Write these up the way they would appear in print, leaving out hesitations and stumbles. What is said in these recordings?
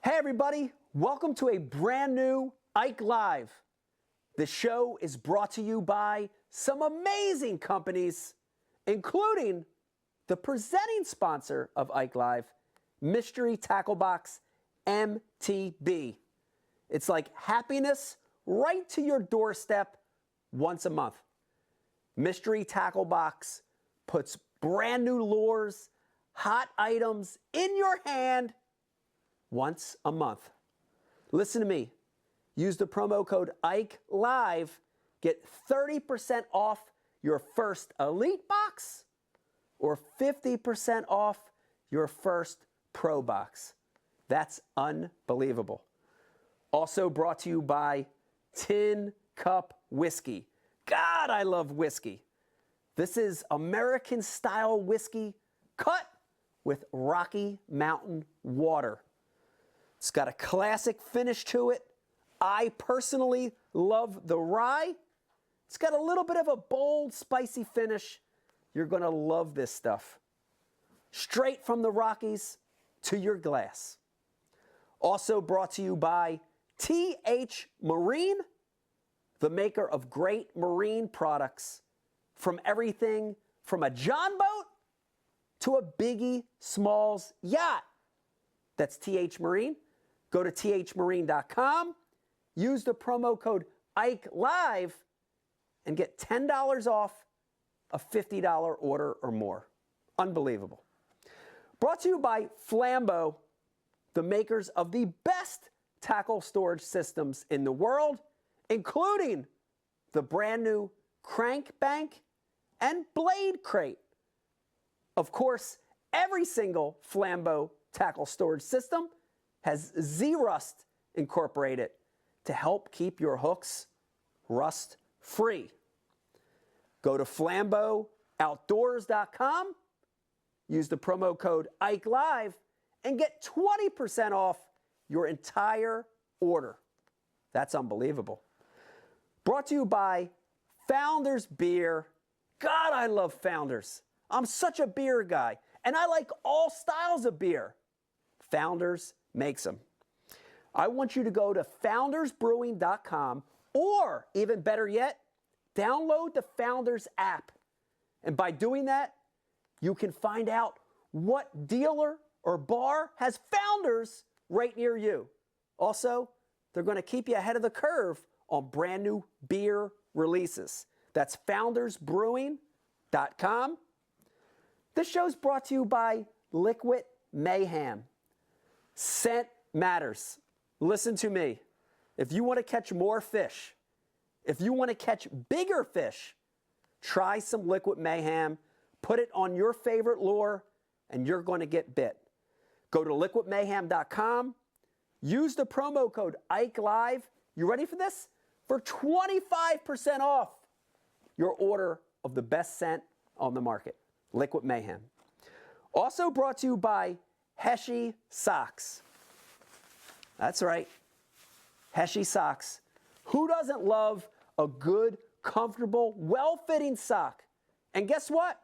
Hey everybody, welcome to a brand new IKE Live. The show is brought to you by some amazing companies, including the presenting sponsor of IKE Live, Mystery Tackle Box MTB. It's like happiness right to your doorstep once a month. Mystery Tackle Box puts brand new lures, hot items in your hand once a month. Listen to me. Use the promo code IKE Live. Get 30% off your first Elite box or 50% off your first Pro box. That's unbelievable. Also brought to you by Tin Cup Whiskey. God, I love whiskey. This is American style whiskey cut with Rocky Mountain water. It's got a classic finish to it. I personally love the rye. It's got a little bit of a bold, spicy finish. You're going to love this stuff. Straight from the Rockies to your glass. Also brought to you by TH Marine, the maker of great marine products, from everything from a John boat to a Biggie Smalls yacht. That's TH Marine. Go to thmarine.com, use the promo code IKE Live, and get $10 off a $50 order or more. Unbelievable. Brought to you by Flambeau, the makers of the best tackle storage systems in the world, including the brand new Crank Bank and Blade Crate. Of course, every single Flambeau tackle storage system has Z-Rust incorporated to help keep your hooks rust-free. Go to flambeauoutdoors.com, use the promo code IKE Live, and get 20% off your entire order. That's unbelievable. Brought to you by Founders Beer. God, I love Founders. I'm such a beer guy, and I like all styles of beer. Founders makes them. I want you to go to foundersbrewing.com, or even better yet, download the Founders app. And by doing that, you can find out what dealer or bar has Founders right near you. Also, they're going to keep you ahead of the curve on brand new beer releases. That's foundersbrewing.com. This show's brought to you by Liquid Mayhem. Scent matters. Listen to me. If you want to catch more fish, if you want to catch bigger fish, try some Liquid Mayhem, put it on your favorite lure, and you're going to get bit. Go to liquidmayhem.com, use the promo code IKE Live. You ready for this? For 25% off your order of the best scent on the market, Liquid Mayhem. Also brought to you by Heshi Socks. That's right, Heshi Socks. Who doesn't love a good, comfortable, well-fitting sock? And guess what?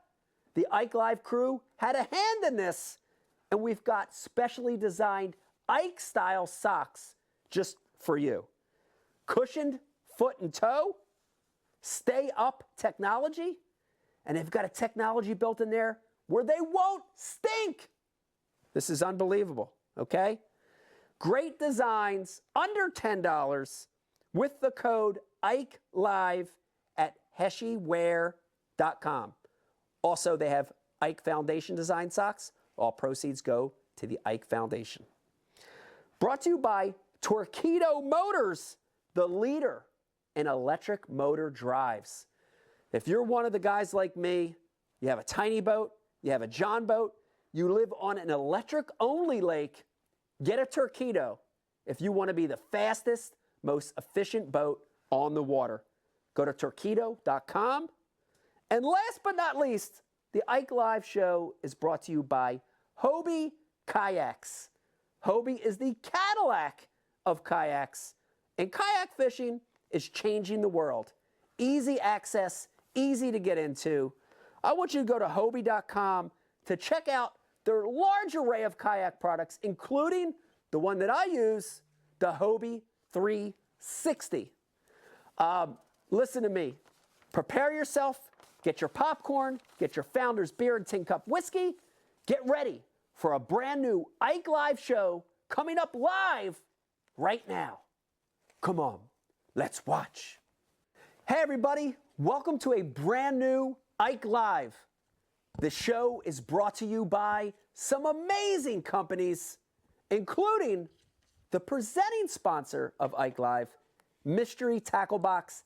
The IKE Live crew had a hand in this, and we've got specially designed IKE-style socks just for you. Cushioned foot and toe, stay-up technology, and they've got a technology built in there where they won't stink. This is unbelievable, okay? Great designs, under $10, with the code IKE Live at heshiwear.com. Also, they have IKE Foundation design socks. All proceeds go to the IKE Foundation. Brought to you by Torqeedo Motors, the leader in electric motor drives. If you're one of the guys like me, you have a tiny boat, you have a John boat, you live on an electric-only lake, get a Torqeedo if you want to be the fastest, most efficient boat on the water. Go to torqeedo.com. And last but not least, the IKE Live show is brought to you by Hobie Kayaks. Hobie is the Cadillac of kayaks, and kayak fishing is changing the world. Easy access, easy to get into. I want you to go to Hobie.com to check out their large array of kayak products, including the one that I use, the Hobie 360. Listen to me. Prepare yourself. Get your popcorn. Get your Founder's Beer and Tin Cup Whiskey. Get ready for a brand new Ike Live show coming up live right now. Come on, let's watch. Hey everybody, welcome to a brand new Ike Live. The show is brought to you by some amazing companies, including the presenting sponsor of Ike Live, Mystery Tackle Box.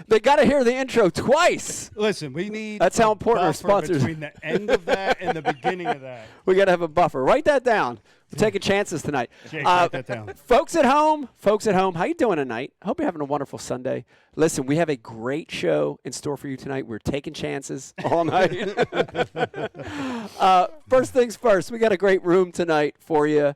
They got to hear the intro twice. Listen, we need That's how important our buffer sponsors between the end of that and the beginning of that. We got to have a buffer. Write that down. We're taking chances tonight. Jake, write that down. Folks at home, how you doing tonight? I hope you're having a wonderful Sunday. Listen, we have a great show in store for you tonight. We're taking chances all night. First things first, we got a great room tonight for you.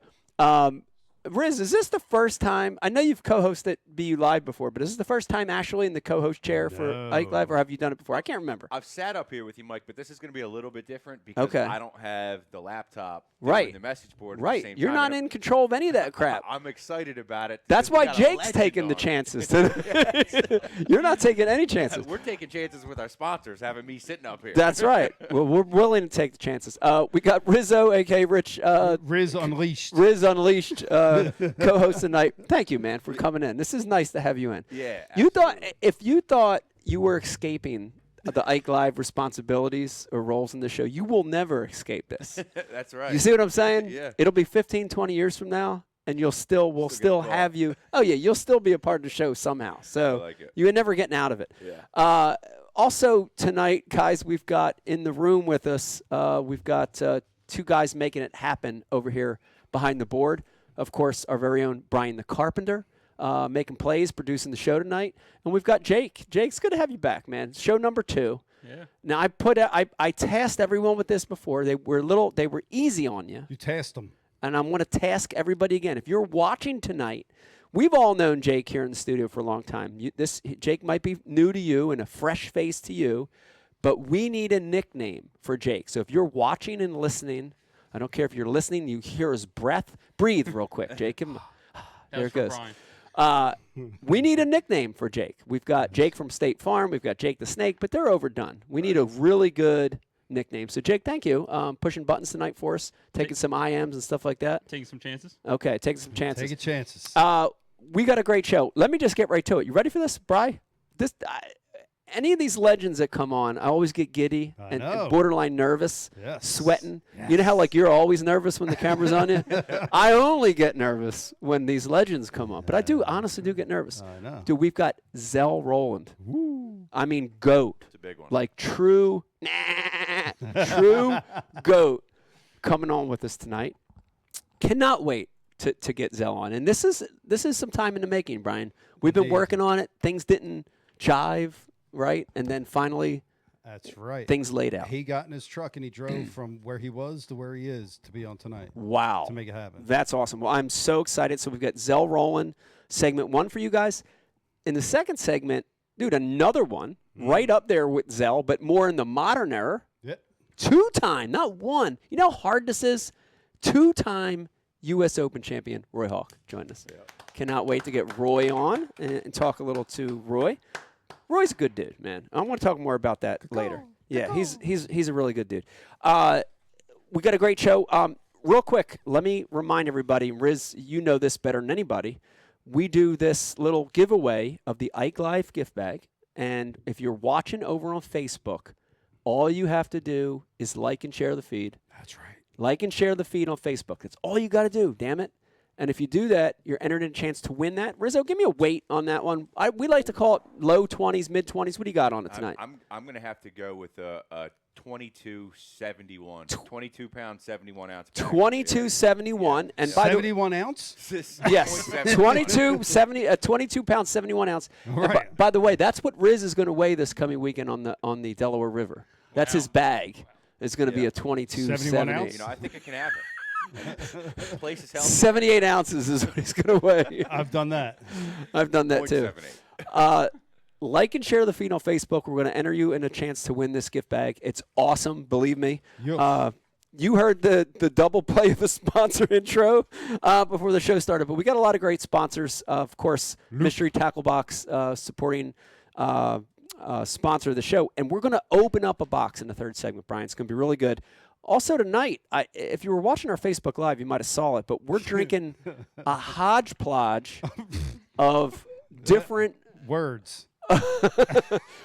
Riz, is this the first time? I know you've co-hosted BU Live before, but is this the first time actually in the co-host chair for Ike Live, or have you done it before? I can't remember. I've sat up here with you, Mike, but this is going to be a little bit different because I don't have the laptop right. the message board right. at the same You're time. not in control of any of that crap. I'm excited about it. That's why Jake's taking the chances. You're not taking any chances. We're taking chances with our sponsors having me sitting up here. That's right. Well, we're willing to take the chances. We got Rizzo, a.k.a. Rich. Riz Unleashed. Riz Unleashed, co-host tonight. Thank you, man, for coming in. This is nice to have you in. Yeah. You thought if you thought you were escaping the Ike Live responsibilities or roles in the show, you will never escape this. That's right. You see what I'm saying? Yeah. It'll be 15, 20 years from now, and we'll still have you. Oh yeah, you'll still be a part of the show somehow. So like it. you're never getting out of it. Yeah. Also tonight, guys, we've got in the room with us. We've got two guys making it happen over here behind the board. Of course, our very own Brian the Carpenter, making plays, producing the show tonight. And we've got Jake. Jake, it's good to have you back, man. Show number 2. Yeah. Now, I tasked everyone with this before. They were easy on you. You tasked them. And I'm going to task everybody again. If you're watching tonight, we've all known Jake here in the studio for a long time. Jake might be new to you and a fresh face to you, but we need a nickname for Jake. So if you're watching and listening, I don't care if you're listening, you hear his breath. Breathe real quick, Jake. There it goes. We need a nickname for Jake. We've got Jake from State Farm. We've got Jake the Snake, but they're overdone. We need a really good nickname. So, Jake, thank you. Pushing buttons tonight for us, taking some IMs and stuff like that. Taking some chances. Okay, taking some chances. Taking chances. We got a great show. Let me just get right to it. You ready for this, Bri? Any of these legends that come on, I always get giddy and borderline nervous, sweating. Yes. You know how you're always nervous when the camera's on you? I only get nervous when these legends come on. But I do honestly get nervous. I know. Dude, we've got Zell Rowland. Woo. I mean, GOAT. It's a big one. Like true GOAT coming on with us tonight. Cannot wait to get Zell on. And this is some time in the making, Brian. We've been working on it. Things didn't jive. Right, and then finally, that's right. Things laid out. He got in his truck and he drove from where he was to where he is to be on tonight. Wow, to make it happen. That's awesome. Well, I'm so excited. So we've got Zell Rowland, segment 1 for you guys. In the second segment, dude, another one right up there with Zell, but more in the modern era. Yep. 2-time, not one. You know how hard this is? 2-time U.S. Open champion Roy Hawk joined us. Yeah. Cannot wait to get Roy on and talk a little to Roy. Roy's a good dude, man. I want to talk more about that later. Yeah, he's a really good dude. We got a great show. Real quick, let me remind everybody, Riz, you know this better than anybody. We do this little giveaway of the Ike Live gift bag, and if you're watching over on Facebook, all you have to do is like and share the feed. That's right. Like and share the feed on Facebook. That's all you got to do, damn it. And if you do that, you're entered in a chance to win that. Rizzo, give me a weight on that one. We like to call it low 20s, mid 20s. What do you got on it tonight? I'm going to have to go with a 2271, 22 pound, 71 ounce. 2271, and by 71 ounce. Yes, 22 pounds, 71 ounce. Right. By the way, that's what Riz is going to weigh this coming weekend on the Delaware River. That's his bag. It's going to be a 71 ounce. You know, I think I can have it. Place is healthy. 78 ounces is what he's going to weigh. I've done that. I've done that too. Like and share the feed on Facebook. We're going to enter you in a chance to win this gift bag. It's awesome, believe me. You heard the double play of the sponsor intro before the show started, but we got a lot of great sponsors. Of course, Mystery Tackle Box supporting sponsor of the show, and we're going to open up a box in the third segment, Brian. It's going to be really good. Also tonight, if you were watching our Facebook Live, you might have saw it, but we're drinking a hodgepodge of different words.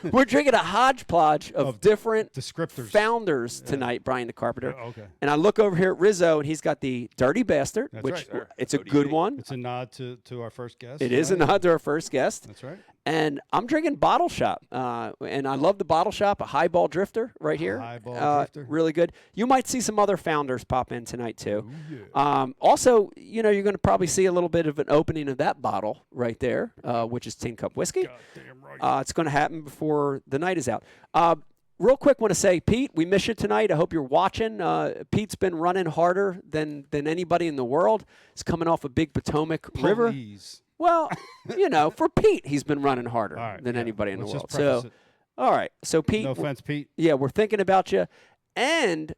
We're drinking a hodgepodge of different descriptors, founders tonight, Brian the Carpenter. Okay. And I look over here at Rizzo, and he's got the Dirty Bastard, That's which right. it's a good one. It's a nod to our first guest. It is a nod to our first guest. That's right. And I'm drinking Bottle Shop, and I love the Bottle Shop, a highball drifter right here. Highball drifter. Really good. You might see some other founders pop in tonight, too. Ooh, yeah. Also, you're going to probably see a little bit of an opening of that bottle right there, which is Tin Cup Whiskey. Goddamn right. It's going to happen before the night is out. Real quick, want to say, Pete, we miss you tonight. I hope you're watching. Pete's been running harder than anybody in the world. He's coming off a big Potomac River. Well, for Pete, he's been running harder than anybody in the world. So, all right. So, Pete. No offense, Pete. Yeah, we're thinking about you. And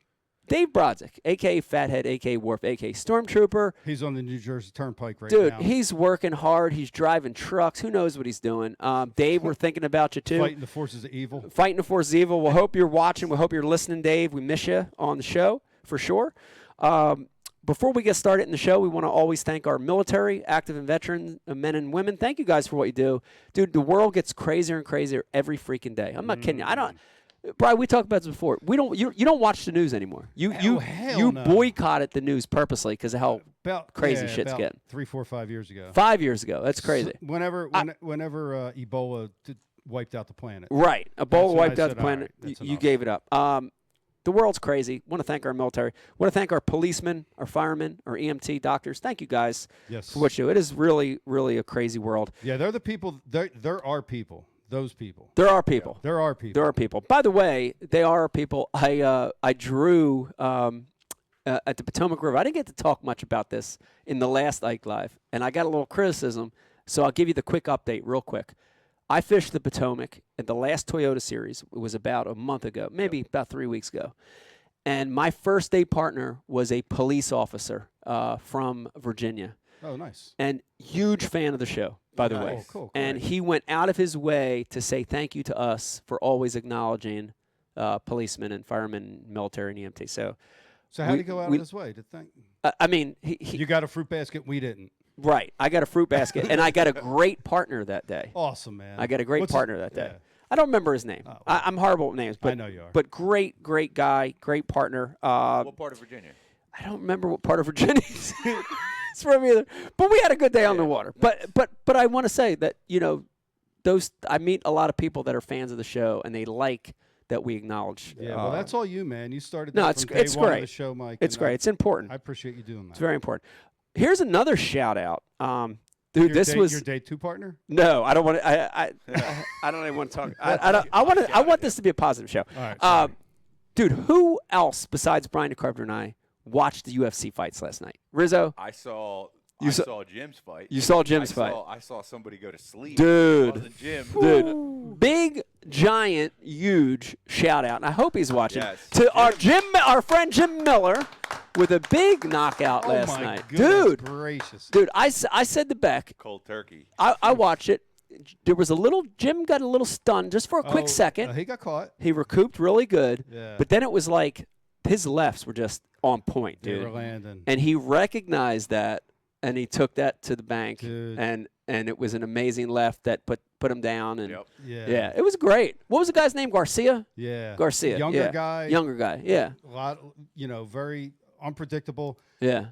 Dave Brodzik, a.k.a. Fathead, a.k.a. Worf, a.k.a. Stormtrooper. He's on the New Jersey Turnpike now. Dude, he's working hard. He's driving trucks. Who knows what he's doing? Dave, we're thinking about you, too. Fighting the forces of evil. Fighting the forces of evil. We hope you're watching. We hope you're listening, Dave. We miss you on the show, for sure. Before we get started in the show, we want to always thank our military, active and veteran men and women. Thank you guys for what you do. Dude, the world gets crazier and crazier every freaking day. I'm not kidding you. Brian, we talked about this before. You don't watch the news anymore. You boycotted the news purposely because of how crazy shit's getting. 3, 4, 5 years ago. 5 years ago. That's crazy. Whenever Ebola wiped out the planet. Right. Ebola wiped out the planet. Right, you gave it up. The world's crazy. Want to thank our military. Want to thank our policemen, our firemen, our EMT doctors. Thank you guys for what you do. It is really, really a crazy world. Yeah, they're the people. There are people. Those people. There are people. There are people. There are people. By the way, they are people. I drew at the Potomac River. I didn't get to talk much about this in the last Ike Live, and I got a little criticism, so I'll give you the quick update real quick. I fished the Potomac at the last Toyota Series. It was about a month ago, maybe about 3 weeks ago. And my first day partner was a police officer from Virginia. Oh, nice. And huge fan of the show, by the way. Oh, cool. And he went out of his way to say thank you to us for always acknowledging policemen and firemen, military, and EMT. So how did he go out of his way to thank? I mean, you got a fruit basket. We didn't. Right. I got a fruit basket, and I got a great partner that day. Awesome, man. I got a great partner that day. Yeah. I don't remember his name. I'm horrible with names. But, I know you are. But great guy, great partner. What part of Virginia? I don't remember what part of Virginia it's from either. But we had a good day on the water. But I want to say that, I meet a lot of people that are fans of the show, and they like that we acknowledge. Yeah, well, that's all you, man. You started no, that it's from day one great. of the show, Mike. It's great. It's important. I appreciate you doing that. It's very important. Here's another shout out. Dude, was your day 2 partner? No, I don't want to. I don't even want to talk. I want this to be a positive show. All right, dude, who else besides Brian the Carpenter and I watched the UFC fights last night? Rizzo? I saw Jim's fight. You saw Jim's fight. I saw somebody go to sleep. Dude. It wasn't Jim. Dude. Big, giant, huge shout out. And I hope he's watching. Yes. To our friend Jim Miller with a big knockout last night. Dude. Gracious. Dude, I said to Beck. Cold turkey. I watched it. There was Jim got a little stunned just for a quick second. He got caught. He recouped really good. Yeah. But then it was like his lefts were just on point, dude. They were landing. And he recognized that. And he took that to the bank, Dude. and it was an amazing left that put him down. And yeah, it was great. What was the guy's name? Garcia. Yeah, Garcia. Younger guy. Yeah. A lot, very unpredictable. Yeah.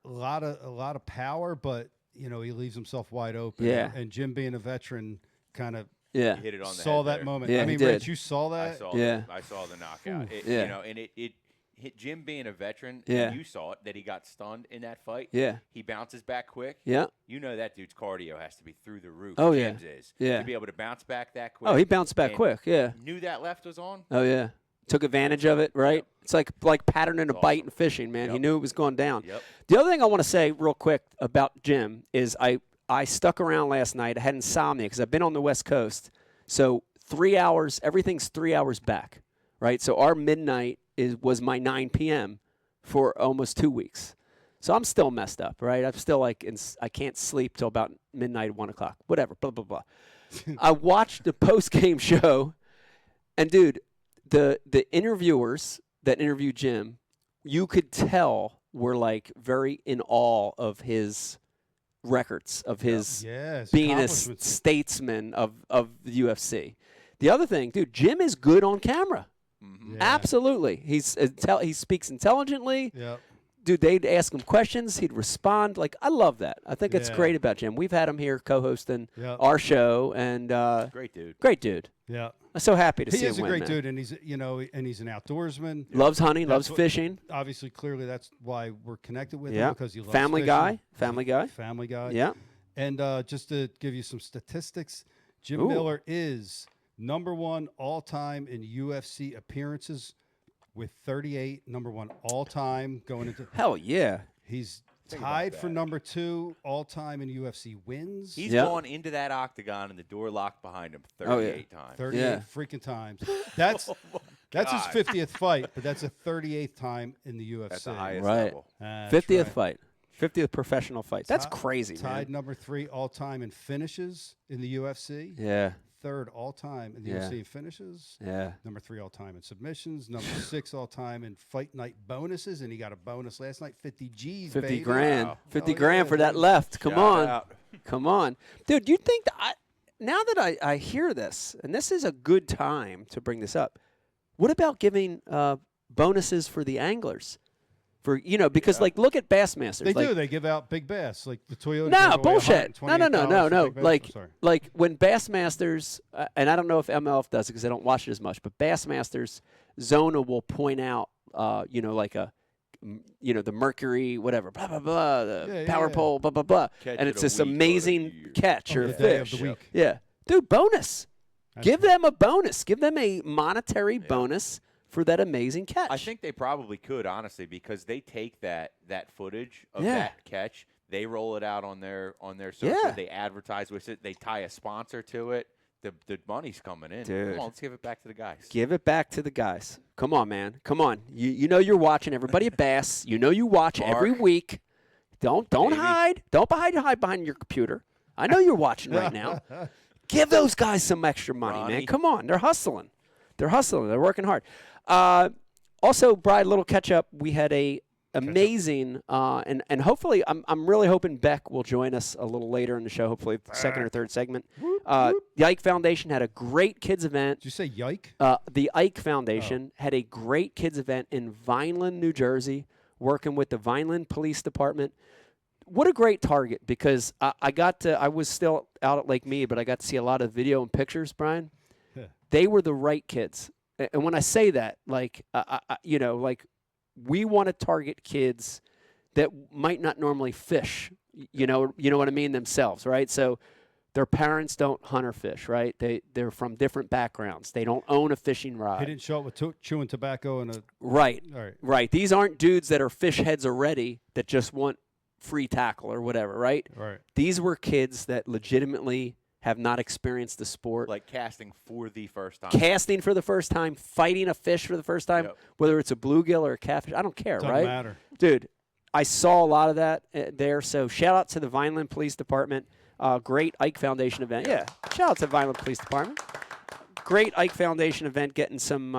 A lot of power, but he leaves himself wide open. Yeah. And Jim, being a veteran, kind of He hit it on the saw head that there. moment. Yeah, I mean, he did. Rich, you saw that. I saw the knockout. And it hit Jim being a veteran. And you saw it that he got stunned in that fight. Yeah. He bounces back quick. Yeah. That dude's cardio has to be through the roof. Oh, Jim's is. Yeah. To be able to bounce back that quick. Oh, he bounced back quick. Yeah. Knew that left was on. Oh yeah. Took advantage of it, right? Yep. It's like patterning a bite awesome. in fishing, man. Yep. He knew it was going down. Yep. The other thing I want to say real quick about Jim is I stuck around last night. I had insomnia because I've been on the West Coast. So 3 hours, everything's 3 hours back, right? So our midnight was my 9 p.m. for almost 2 weeks. So I'm still messed up, right? I'm still like, I can't sleep till about midnight, 1 o'clock, whatever, blah, blah, blah. I watched the post-game show, and dude, the interviewers that interviewed Jim, you could tell were like very in awe of his records, of his being a statesman of the UFC. The other thing, dude, Jim is good on camera. Yeah. Absolutely. He speaks intelligently. Yep. Dude, they'd ask him questions. He'd respond. Like, I love that. I think it's great about Jim. We've had him here co-hosting our show, and great dude. Great dude. Yeah. I'm so happy to see him He is a win, great man. dude, and he's an outdoorsman. Loves hunting, loves fishing. Obviously, clearly, that's why we're connected with him, because he loves Family fishing. Family guy. Yeah. And just to give you some statistics, Jim Miller is #1 all-time in UFC appearances with 38, #1 all-time going into. Hell yeah. He's tied for #2 all-time in UFC wins. He's gone into that octagon and the door locked behind him 38 times. 38 freaking times. That's that's his 50th fight, but that's a 38th time in the UFC. That's the highest right. level. 50th fight. 50th professional fight. That's crazy, tied man. #3 all-time in finishes in the UFC. Yeah. 3rd all-time in the UFC in finishes. Yeah. #3 all-time in submissions. #6 all-time in fight night bonuses, and he got a bonus last night, 50 G's, 50 baby. grand. Wow. 50 grand for that left. Come on. Out. Come on. Dude, you think that now that I hear this, and this is a good time to bring this up, what about giving bonuses for the anglers? For because like look at Bassmasters. They do. They give out big bass like the Toyota. No bullshit. No. $128 Like when Bassmasters, and I don't know if MLF does it because I don't watch it as much, but Bassmasters, Zona will point out, like the Mercury, whatever, blah blah blah, the power pole, blah blah blah, and it's this amazing catch or fish. Of the week. Yeah, dude, bonus. Give them a bonus. Give them a monetary bonus for that amazing catch. I think they probably could, honestly, because they take that footage of that catch, they roll it out on their social, they advertise with it, they tie a sponsor to it. The money's coming in. Dude. Come on, let's give it back to the guys. Give it back to the guys. Come on, man. Come on. You know you're watching. Everybody at Bass, you know you watch every week. Don't hide. Don't hide behind your computer. I know you're watching right now. Give those guys some extra money, man. Come on. They're hustling. They're working hard. Also, Brian, little catch up. We had a amazing and hopefully I'm really hoping Beck will join us a little later in the show. Hopefully, the second or third segment. The Ike Foundation had a great kids event. Did you say Yike? The Ike Foundation had a great kids event in Vineland, New Jersey, working with the Vineland Police Department. What a great target, because I was still out at Lake Mead, but I got to see a lot of video and pictures, Brian. They were the right kids. And when I say that, like we want to target kids that might not normally fish, you know what I mean, themselves, right? So their parents don't hunt or fish, right? They're from different backgrounds. They don't own a fishing rod. He didn't show up with chewing tobacco and a right. All Right. These aren't dudes that are fish heads already that just want free tackle or whatever, right? Right. These were kids that legitimately have not experienced the sport. Like casting for the first time. Casting for the first time, fighting a fish for the first time, whether it's a bluegill or a catfish, I don't care, Doesn't right? matter. Dude, I saw a lot of that there, so shout out to the Vineland Police Department. Great Ike Foundation event. Yeah, shout out to the Vineland Police Department. Great Ike Foundation event, getting some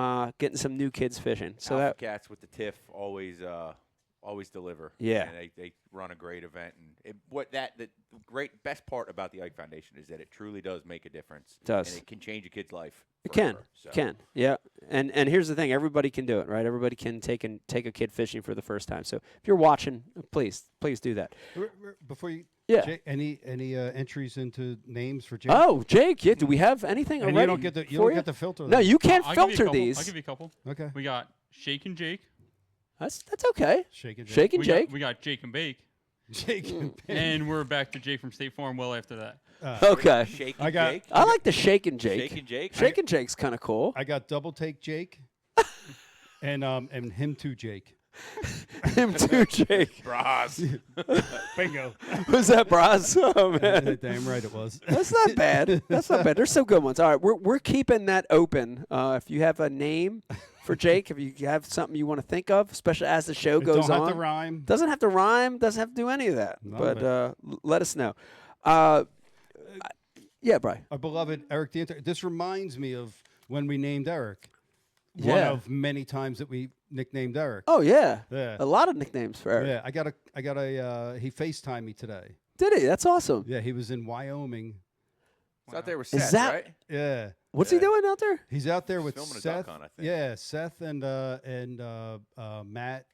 new kids fishing. So Alpha Cats with the TIFF always deliver. Yeah. And they run a great event. And the great best part about the Ike Foundation is that it truly does make a difference. It does. And it can change a kid's life forever. So. It can. Yeah. And here's the thing, everybody can do it, right? Everybody can take a kid fishing for the first time. So if you're watching, please do that. Before you Yeah. any entries into names for Jake? Oh, Jake, yeah, do we have anything and already? you don't get to filter them. No, you can't I'll filter these. I'll give you a couple. Okay. We got Shake and Jake. That's okay. Shake and Shake and Jake. We got Jake and Bake. Jake and Bake. And we're back to Jake from State Farm well after that. Okay. Shake I and got- Jake. I like the Shake and Jake. Shake and Jake. Shake and Jake's kind of cool. I got double take Jake, and him too Jake. Him too, Jake. Bras. Bingo. Was that Braz? Oh man, Damn right it was. that's not bad. That's not bad. There's some good ones. All right, we're keeping that open. If you have a name for Jake, if you have something you want to think of, especially as the show goes on. Don't have to rhyme. Doesn't have to rhyme. Doesn't have to do any of that. None but of let us know. Yeah, Brian. Our beloved Eric the This reminds me of when we named Eric. One Yeah. of many times that we nicknamed Eric. Oh yeah. Yeah. A lot of nicknames for Eric. Yeah, I got a he FaceTimed me today. Did he? That's awesome. Yeah, he was in Wyoming. It's out there with Is Seth, that- right? Yeah. What's he doing out there? He's out there with filming a Seth. duck hunt, I think. Yeah, Seth and Matt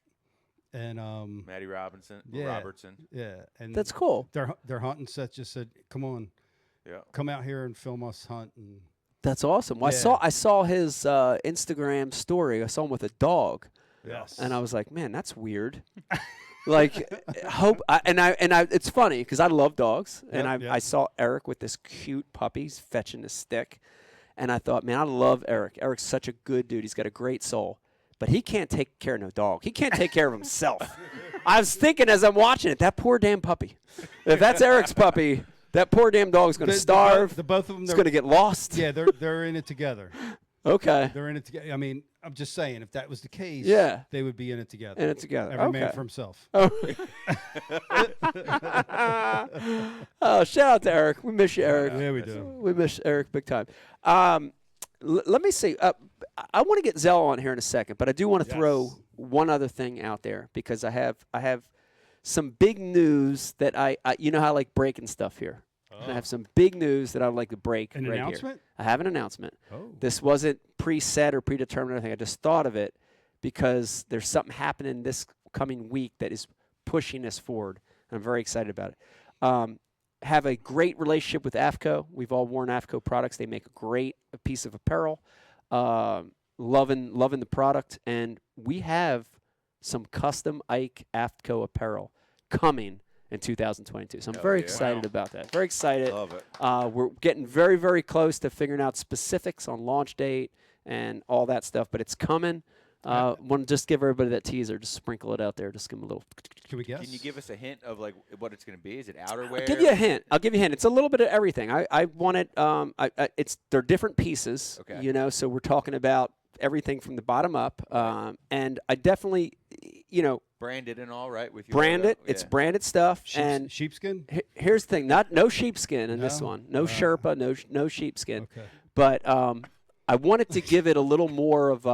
and Maddie Robertson. Yeah, and That's cool. they're hunting. Seth just said, "Come on, Yeah. come out here and film us hunt." And That's awesome. Well, Yeah. I saw his Instagram story. I saw him with a dog, yes, and I was like, man, that's weird. Like, it's funny because I love dogs, and Yep, yep. I saw Eric with this cute puppy fetching his stick, and I thought, man, I love Eric. Eric's such a good dude. He's got a great soul, but he can't take care of no dog. He can't take care of himself. I was thinking as I'm watching it, that poor damn puppy. If that's Eric's puppy, that poor damn dog's going to starve. The both of them, It's going to get lost. yeah, they're in it together. Okay. They're in it together. I mean, I'm just saying, if that was the case, Yeah. they would be in it together. In it together. Every man Okay. for himself. Oh. Oh, shout out to Eric. We miss you, Eric. Yeah, we do. We miss Eric big time. Let me see. I want to get Zell on here in a second, but I do want to throw Yes. one other thing out there because I have some big news that I you know how I like breaking stuff here. And I have some big news that I'd like to break An right announcement? here. I have an announcement. Oh. This wasn't preset or predetermined or anything. I just thought of it because there's something happening this coming week that is pushing us forward. I'm very excited about it. Have a great relationship with AFCO. We've all worn AFCO products. They make a great piece of apparel. Loving the product. And we have some custom Ike AFCO apparel coming in 2022. So I'm very yeah. excited about that. Very excited. Love it. We're getting very, very close to figuring out specifics on launch date and all that stuff, but it's coming. Want to just give everybody that teaser, just sprinkle it out there, just give them a little. Can we guess? Can you give us a hint of like what it's going to be? Is it outerwear? I'll give you a hint. It's a little bit of everything. I want it. They're different pieces. Okay. You know, so we're talking about everything from the bottom up. And I definitely, Branded and all, right? With your brand logo? it. It's Yeah. branded stuff. And sheepskin? here's the thing: no sheepskin in this No? one. No Sherpa. No sheepskin. Okay. But I wanted to give it a little more of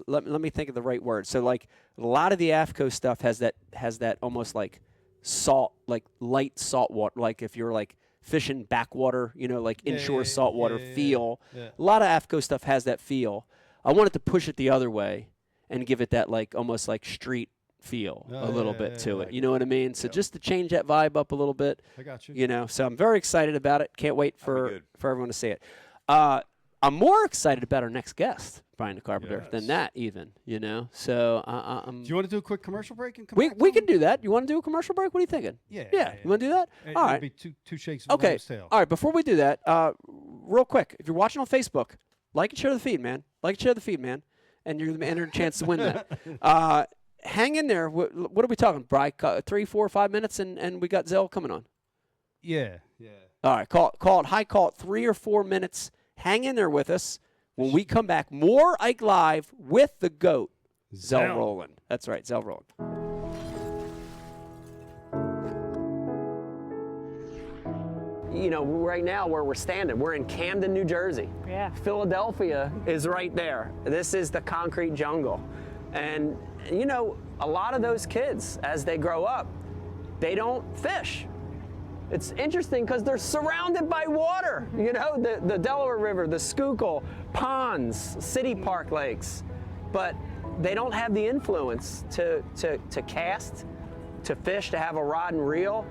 let me think of the right word. So like a lot of the AFCO stuff has that almost like salt, like light salt water, like if you're like fishing backwater, like inshore saltwater feel. Yeah. A lot of AFCO stuff has that feel. I wanted to push it the other way and give it that like almost like street feel a little bit to it. You know what I mean? So just to change that vibe up a little bit. I got you. So I'm very excited about it. Can't wait for good. everyone to see it. I'm more excited about our next guest, Brian the Carpenter, than Yes. that even, So Do you want to do a quick commercial break and come we back? we can do that. You want to do a commercial break? What are you thinking? Yeah. You want to do that? It, All it'll right. be two shakes of a Okay. lamb's tail. All right. Before we do that, real quick, if you're watching on Facebook, like and share the feed, man. Like and share the feed, man. And you're the entered chance to win that. Hang in there. What are we talking, Brian? 3, 4, 5 minutes, and we got Zell coming on. Yeah. All right. Call it 3 or 4 minutes. Hang in there with us. When we come back, more Ike Live with the GOAT, Zell Rowland. That's right, Zell Rowland. Right now where we're standing, we're in Camden, New Jersey. Yeah. Philadelphia is right there. This is the concrete jungle. And, a lot of those kids, as they grow up, they don't fish. It's interesting because they're surrounded by water, the Delaware River, the Schuylkill, ponds, city park lakes, but they don't have the influence to cast, to fish, to have a rod and reel.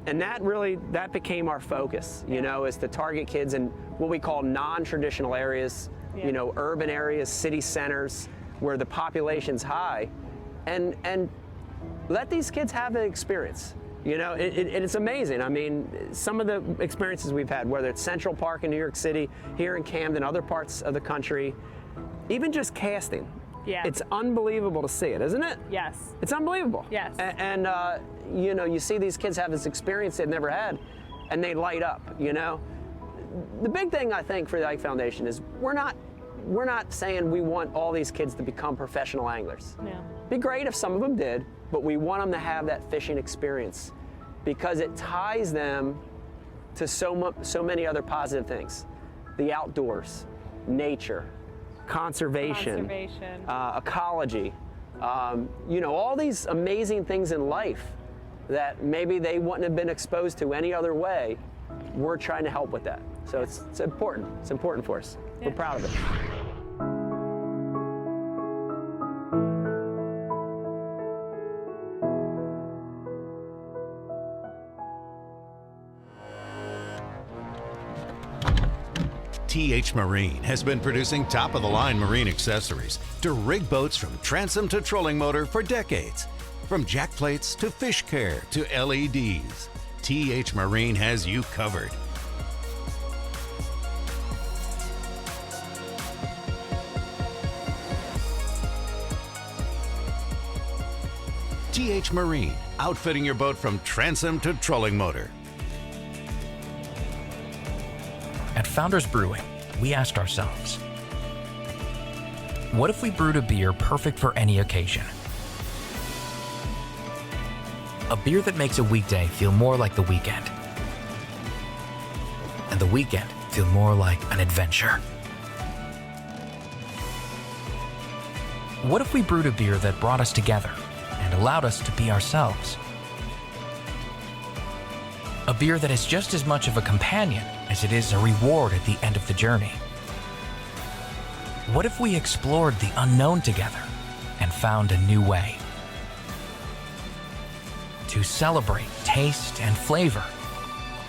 And that became our focus, is to target kids in what we call non-traditional areas, urban areas, city centers, where the population's high, and let these kids have an experience. It's amazing. I mean, some of the experiences we've had, whether it's Central Park in New York City, here in Camden, other parts of the country, even just casting. Yeah. It's unbelievable to see it, isn't it? Yes. It's unbelievable. Yes. And you see these kids have this experience they've never had, and they light up, The big thing, I think, for the Ike Foundation is we're not we're not saying we want all these kids to become professional anglers. Yeah. Be great if some of them did, but we want them to have that fishing experience because it ties them to so many other positive things. The outdoors, nature, conservation, ecology, you know, all these amazing things in life that maybe they wouldn't have been exposed to any other way. We're trying to help with that. So it's important. It's important for us. Yeah. We're proud of it. TH Marine has been producing top-of-the-line marine accessories to rig boats from transom to trolling motor for decades. From jack plates to fish care to LEDs, TH Marine has you covered. TH Marine, outfitting your boat from transom to trolling motor. At Founders Brewing, we asked ourselves, what if we brewed a beer perfect for any occasion? A beer that makes a weekday feel more like the weekend, and the weekend feel more like an adventure. What if we brewed a beer that brought us together and allowed us to be ourselves? A beer that is just as much of a companion as it is a reward at the end of the journey. What if we explored the unknown together and found a new way to celebrate taste and flavor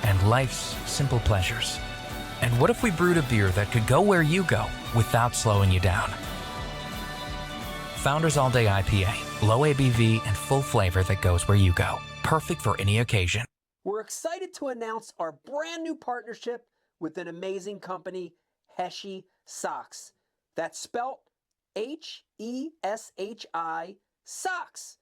and life's simple pleasures? And what if we brewed a beer that could go where you go without slowing you down? Founders All Day IPA, low ABV and full flavor that goes where you go. Perfect for any occasion. We're excited to announce our brand new partnership with an amazing company, Heshi Socks. That's spelt Heshi Socks.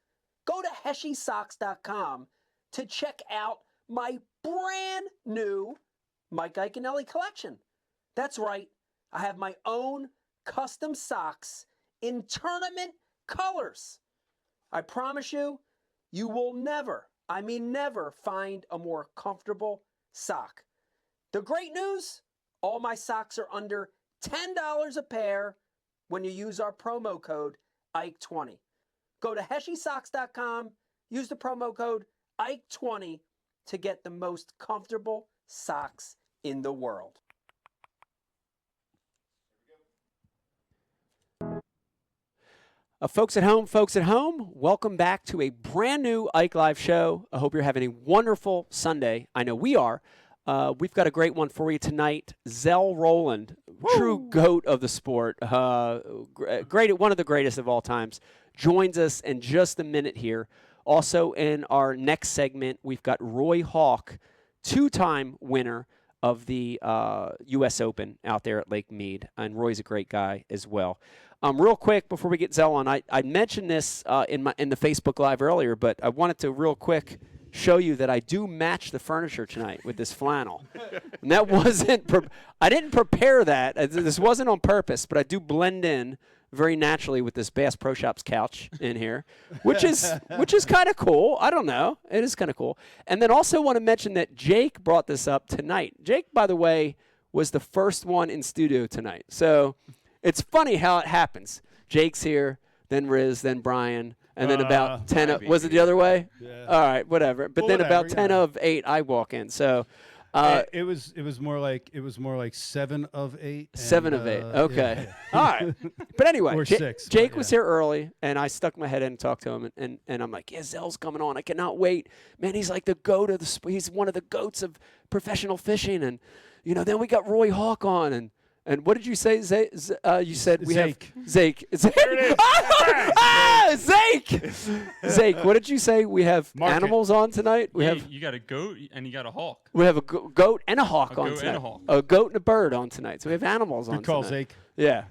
Go to HeshiSocks.com to check out my brand new Mike Iaconelli collection. That's right, I have my own custom socks in tournament colors. I promise you, you will never, I mean never, find a more comfortable sock. The great news, all my socks are under $10 a pair when you use our promo code IKE20. Go to HeshiSocks.com, use the promo code IKE20 to get the most comfortable socks in the world. Folks at home, welcome back to a brand new Ike Live show. I hope you're having a wonderful Sunday. I know we are. We've got a great one for you tonight. Zell Rowland, true GOAT of the sport, great, one of the greatest of all times, joins us in just a minute here. Also in our next segment, we've got Roy Hawk, two-time winner of the U.S. Open out there at Lake Mead, and Roy's a great guy as well. Real quick, before we get Zell on, I mentioned this in the Facebook Live earlier, but I wanted to real quick show you that I do match the furniture tonight with this flannel. And that wasn't, I didn't prepare that. This wasn't on purpose, but I do blend in very naturally with this Bass Pro Shops couch in here, which is kind of cool. I don't know. It is kind of cool. And then also want to mention that Jake brought this up tonight. Jake, by the way, was the first one in studio tonight. So it's funny how it happens. Jake's here, then Riz, then Brian, and then about 10 of, was it the other way? Yeah. All right, whatever. But then about 10 of 8 I walk in. So it was more like 7 of 8. 7 of 8. Okay. Yeah. All right. But anyway, or 6. Jake was here early, and I stuck my head in and talked to him, and I'm like, yeah, Zell's coming on. I cannot wait. Man, he's like the GOAT of the he's one of the GOATs of professional fishing. And, you know, then we got Roy Hawk on, and what did you say? You said we Zake. have Zake. There it is. Zake. Zake. What did you say? We have animals on tonight. We have. You got a goat and you got a hawk. We have a goat and a hawk on goat tonight. and a hawk. A goat and a bird on tonight. So we have animals on Good call, tonight. Zake. Yeah,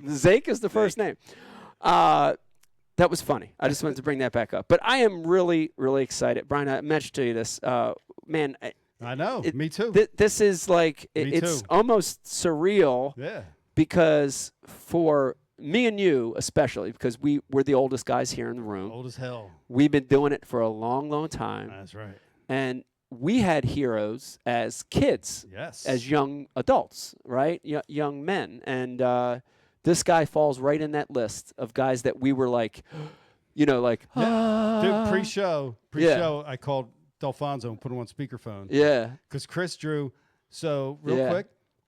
Zake is the first name. That was funny. I just wanted to bring that back up. But I am really, really excited, Brian. I mentioned to you this. Man. I know. Me too. This is like, it's almost surreal. Yeah. because for me and you especially, because we're the oldest guys here in the room. Old as hell. We've been doing it for a long, long time. That's right. And we had heroes as kids, Yes. as young adults, right? Young men. And this guy falls right in that list of guys that we were like, like, Dude, pre-show, I called Delfonso and put him on speakerphone. Yeah. Because Chris drew. So real quick,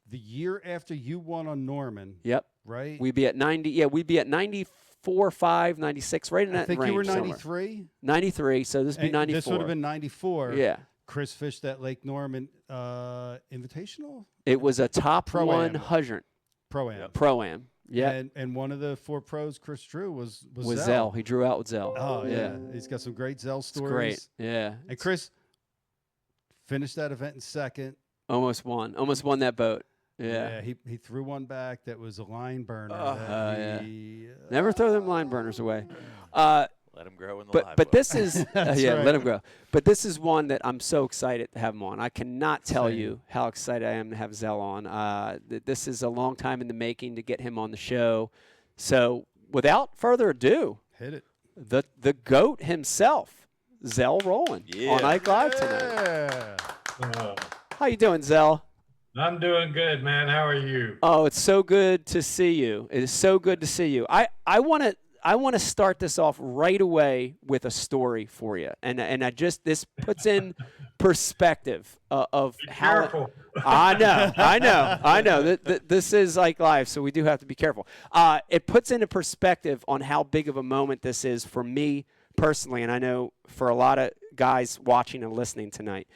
the year after you won on Norman. Yep. Right. We'd be at 90. Yeah, we'd be at 94, 5, 96, right in that range. I think you were somewhere. 93. 93. So this would be 94. This would have been 94. Yeah. Chris fished that Lake Norman Invitational. It was a top Pro-Am. 100. Pro-Am. Pro-Am. Yeah. And one of the 4 pros Chris drew was Zell. He drew out with Zell. Oh yeah. He's got some great Zell stories. Great. Yeah. And Chris finished that event in second. Almost won that boat. Yeah. He threw one back that was a line burner. Never throw them line burners away. Let him grow in the live but well. this is right. let him grow. But this is one that I'm so excited to have him on. I cannot tell you how excited I am to have Zell on. This is a long time in the making to get him on the show. So without further ado, hit it. The GOAT himself, Zell Rowland on IKE Live tonight. How you doing, Zell? I'm doing good, man. How are you? Oh, it's so good to see you. It is so good to see you. I want to start this off right away with a story for you, and this puts in perspective of how. Careful. I know. This is like live, so we do have to be careful. It puts into perspective on how big of a moment this is for me personally, and I know for a lot of guys watching and listening tonight.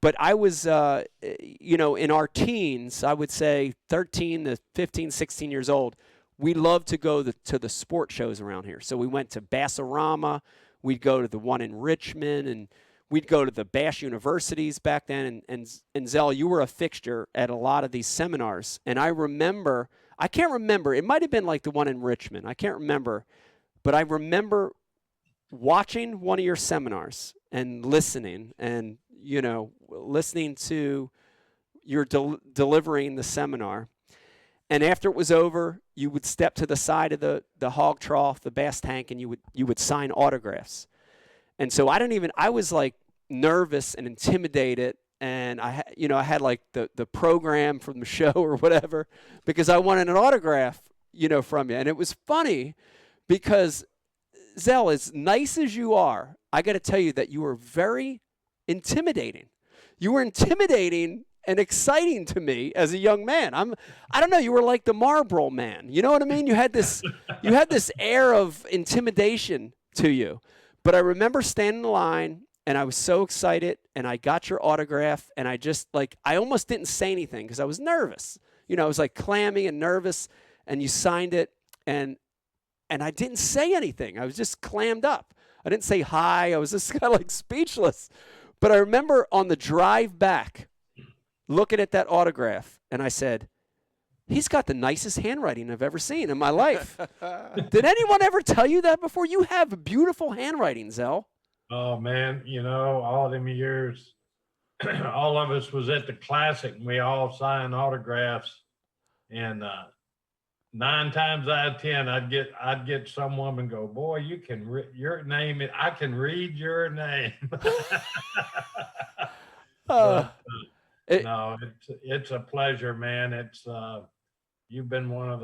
But I was, in our teens, I would say 13 to 15, 16 years old, we loved to go to the sport shows around here. So we went to Bassarama, we'd go to the one in Richmond, and we'd go to the Bass universities back then. And Zell, you were a fixture at a lot of these seminars. And I can't remember, it might have been like the one in Richmond. I can't remember. But I remember watching one of your seminars and listening and, listening to your delivering the seminar. And after it was over, you would step to the side of the hog trough, the bass tank, and you would sign autographs. And so I was like nervous and intimidated, and I had like the program from the show or whatever, because I wanted an autograph, from you. And it was funny because, Zell, as nice as you are, I got to tell you that you were very intimidating. You were intimidating and exciting to me as a young man. I don't know, you were like the Marlboro Man. You know what I mean? You had this air of intimidation to you. But I remember standing in line, and I was so excited, and I got your autograph, and I just I almost didn't say anything because I was nervous. I was like clammy and nervous, and you signed it, and I didn't say anything. I was just clammed up. I didn't say hi. I was just kind of like speechless. But I remember on the drive back, looking at that autograph, and I said, he's got the nicest handwriting I've ever seen in my life. Did anyone ever tell you that before? You have beautiful handwriting, Zell. Oh, man, all them years, all of us was at the Classic, and we all signed autographs. And 9 times out of 10, I'd get some woman go, boy, you can your name. I can read your name. No, it's a pleasure, man. It's you've been one of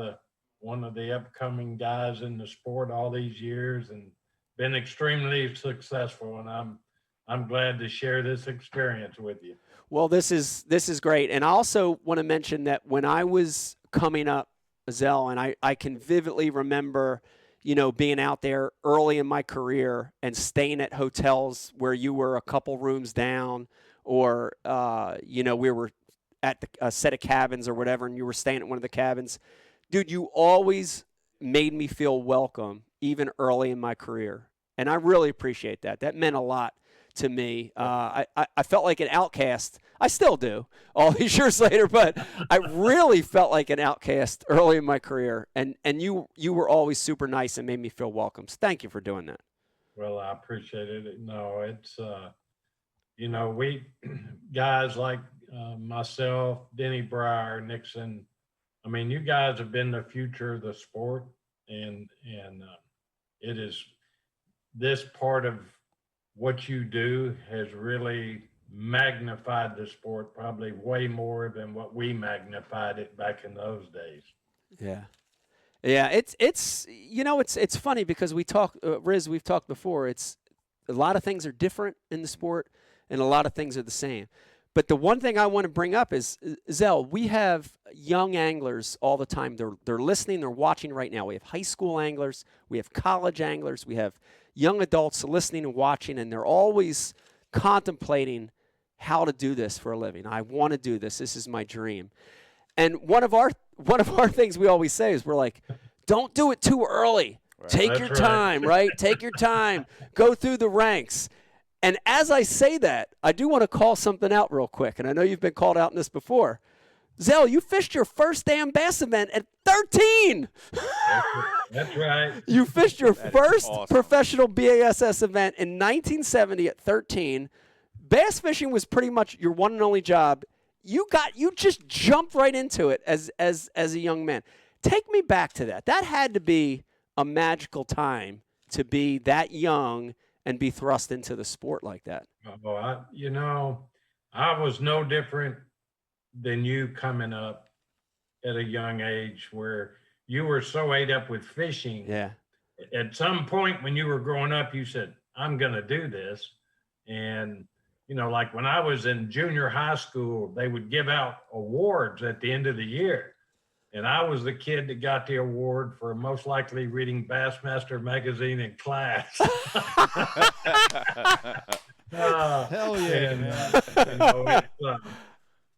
the upcoming guys in the sport all these years, and been extremely successful. And I'm glad to share this experience with you. Well, this is great. And I also want to mention that when I was coming up, Zell, and I can vividly remember, being out there early in my career and staying at hotels where you were a couple rooms down, or, we were at a set of cabins or whatever, and you were staying at one of the cabins. Dude, you always made me feel welcome, even early in my career. And I really appreciate that. That meant a lot to me. I felt like an outcast. I still do all these years later, but I really felt like an outcast early in my career. And you were always super nice and made me feel welcome. So thank you for doing that. Well, I appreciate it. No, it's, we guys like myself, Denny Breyer, Nixon, I mean, you guys have been the future of the sport, and it is this part of what you do has really magnified the sport probably way more than what we magnified it back in those days. Yeah. Yeah, it's funny because we talk, Riz, we've talked before. It's a lot of things are different in the sport, and a lot of things are the same. But the one thing I want to bring up is, Zell, we have young anglers all the time. They're listening, they're watching right now. We have high school anglers, we have college anglers, we have young adults listening and watching, and they're always contemplating how to do this for a living. I want to do this. This is my dream. And one of our things we always say is we're like, don't do it too early. Right. Take your time, right? Take your time. Go through the ranks. And as I say that, I do want to call something out real quick. And I know you've been called out in this before. Zell, you fished your first damn bass event at 13. That's right. You fished your first professional BASS event in 1970 at 13. Bass fishing was pretty much your one and only job. You just jumped right into it as a young man. Take me back to that. That had to be a magical time to be that young and be thrust into the sport like that. Oh, I was no different than you coming up at a young age where you were so ate up with fishing. Yeah. At some point when you were growing up, you said, I'm going to do this. And, like when I was in junior high school, they would give out awards at the end of the year. And I was the kid that got the award for most likely reading Bassmaster magazine in class. Hell yeah. And,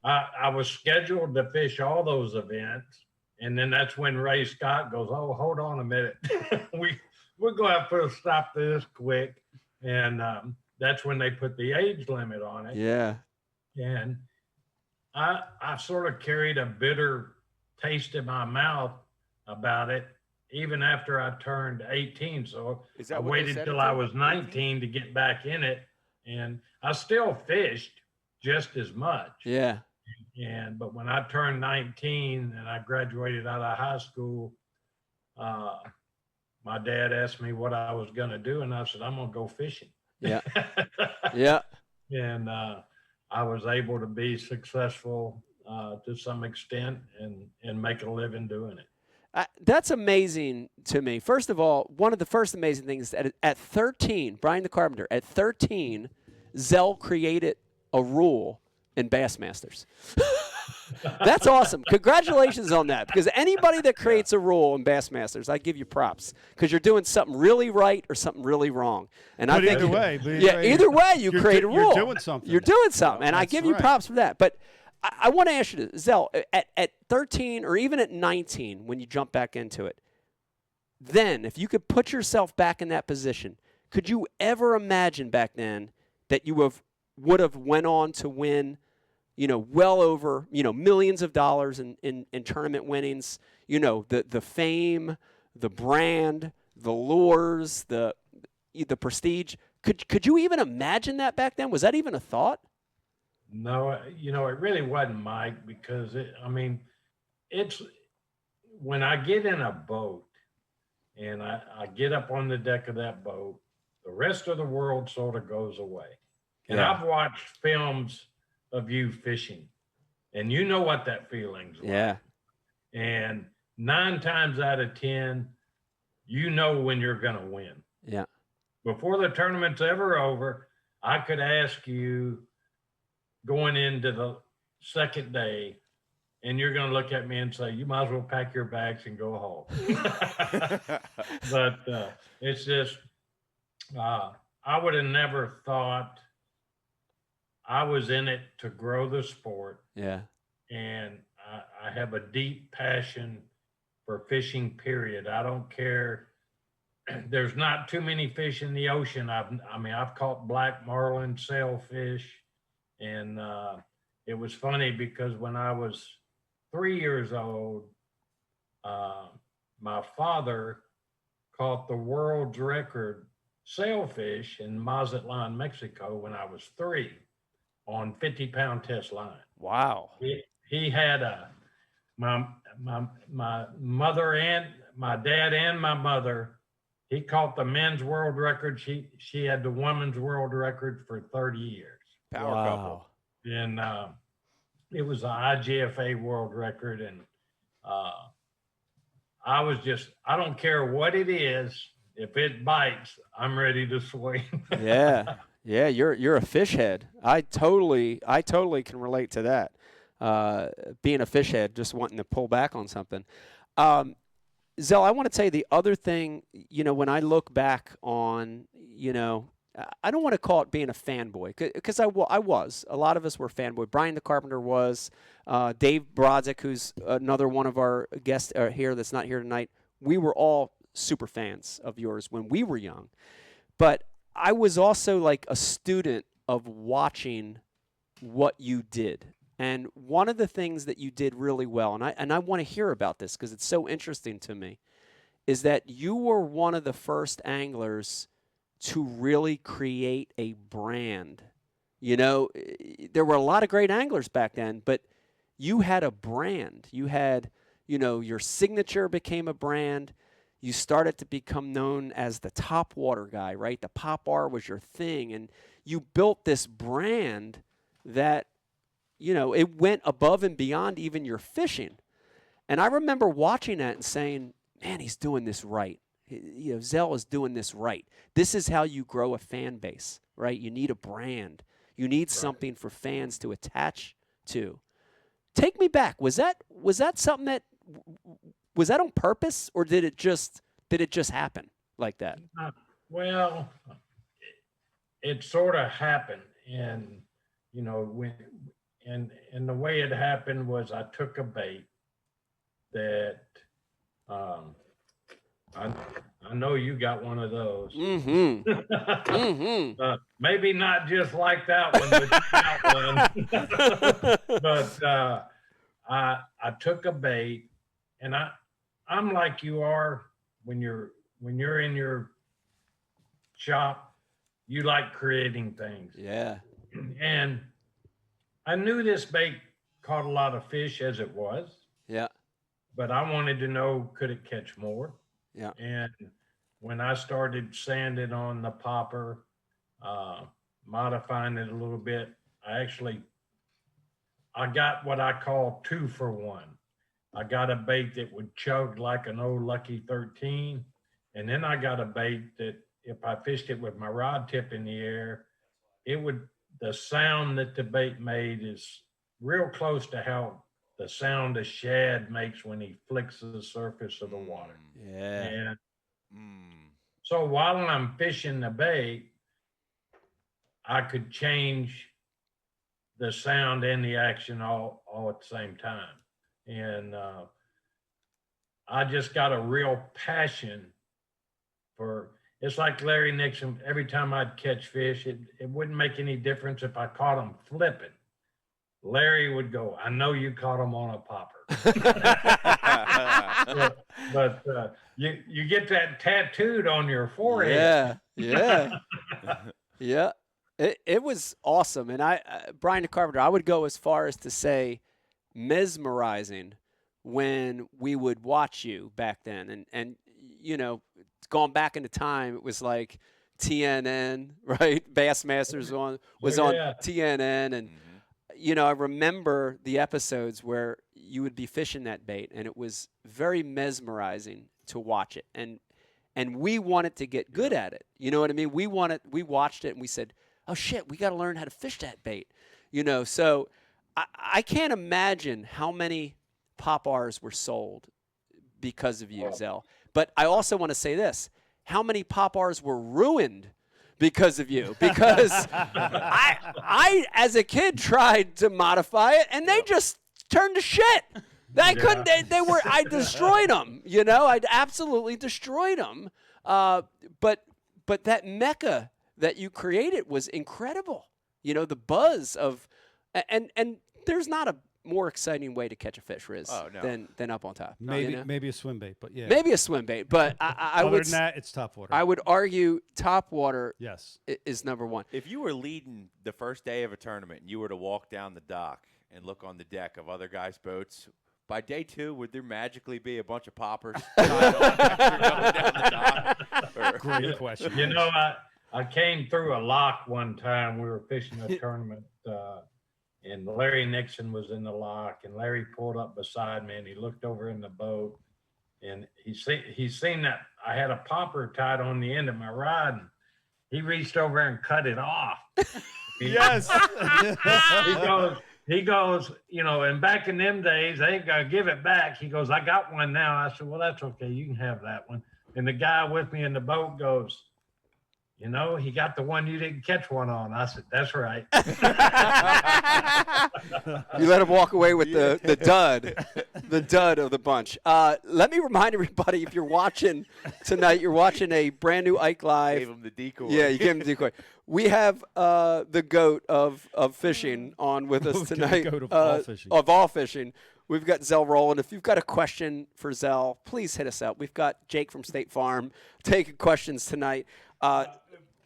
I was scheduled to fish all those events. And then that's when Ray Scott goes, oh, hold on a minute. We're going to have to put a stop to this quick. And that's when they put the age limit on it. Yeah. And I sort of carried a bitter taste in my mouth about it even after I turned 18. So I waited till I was 19 to get back in it. And I still fished just as much. Yeah. But when I turned 19 and I graduated out of high school, my dad asked me what I was going to do. And I said, I'm going to go fishing. Yeah. Yeah. And I was able to be successful to some extent and make a living doing it. That's amazing to me. First of all, one of the first amazing things is at 13, Brian the Carpenter, at 13, Zell created a rule in Bassmasters. That's awesome. Congratulations on that, because anybody that creates a rule in Bassmasters, I give you props, because you're doing something really right or something really wrong. And but I think either way, you create a rule. You're doing something. You're doing something, and I give you props for that. But I want to ask you this, Zell, at 13 or even at 19, when you jump back into it, then if you could put yourself back in that position, could you ever imagine back then that you would have went on to win, well over, millions of dollars in tournament winnings, the fame, the brand, the lures, the prestige? Could you even imagine that back then? Was that even a thought? No, it really wasn't, Mike, because it's when I get in a boat and I get up on the deck of that boat, the rest of the world sort of goes away. And I've watched films of you fishing, and you know what that feeling's like. Yeah. And 9 times out of 10, you know when you're going to win. Yeah. Before the tournament's ever over, I could ask you going into the second day, and you're going to look at me and say, you might as well pack your bags and go home. But it's just, I would have never thought I was in it to grow the sport. Yeah. And I have a deep passion for fishing, period. I don't care. There's not too many fish in the ocean. I've caught black marlin, sailfish. And it was funny because when I was 3 years old, my father caught the world's record sailfish in Mazatlan, Mexico when I was 3 on 50-pound test line. Wow. He had my mother and my dad and my mother, he caught the men's world record. She had the women's world record for 30 years. Power couple. And it was the IGFA world record. And I don't care what it is. If it bites, I'm ready to swing. Yeah. Yeah, you're a fish head. I totally can relate to that. Being a fish head, just wanting to pull back on something. Zell, I want to tell you the other thing, when I look back on, I don't want to call it being a fanboy, because I was. A lot of us were fanboy. Brian the Carpenter was. Dave Brodzik, who's another one of our guests here that's not here tonight. We were all super fans of yours when we were young. But I was also like a student of watching what you did. And one of the things that you did really well, and I want to hear about this because it's so interesting to me, is that you were one of the first anglers to really create a brand. There were a lot of great anglers back then, but you had a brand. You had, your signature became a brand. You started to become known as the top water guy, right? The Pop R was your thing. And you built this brand that, it went above and beyond even your fishing. And I remember watching that and saying, man, he's doing this right. Zell is doing this right. This is how you grow a fan base, right? You need a brand. You need something for fans to attach to. Take me back. Was that something that was that on purpose, or did it just happen like that? Well, it sort of happened, and and the way it happened was I took a bait that I know you got one of those. Mm-hmm. Mm-hmm. Maybe not just like that one, but you got one. But I took a bait, and I'm like you are when you're in your shop, you like creating things. Yeah. And I knew this bait caught a lot of fish as it was. Yeah. But I wanted to know, could it catch more? Yeah. And when I started sanding on the popper, modifying it a little bit, I got what I call 2 for 1. I got a bait that would chug like an old Lucky 13. And then I got a bait that if I fished it with my rod tip in the air, the sound that the bait made is real close to how the sound a shad makes when he flicks the surface of the water. Yeah. And so while I'm fishing the bait, I could change the sound and the action all at the same time. And I just got a real passion for, it's like Larry Nixon. Every time I'd catch fish, it wouldn't make any difference if I caught them flipping. Larry would go, I know you caught them on a popper. but you get that tattooed on your forehead. Yeah. Yeah. It was awesome. And Brian the Carpenter, I would go as far as to say mesmerizing when we would watch you back then. And going back into time, it was like TNN, right? Bassmasters was on TNN. And, I remember the episodes where you would be fishing that bait, and it was very mesmerizing to watch it. And we wanted to get good at it. You know what I mean? We watched it and we said, oh shit, we got to learn how to fish that bait. So I can't imagine how many Pop R's were sold because of you, Zell. But I also want to say this. How many Pop R's were ruined because of you? Because I as a kid tried to modify it and they just turned to shit. I destroyed them, I absolutely destroyed them. But that mecca that you created was incredible. The buzz of, and there's not a more exciting way to catch a fish, Riz, than up on top. Maybe a swim bait, but yeah. Maybe a swim bait, but Other than that, it's top water. I would argue top water yes. is number one. If you were leading the first day of a tournament and you were to walk down the dock and look on the deck of other guys' boats, By day 2, would there magically be a bunch of poppers tied on after going down the dock? Or- Great question. You know, I came through a lock one time. We were fishing a tournament, and Larry Nixon was in the lock, and Larry pulled up beside me, and he looked over in the boat, and he seen that I had a popper tied on the end of my rod, and he reached over and cut it off. Yes. He goes, you know, and back in them days, they ain't gonna give it back. He goes, I got one now. I said, well, that's okay. You can have that one. And the guy with me in the boat goes, you know, he got the one you didn't catch one on. I said, that's right. You let him walk away with the dud of the bunch. Let me remind everybody, if you're watching tonight, you're watching a brand new Ike Live. Gave him the decoy. Yeah, you gave him the decoy. We have the goat of fishing on with us tonight. The goat of all fishing. Of all fishing. We've got Zell Rowland. If you've got a question for Zell, please hit us up. We've got Jake from State Farm taking questions tonight.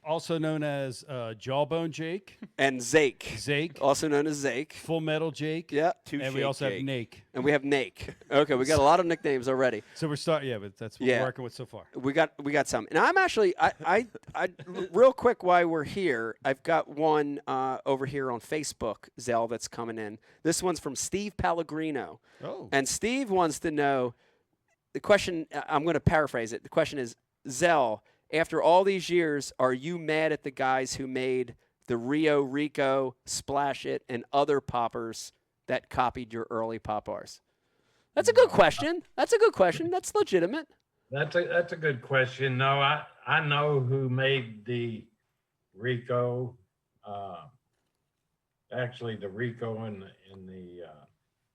Also known as Jawbone Jake. And Zake. Zake. Also known as Zake. Full Metal Jake. Yeah. And we also have Nake. And we have Nake. Okay, we got a lot of nicknames already. So we're starting, but that's what we're working with so far. We got some. And I'm actually, I real quick while we're here, I've got one over here on Facebook, Zell, that's coming in. This one's from Steve Pellegrino. Oh. And Steve wants to know, the question, I'm going to paraphrase it. The question is, Zell, after all these years, are you mad at the guys who made the Rio Rico, Splash It, and other poppers that copied your early pop bars? That's a good question. That's a good question. That's legitimate. That's a good question. No, I know who made the Rico. Actually, the Rico and the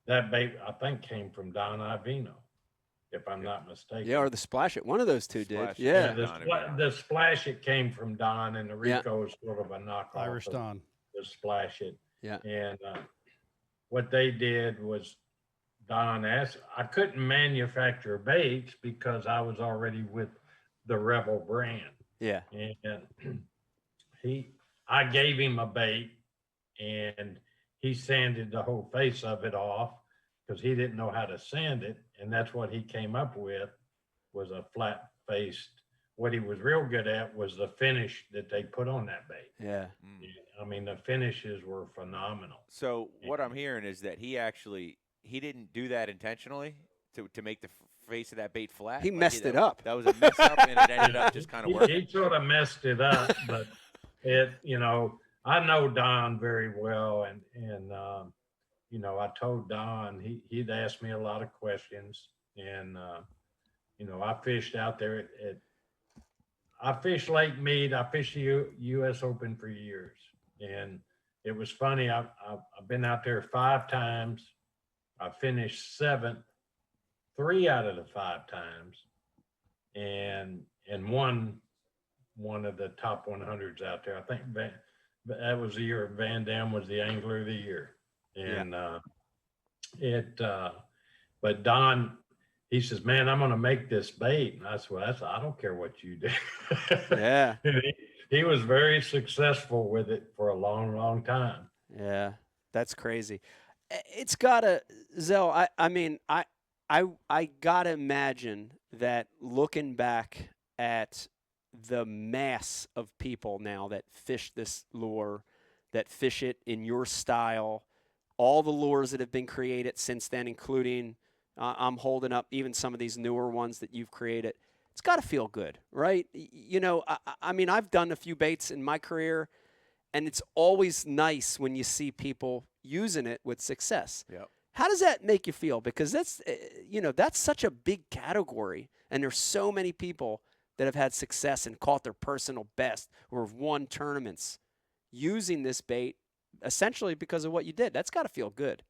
that bait I think came from Don Ivino, if I'm not mistaken. Yeah, or the Splash It. One of those two Splash did. It. Yeah. The Splash It came from Don, and the Rico is sort of a knockoff. Irish of Don. The Splash It. Yeah. And what they did was Don asked, I couldn't manufacture baits because I was already with the Rebel brand. Yeah. And I gave him a bait, and he sanded the whole face of it off because he didn't know how to sand it. And that's what he came up with, was a flat faced. What he was real good at was the finish that they put on that bait. Yeah. I mean, the finishes were phenomenal. So what I'm hearing is that he didn't do that intentionally to make the face of that bait flat. He messed it up. That was a mess up, and it ended up just kind of working. He sort of messed it up, but I know Don very well, and I told Don he'd asked me a lot of questions, and I fished out there I fished Lake Mead. I fished the U.S. Open for years, and it was funny. I've been out there 5 times. I finished 7th 3 out of the 5 times, and won one of the top 100s out there. I think that was the year Van Dam was the Angler of the Year, and but Don, he says, man, I'm going to make this bait. And I said, well, I don't care what you do. Yeah. He was very successful with it for a long, long time. Yeah. That's crazy. It's gotta, Zell, I gotta imagine that looking back at the mass of people now that fish this lure, that fish it in your style, all the lures that have been created since then, including I'm holding up even some of these newer ones that you've created. It's got to feel good, right? I've done a few baits in my career, and it's always nice when you see people using it with success. Yep. How does that make you feel? Because that's such a big category, and there's so many people that have had success and caught their personal best or have won tournaments using this bait essentially because of what you did. That's got to feel good.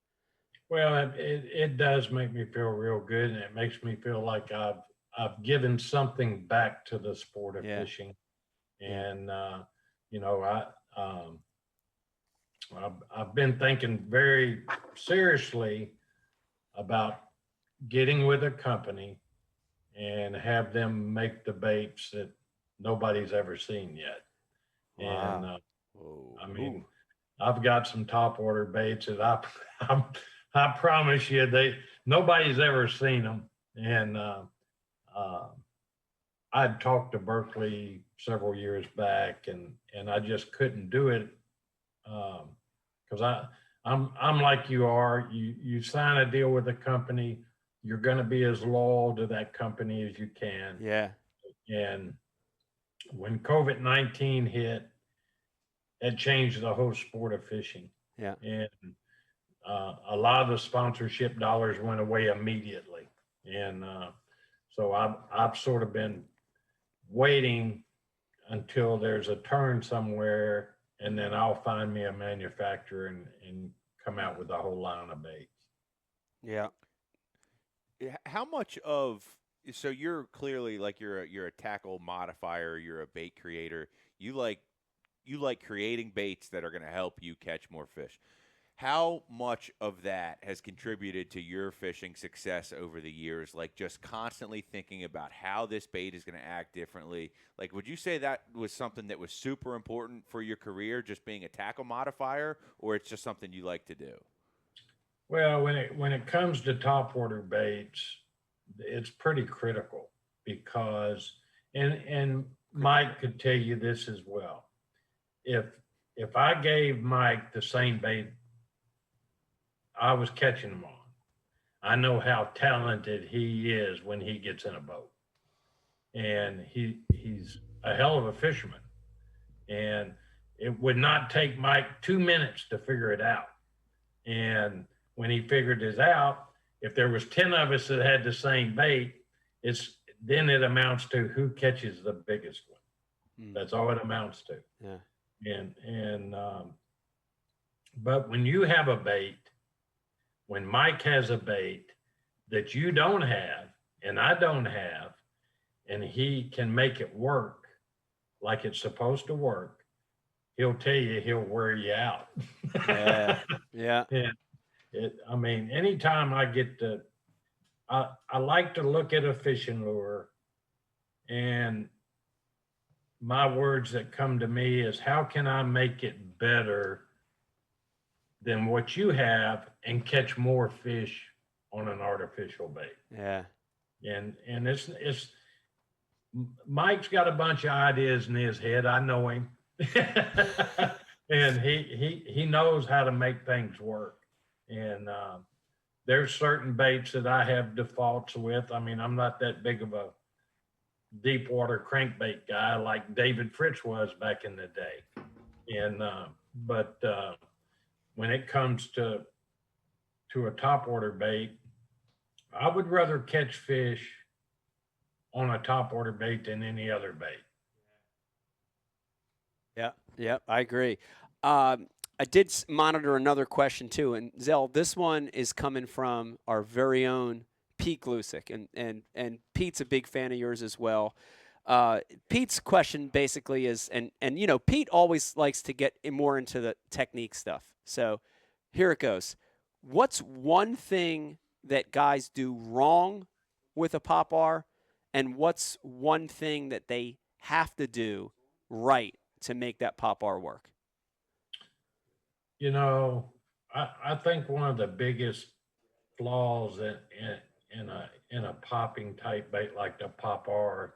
Well, it does make me feel real good, and it makes me feel like I've given something back to the sport of fishing. And I've been thinking very seriously about getting with a company and have them make the baits that nobody's ever seen yet. Wow. And I've got some top order baits that I promise you, nobody's ever seen them. And I'd talked to Berkeley several years back, and I just couldn't do it because I'm like you are. You sign a deal with a company, you're going to be as loyal to that company as you can. Yeah. And when COVID-19 hit, it changed the whole sport of fishing. Yeah. And a lot of the sponsorship dollars went away immediately. And so I've sort of been waiting until there's a turn somewhere, and then I'll find me a manufacturer and come out with a whole line of baits. Yeah. How much of so you're clearly like you're a tackle modifier, you're a bait creator. You like creating baits that are going to help you catch more fish. How much of that has contributed to your fishing success over the years? Like just constantly thinking about how this bait is going to act differently. Like, would you say that was something that was super important for your career, just being a tackle modifier, or it's just something you like to do? Well, when it comes to topwater baits, it's pretty critical because, and Mike could tell you this as well. If I gave Mike the same bait I was catching them on, I know how talented he is when he gets in a boat, and he's a hell of a fisherman. And it would not take Mike 2 minutes to figure it out. And when he figured it out, if there was 10 of us that had the same bait, then it amounts to who catches the biggest one. That's all it amounts to. Yeah. But when you have a bait, when Mike has a bait that you don't have and I don't have, and he can make it work like it's supposed to work, he'll tell you he'll wear you out. Yeah. Yeah. I mean, anytime I get to, I like to look at a fishing lure, and my words that come to me is, how can I make it better than what you have and catch more fish on an artificial bait? Yeah. And it's Mike's got a bunch of ideas in his head. I know him. And he knows how to make things work. And there's certain baits that I have defaults with. I mean, I'm not that big of a deep water crankbait guy like David Fritz was back in the day. And but when it comes to a topwater bait, I would rather catch fish on a topwater bait than any other bait. Yeah, I agree. I did monitor another question too, and Zell, this one is coming from our very own Pete Glusick, and Pete's a big fan of yours as well. Pete's question basically is, and you know, Pete always likes to get more into the technique stuff. So here it goes. What's one thing that guys do wrong with a pop-R, and what's one thing that they have to do right to make that pop-R work? You know, I think one of the biggest flaws in a popping type bait like the pop-R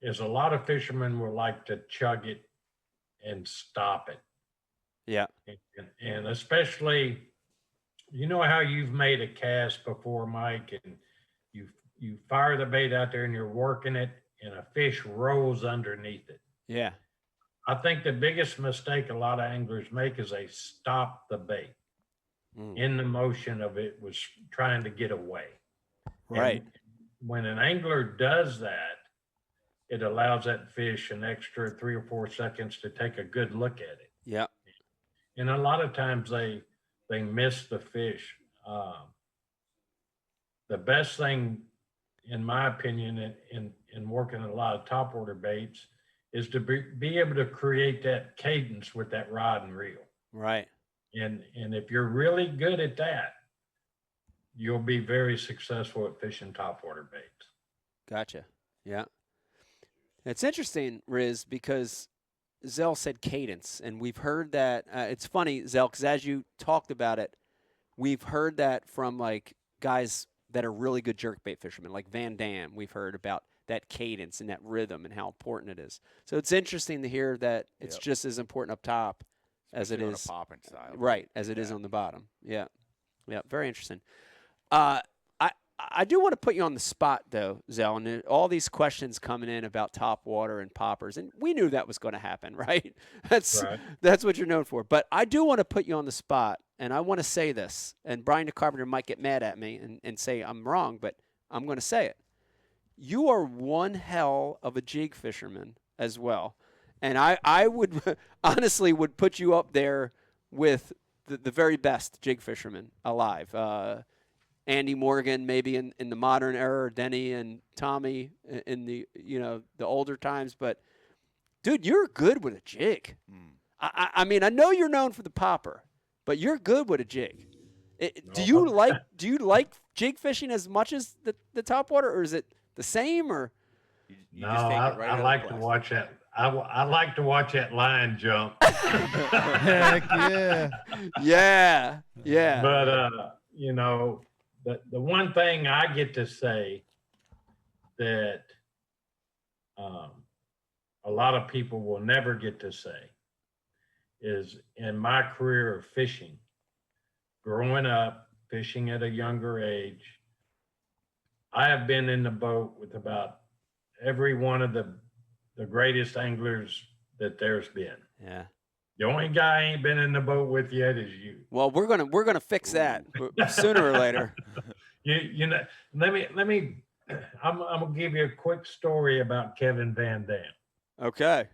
is a lot of fishermen will like to chug it and stop it. Yeah. And especially, you know how you've made a cast before, Mike, and you fire the bait out there and you're working it and a fish rolls underneath it. Yeah. I think the biggest mistake a lot of anglers make is they stop the bait in the motion of it was trying to get away. Right. And when an angler does that, it allows that fish an extra 3 or 4 seconds to take a good look at it. Yeah. And a lot of times they miss the fish. The best thing, in my opinion, in working a lot of topwater baits is to be able to create that cadence with that rod and reel. Right. And if you're really good at that, you'll be very successful at fishing topwater baits. Gotcha. Yeah. It's interesting, Riz, because Zell said cadence, and we've heard that. It's funny, Zell, because as you talked about it, we've heard that from like guys that are really good jerkbait fishermen, like Van Dam. We've heard about that cadence and that rhythm and how important it is. So it's interesting to hear that it's just as important up top as it Especially on is a popping style. right as it is on the bottom. Yeah, yeah, very interesting. I do want to put you on the spot though, Zell, and all these questions coming in about top water and poppers, and we knew that was going to happen, right? That's what you're known for. But I do want to put you on the spot, and I want to say this, and Brian the Carpenter might get mad at me and say I'm wrong, but I'm going to say it. You are one hell of a jig fisherman as well. And I would honestly would put you up there with the very best jig fishermen alive. Andy Morgan, maybe in the modern era, Denny and Tommy in the the older times. But dude, you're good with a jig. I mean, I know you're known for the popper, but you're good with a jig. Do you like jig fishing as much as the topwater, or is it the same? Or no, I like to watch that. I like to watch that line jump. Heck yeah. Yeah. But the one thing I get to say that a lot of people will never get to say is in my career of fishing, growing up, fishing at a younger age, I have been in the boat with about every one of the greatest anglers that there's been. Yeah. The only guy I ain't been in the boat with yet is you. Well, we're gonna fix that sooner or later. You know, let me. I'm gonna give you a quick story about Kevin Van Dam. Okay.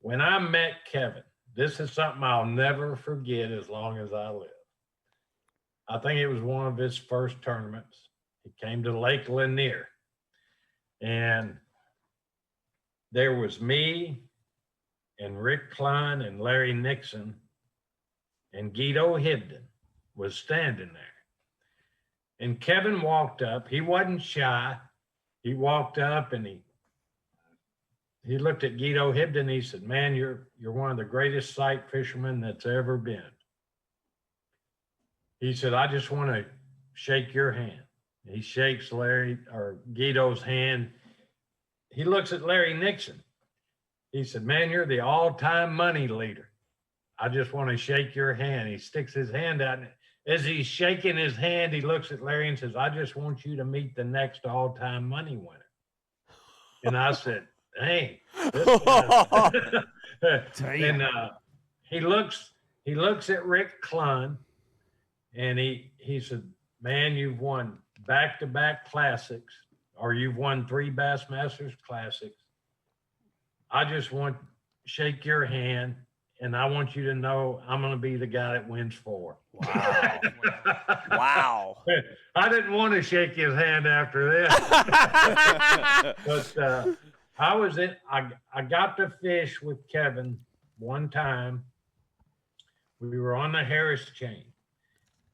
When I met Kevin, this is something I'll never forget as long as I live. I think it was one of his first tournaments. He came to Lake Lanier, and there was me and Rick Klein and Larry Nixon, and Guido Hibden was standing there. And Kevin walked up. He wasn't shy. He walked up and he looked at Guido Hibden. He said, "Man, you're one of the greatest sight fishermen that's ever been." He said, "I just want to shake your hand." He shakes Guido's hand. He looks at Larry Nixon. He said, "Man, you're the all-time money leader. I just want to shake your hand." He sticks his hand out, and as he's shaking his hand, he looks at Larry and says, "I just want you to meet the next all-time money winner." And I said, "Hey." And he looks at Rick Klein, and he said, "Man, you've won back-to-back classics, or you've won 3 Bassmasters Classics. I just want to shake your hand, and I want you to know I'm going to be the guy that wins 4. Wow. Wow. I didn't want to shake his hand after this. But I got to fish with Kevin one time. We were on the Harris chain,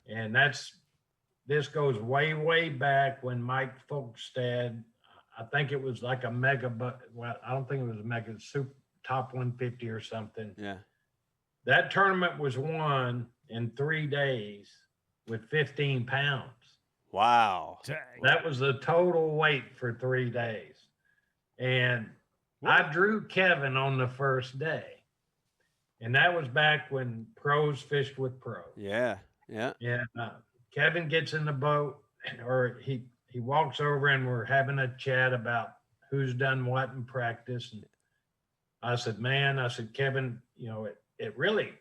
and this goes way, way back when Mike Folkstad, I think it was like a mega, well, I don't think it was a mega, super top 150 or something. Yeah. That tournament was won in 3 days with 15 pounds. Wow. That was the total weight for 3 days. And I drew Kevin on the first day. And that was back when pros fished with pros. Yeah. Yeah. Yeah. Kevin gets in the boat, or he walks over, and we're having a chat about who's done what in practice. And I said, "Kevin, it really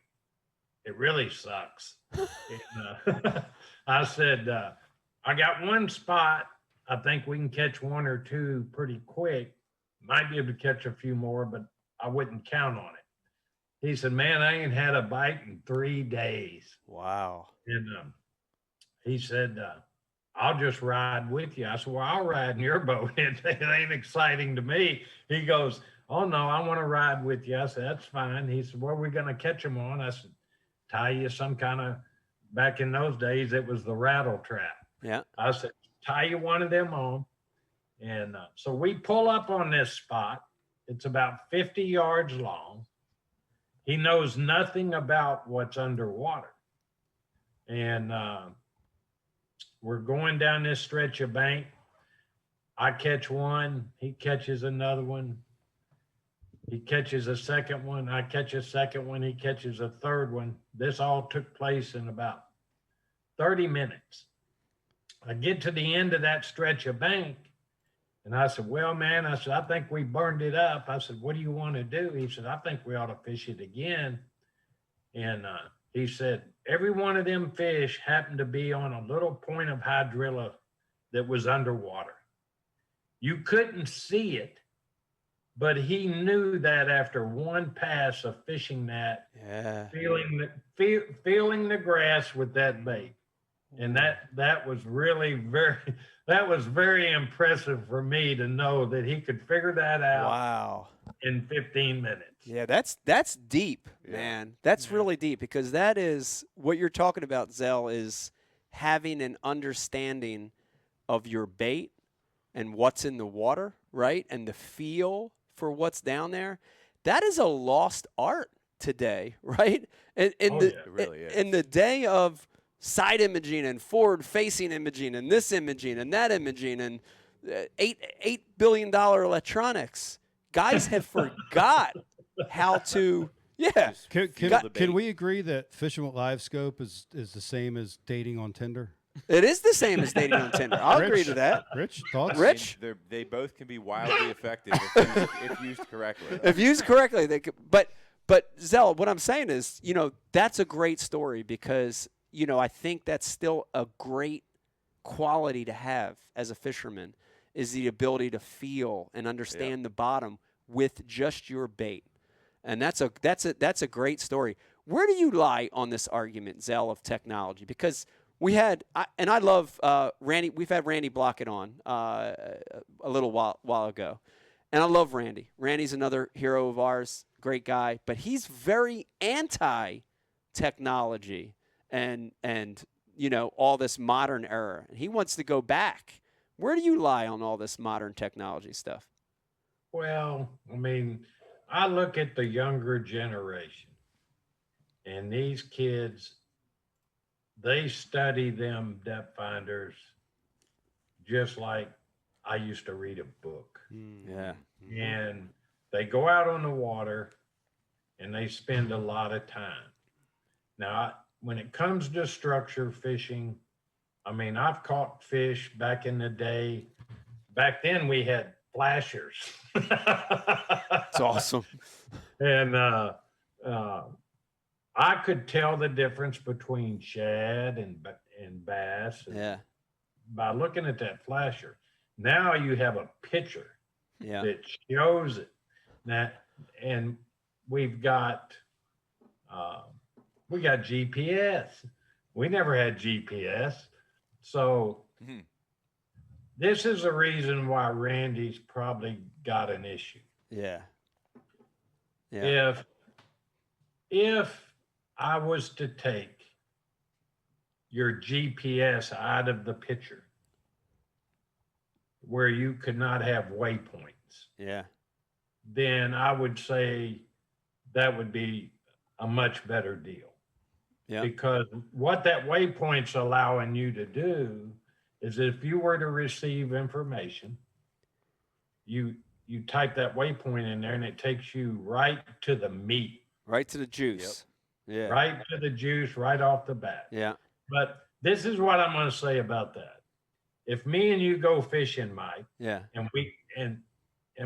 sucks." And, I said, "I got one spot. I think we can catch 1 or 2 pretty quick. Might be able to catch a few more, but I wouldn't count on it." He said, "Man, I ain't had a bite in 3 days." Wow. And he said, "I'll just ride with you." I said, "Well, I'll ride in your boat. It ain't exciting to me." He goes, "Oh, no, I want to ride with you." I said, "That's fine." He said, "What are we going to catch them on?" I said, "Tie you some kind of," back in those days, it was the rattle trap. Yeah. I said, "Tie you one of them on." And so we pull up on this spot. It's about 50 yards long. He knows nothing about what's underwater. And we're going down this stretch of bank. I catch one, he catches another one. He catches a second one, I catch a second one, he catches a third one. This all took place in about 30 minutes. I get to the end of that stretch of bank, and I said, well, man, I said, I think we burned it up. I said, what do you want to do? He said, I think we ought to fish it again. And he said, every one of them fish happened to be on a little point of hydrilla that was underwater. You couldn't see it, but he knew that after one pass of fishing that, feeling the grass with that bait. And that was really very impressive for me to know that he could figure that out in 15 minutes. Yeah, that's deep, man. That's really deep, because that is what you're talking about, Zell, is having an understanding of your bait and what's in the water, right? And the feel for what's down there. That is a lost art today, right? It really is. In the day of side imaging and forward facing imaging and this imaging and that imaging and $8 billion electronics, guys have forgot how to Can we agree that fishing with live scope is the same as dating on Tinder? It is the same as dating on Tinder. I'll agree to that. Rich, thoughts? Rich? They both can be wildly effective if used correctly. If used correctly, they could. But Zell, what I'm saying is, that's a great story, because I think that's still a great quality to have as a fisherman, is the ability to feel and understand the bottom with just your bait. And that's a great story. Where do you lie on this argument, Zell, of technology? Because I love Randy. We've had Randy Blockett on a little while ago, and I love Randy. Randy's another hero of ours, great guy, but he's very anti-technology and all this modern era. He wants to go back. Where do you lie on all this modern technology stuff? Well, I mean, I look at the younger generation, and these kids, they study them depth finders just like I used to read a book. Yeah. And they go out on the water and they spend a lot of time. Now, when it comes to structure fishing, I mean, I've caught fish back in the day. Back then we had flashers. It's awesome. And I could tell the difference between shad and bass by looking at that flasher. Now you have a picture that shows it. And we've got GPS. We never had GPS. So this is the reason why Randy's probably got an issue. Yeah. If I was to take your GPS out of the picture where you could not have waypoints, then I would say that would be a much better deal. Yeah. Because what that waypoint's allowing you to do is, if you were to receive information, you type that waypoint in there and it takes you right to the meat. Right to the juice. Yeah. Right to the juice right off the bat. Yeah. But this is what I'm going to say about that. If me and you go fishing, Mike, and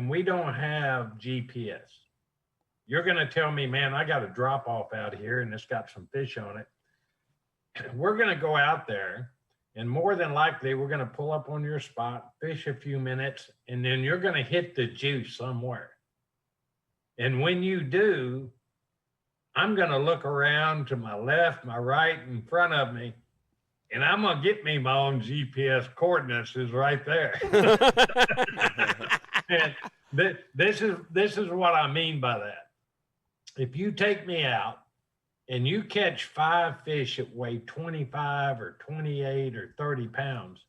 we don't have GPS, you're going to tell me, man, I got a drop off out here and it's got some fish on it. We're going to go out there, and more than likely we're going to pull up on your spot, fish a few minutes, and then you're going to hit the juice somewhere. And when you do, I'm going to look around to my left, my right, in front of me, and I'm going to get me my own GPS coordinates is right there. And this is what I mean by that. If you take me out and you catch 5 fish that weigh 25 or 28 or 30 pounds,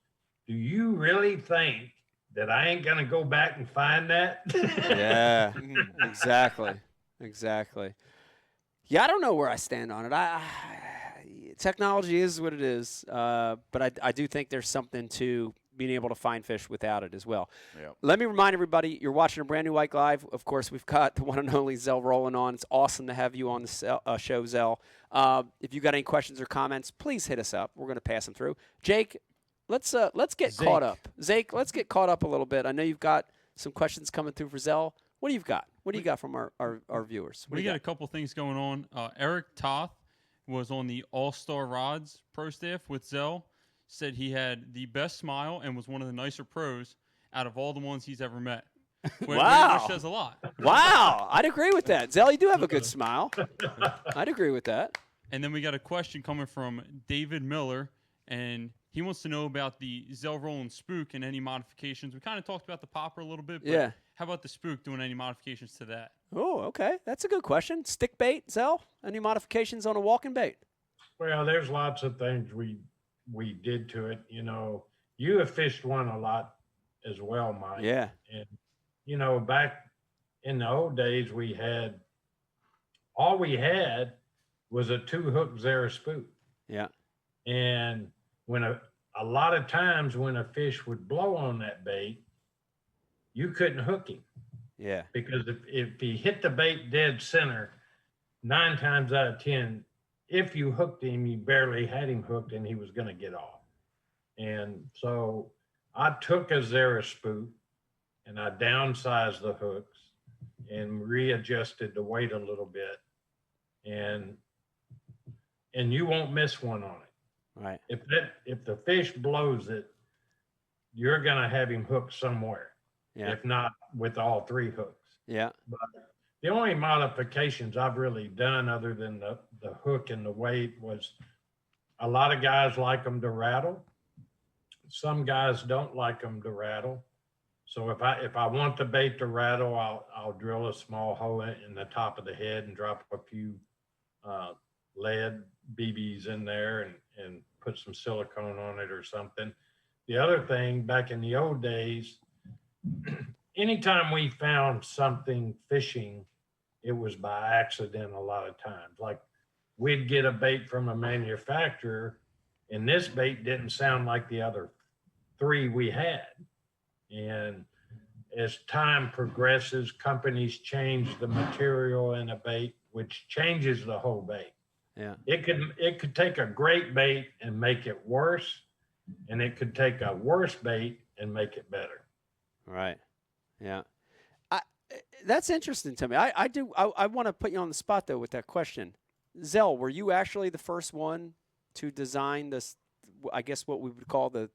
do you really think that I ain't going to go back and find that? Yeah, exactly. Yeah, I don't know where I stand on it. technology is what it is, but I do think there's something to being able to find fish without it as well. Yep. Let me remind everybody, you're watching a brand new Ike Live. Of course, we've got the one and only Zell Rowland on. It's awesome to have you on the show, Zell. If you got any questions or comments, please hit us up. We're going to pass them through. Jake, let's get caught up. Zake, let's get caught up a little bit. I know you've got some questions coming through for Zell. What do you got? What do you got from our viewers? We got a couple things going on. Eric Toth was on the All-Star Rods pro staff with Zell. Said he had the best smile and was one of the nicer pros out of all the ones he's ever met. Wow. Which says a lot. Wow. I'd agree with that. Zell, you do have a good smile. I'd agree with that. And then we got a question coming from David Miller, and he wants to know about the Zell Rowland Spook and any modifications. We kind of talked about the popper a little bit, but yeah. How about the Spook, doing any modifications to that? Oh, okay. That's a good question. Stick bait, Zell? Any modifications on a walking bait? Well, there's lots of things we did to it. You know, you have fished one a lot as well, Mike. Yeah. And, you know, back in the old days, all we had was a 2-hook Zara spook. Yeah. And when a lot of times when a fish would blow on that bait, you couldn't hook him. Yeah. Because if he hit the bait dead center, 9 times out of 10, if you hooked him, you barely had him hooked and he was going to get off. And so I took a Zara spook and I downsized the hooks and readjusted the weight a little bit. And you won't miss one on it. Right. If the fish blows it, you're going to have him hooked somewhere. Yeah. If not with all 3 hooks. Yeah. But the only modifications I've really done other than the hook and the weight was a lot of guys like them to rattle. Some guys don't like them to rattle. So if I want the bait to rattle, I'll drill a small hole in the top of the head and drop a few lead BBs in there and put some silicone on it or something. The other thing, back in the old days, anytime we found something fishing, it was by accident a lot of times. Like we'd get a bait from a manufacturer and this bait didn't sound like the other 3 we had. And as time progresses, companies change the material in a bait, which changes the whole bait. Yeah. It could take a great bait and make it worse, and it could take a worse bait and make it better. Right. Yeah. That's interesting to me. I want to put you on the spot though with that question. Zell, were you actually the first one to design this, I guess what we would call the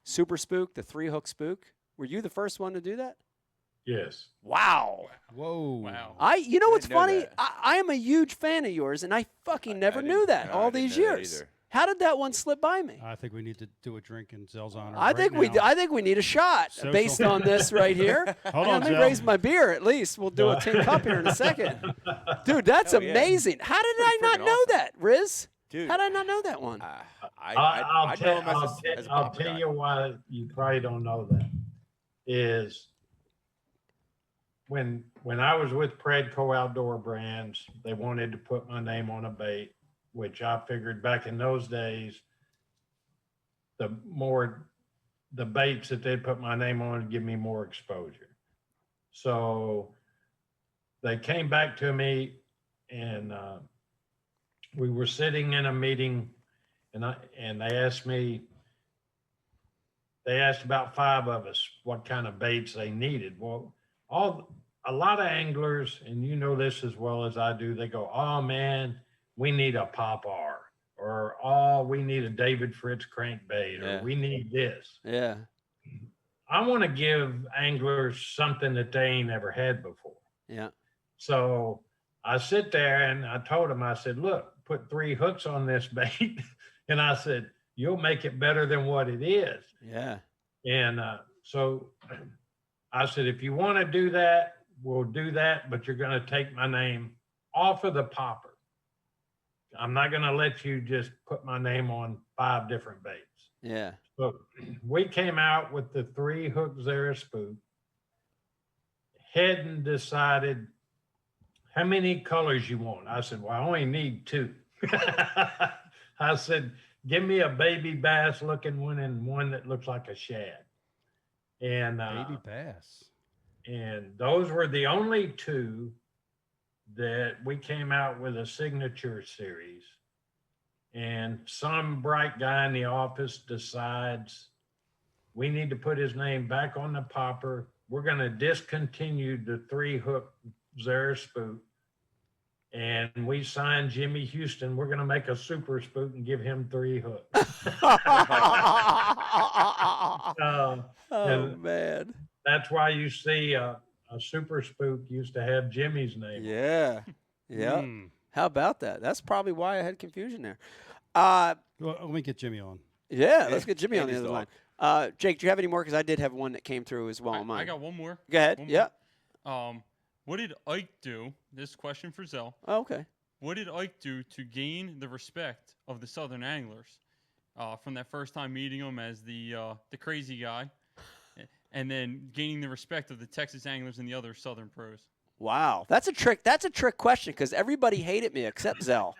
super spook, the 3-hook spook? Were you the first one to do that? Yes. Wow. Whoa. Wow. You know what's didn't know funny? that. I am a huge fan of yours, and I fucking never knew that no, all I didn't these know that years. either. How did that one slip by me? I think we need to do a drink in Zell's honor. I think we need a shot Social. based on this right here. Hold on, Let me Zell. raise my beer at least. We'll do a tin cup here in a second. Dude, that's Hell yeah. amazing. How did I not freaking know awesome. that, Riz? Dude. How did I not know that one? I know him as a I'll popper tell guy. you why you probably don't know that is when I was with Predco Outdoor Brands, they wanted to put my name on a bait, which I figured back in those days, the baits that they'd put my name on would give me more exposure. So they came back to me and we were sitting in a meeting and they asked about 5 of us what kind of baits they needed. Well, a lot of anglers, and you know this as well as I do, they go, oh man, we need a Pop-R, or oh, we need a David Fritz crankbait, or Yeah. we need this. Yeah. I want to give anglers something that they ain't ever had before. Yeah. So I sit there and I told him, I said, look, put 3 hooks on this bait. And I said, you'll make it better than what it is. Yeah. And so I said, if you want to do that, we'll do that, but you're going to take my name off of the popper. I'm not going to let you just put my name on 5 different baits. Yeah. So we came out with the 3-hook Zara spook, hadn't decided how many colors you want. I said, well, I only need 2. I said, give me a baby bass looking one and one that looks like a shad. And Baby bass. and those were the only two that we came out with a signature series. And some bright guy in the office decides we need to put his name back on the popper. We're going to discontinue the 3-hook Zare spook. And we signed Jimmy Houston. We're going to make a super spook and give him 3 hooks. Oh, man. That's why you see a super spook used to have Jimmy's name. Yeah. Yeah. Hmm. How about that? That's probably why I had confusion there. Well, let me get Jimmy on. Yeah, let's get Jimmy on the Andy's other dog. line. Jake, do you have any more? Because I did have one that came through as well on mine. I got one more. Go ahead. One Yeah. more. What did Ike do? This question for Zell. Oh, okay. What did Ike do to gain the respect of the Southern anglers from that first time meeting him as the crazy guy, and then gaining the respect of the Texas anglers and the other Southern pros? Wow, that's a trick. That's a trick question because everybody hated me except Zell.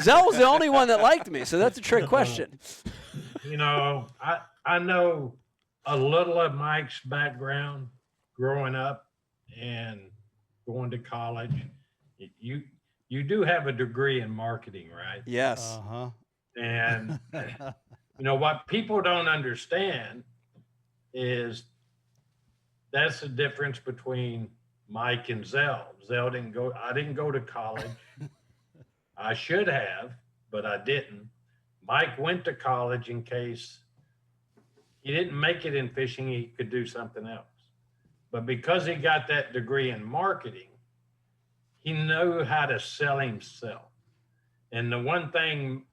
Zell was the only one that liked me, so that's a trick question. You know, I know a little of Mike's background growing up and going to college. You do have a degree in marketing, right? Yes. Uh-huh. And you know what people don't understand is that's the difference between Mike and Zell. I didn't go to college. I should have, but I didn't. Mike went to college in case he didn't make it in fishing, he could do something else. But because he got that degree in marketing, he knew how to sell himself. And the one thing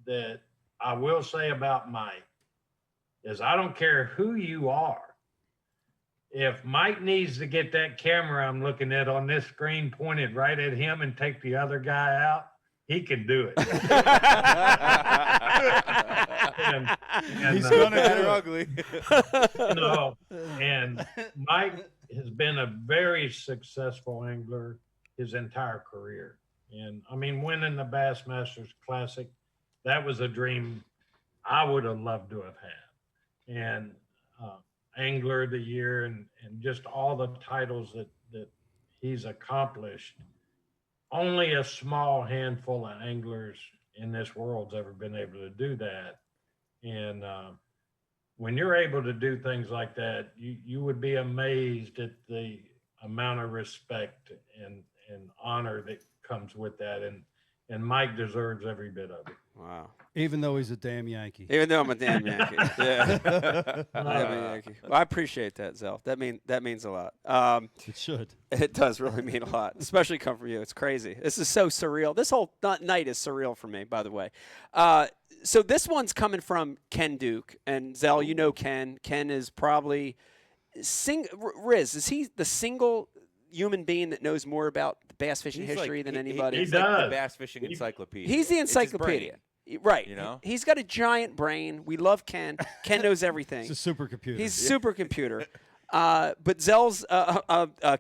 that I will say about Mike is I don't care who you are. If Mike needs to get that camera I'm looking at on this screen pointed right at him and take the other guy out, he can do it. and, He's gonna Bad do or it. ugly. you know, and Mike has been a very successful angler his entire career. And I mean, winning the Bassmasters Classic, that was a dream I would have loved to have had. And Angler of the Year and just all the titles that he's accomplished. Only a small handful of anglers in this world's ever been able to do that. And when you're able to do things like that, you would be amazed at the amount of respect and honor that comes with that. And Mike deserves every bit of it. Wow. Even though he's a damn Yankee. Even though I'm a damn Yankee. Yeah. I'm a Yankee. Well, I appreciate that, Zell. That means a lot. It should. It does really mean a lot, especially come from you. It's crazy. This is so surreal. This whole night is surreal for me, by the way. So this one's coming from Ken Duke. And Zell, you know Ken. Ken is probably Riz, is he the single human being that knows more about the bass fishing history than anybody? he He's like the does. bass fishing encyclopedia. He's the It's his brain. encyclopedia. Right. You know? He's got a giant brain. We love Ken. Ken knows everything. It's a supercomputer. He's a supercomputer. But Zell's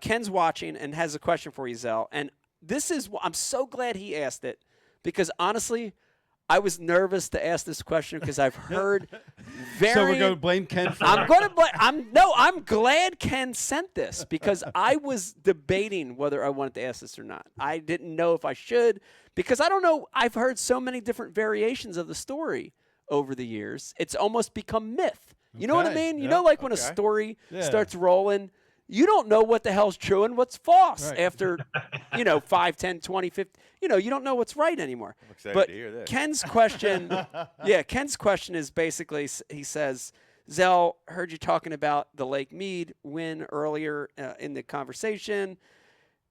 Ken's watching and has a question for you, Zell. And this is I'm so glad he asked it because honestly, I was nervous to ask this question because I've heard very. So we're going to blame Ken for I'm it? going to blame. I'm glad Ken sent this because I was debating whether I wanted to ask this or not. I didn't know if I should because I don't know. I've heard so many different variations of the story over the years. It's almost become myth. You know what I Okay, mean? You yeah, know, like when a okay. story Yeah. starts rolling, you don't know what the hell's true and what's false Right. after, 5, 10, 20, 50. You don't know what's right anymore. I'm excited But to hear this. Ken's question, Ken's question is basically, he says, Zell, heard you talking about the Lake Mead win earlier in the conversation.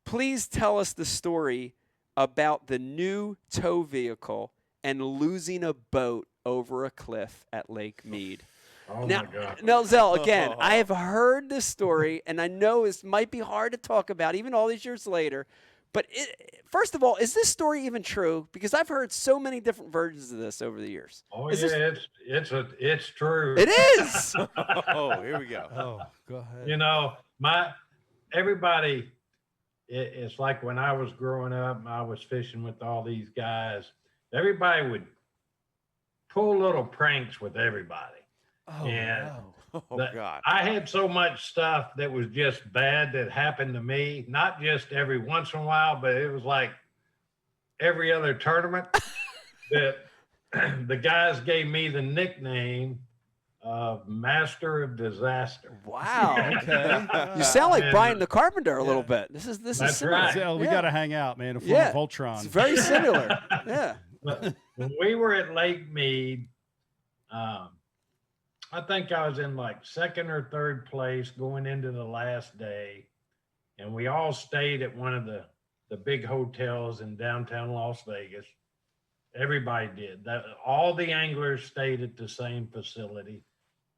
Please tell us the story about the new tow vehicle and losing a boat over a cliff at Lake Mead. Oh Now, my God. no, Zell, again, I have heard this story, and I know it might be hard to talk about, even all these years later. But first of all, is this story even true? Because I've heard so many different versions of this over the years. Oh Is yeah, this- it's true. It is. Oh, here we go. Oh, go ahead. You know, everybody. It's like when I was growing up, and I was fishing with all these guys. Everybody would pull little pranks with everybody. Oh, And no. Oh, God. I had so much stuff that was just bad that happened to me, not just every once in a while, but it was like every other tournament that the guys gave me the nickname of Master of Disaster. Wow. Okay. You sound like And, Brian the Carpenter a little bit. This is That's similar. right. Zell, we Yeah. got to hang out, man. A form Yeah. of Voltron. It's very similar. Yeah. But when we were at Lake Mead, I think I was in like second or third place going into the last day. And we all stayed at one of the big hotels in downtown Las Vegas. Everybody did. All the anglers stayed at the same facility.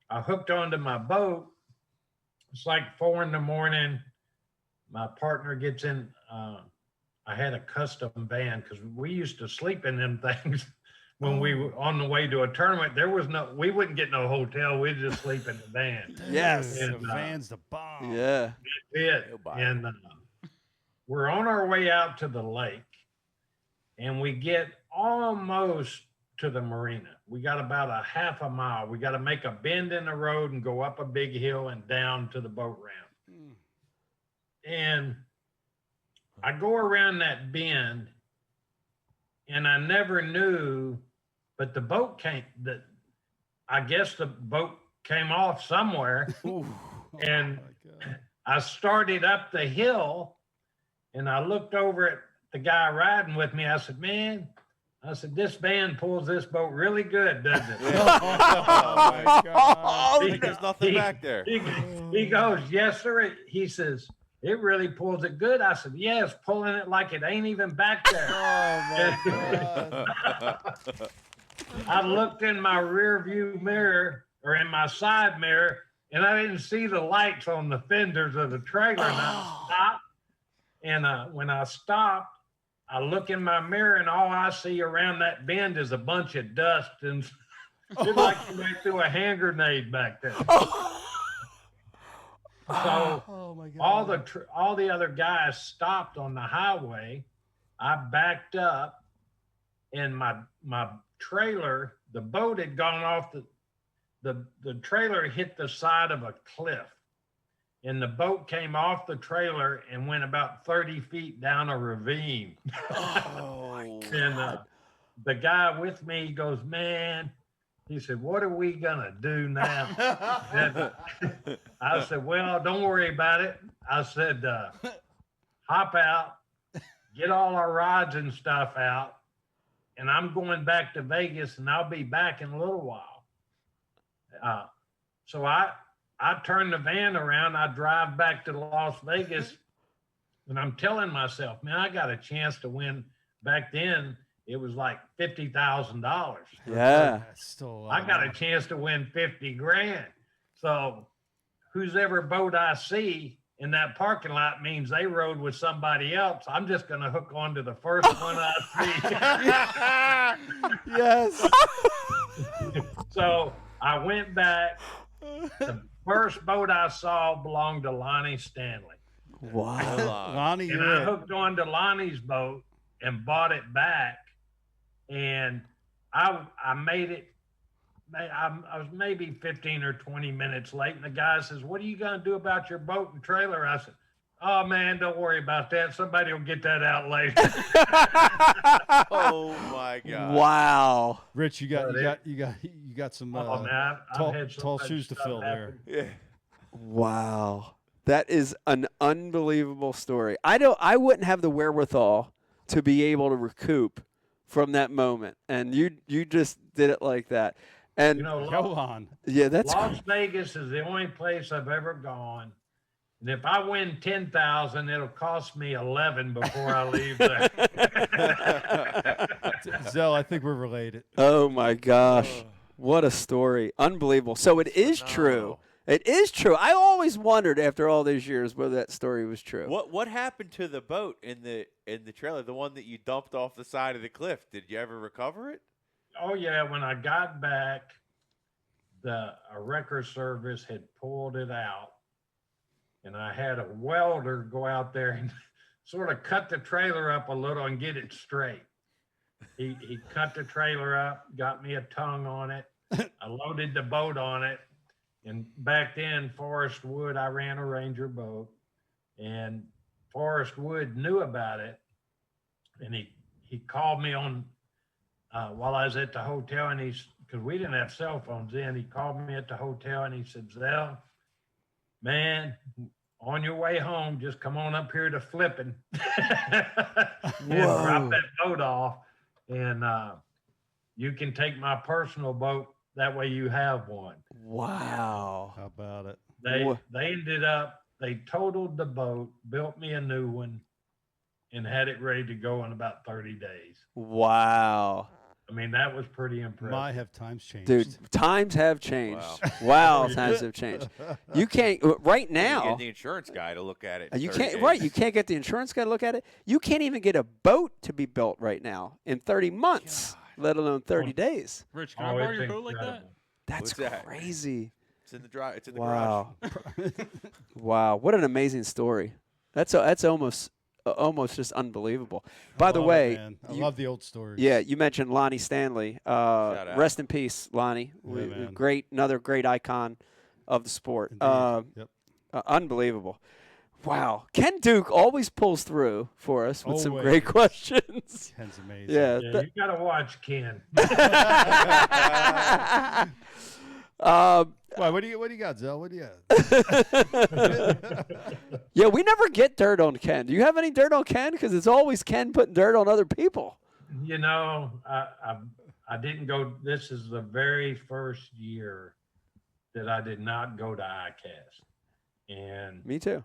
I hooked onto my boat. It's like 4 a.m. My partner gets in. I had a custom van because we used to sleep in them things when we were on the way to a tournament. We wouldn't get no hotel. We'd just sleep in the van. Yes. The And, van's the bomb. Yeah. And we're on our way out to the lake, and we get almost to the marina. We got about a half a mile. We got to make a bend in the road and go up a big hill and down to the boat ramp. And I go around that bend, and I never knew, but the boat I guess the boat came off somewhere. And I started up the hill, and I looked over at the guy riding with me. I said, man, this van pulls this boat really good, doesn't it? Oh, my God. Oh, There's nothing back there. He goes, yes, sir. He says, it really pulls it good. I said, yeah, it's pulling it like it ain't even back there. I looked in my rear view mirror or in my side mirror, and I didn't see the lights on the fenders of the trailer. And I stopped. And when I stopped, I look in my mirror, and all I see around that bend is a bunch of dust. And it's like somebody threw a hand grenade back there. So Oh my God. all the other guys stopped on the highway. I backed up, and my trailer, the boat had gone off the trailer hit the side of a cliff, and the boat came off the trailer and went about 30 feet down a ravine. Oh, And the guy with me goes, man, he said, what are we gonna do now? And I said, well, don't worry about it. I said, hop out, get all our rods and stuff out, and I'm going back to Vegas, and I'll be back in a little while. So I turn the van around, I drive back to Las Vegas, and I'm telling myself, man, I got a chance to win. Back then, it was like $50,000. yeah. That's still I got a chance to win 50 grand. So whose ever boat I see in that parking lot means they rode with somebody else. I'm just going to hook on to the first one I see. Yes. So I went back. The first boat I saw belonged to Lonnie Stanley. Wow. Lonnie, And you're I it. hooked on to Lonnie's boat and bought it back. And I made it. I was maybe 15 or 20 minutes late. And the guy says, what are you going to do about your boat and trailer? I said, oh, man, don't worry about that. Somebody will get that out later. Oh, my God. Wow. Rich, you got some Oh, man, I've had so tall much shoes to stuff fill happen. there. Yeah. Wow. That is an unbelievable story. I wouldn't have the wherewithal to be able to recoup from that moment. And you just did it like that. And You know, Go on. yeah, that's Las Vegas is the only place I've ever gone. And if I win 10,000, it'll cost me 11 before I leave there. Zell, I think we're related. oh my gosh. What a story. Unbelievable. So it is true. It is true. I always wondered after all these years whether that story was true. What happened to the boat in the trailer, the one that you dumped off the side of the cliff? Did you ever recover it? Oh yeah, when I got back, a wrecker service had pulled it out, and I had a welder go out there and sort of cut the trailer up a little and get it straight. He cut the trailer up, got me a tongue on it. I loaded the boat on it. And back then, Forrest Wood, I ran a Ranger boat, and Forrest Wood knew about it. And he called me on while I was at the hotel, and because we didn't have cell phones then, he called me at the hotel and he said, Zell, man, on your way home, just come on up here to Flippin and drop that boat off. And you can take my personal boat. That way you have one. Wow. How about it? They ended up, they totaled the boat, built me a new one, and had it ready to go in about 30 days. Wow. I mean, that was pretty impressive. My have times changed. Dude, times have changed. Wow, times have changed. You can't right now. You get the insurance guy to look at it. You can't. Right, you can't get the insurance guy to look at it. You can't even get a boat to be built right now in 30 months, let alone 30 days. Rich, can I borrow your boat like that? That's What's that? crazy. It's in the drive. It's in the Wow. garage. Wow, what an amazing story. That's almost just unbelievable. By the way, I love the old stories. yeah, you mentioned Lonnie Stanley. out. Rest in peace, Lonnie. Yeah, man. Another great icon of the sport. Indeed. Yep. Unbelievable. Wow. Ken Duke always pulls through for us with some Always. great questions. Ken's amazing. Yeah. Yeah, you got to watch Ken. Why? What do you got, Zell? What do you got? Yeah, we never get dirt on Ken. Do you have any dirt on Ken? Because it's always Ken putting dirt on other people. You know, I didn't go. This is the very first year that I did not go to ICAST. And Me too.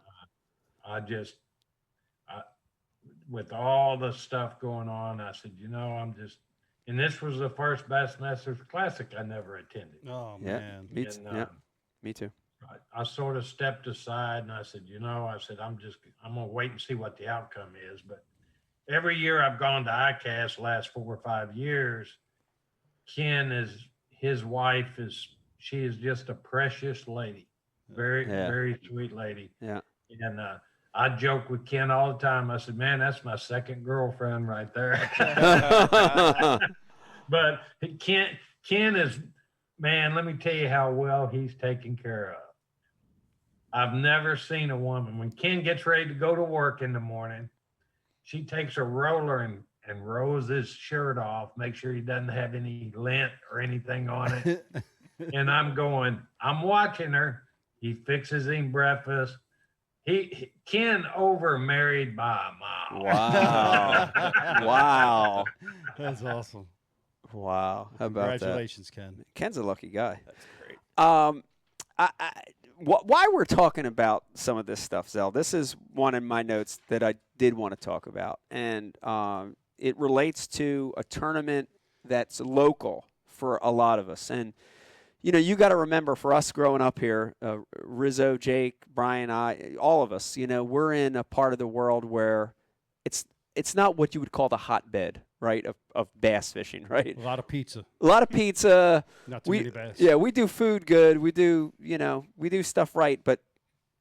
with all the stuff going on, I said, and this was the first Bassmasters Classic I never attended. Oh Yeah. man. Me, And, yeah. Me too. I sort of stepped aside and I said, I'm going to wait and see what the outcome is. But every year I've gone to ICAST the last 4 or 5 years, his wife she is just a precious lady. Very, very sweet lady. Yeah. And I joke with Ken all the time. I said, man, that's my second girlfriend right there. But Ken is, man, let me tell you how well he's taken care of. I've never seen a woman, when Ken gets ready to go to work in the morning, she takes a roller and rolls his shirt off, make sure he doesn't have any lint or anything on it. And I'm watching her. He fixes him breakfast. Ken over married by a mile. Wow. Wow. That's awesome. Wow. How about that? Congratulations, Ken. Ken's a lucky guy. That's great. Why we're talking about some of this stuff, Zell, this is one in my notes that I did want to talk about. And it relates to a tournament that's local for a lot of us. And, you got to remember, for us growing up here, Rizzo, Jake, Brian, I, all of us, we're in a part of the world where it's not what you would call the hotbed, right, of bass fishing, right? A lot of pizza. A lot of pizza. Not too many bass. Yeah, we do food good. We do, we do stuff right, but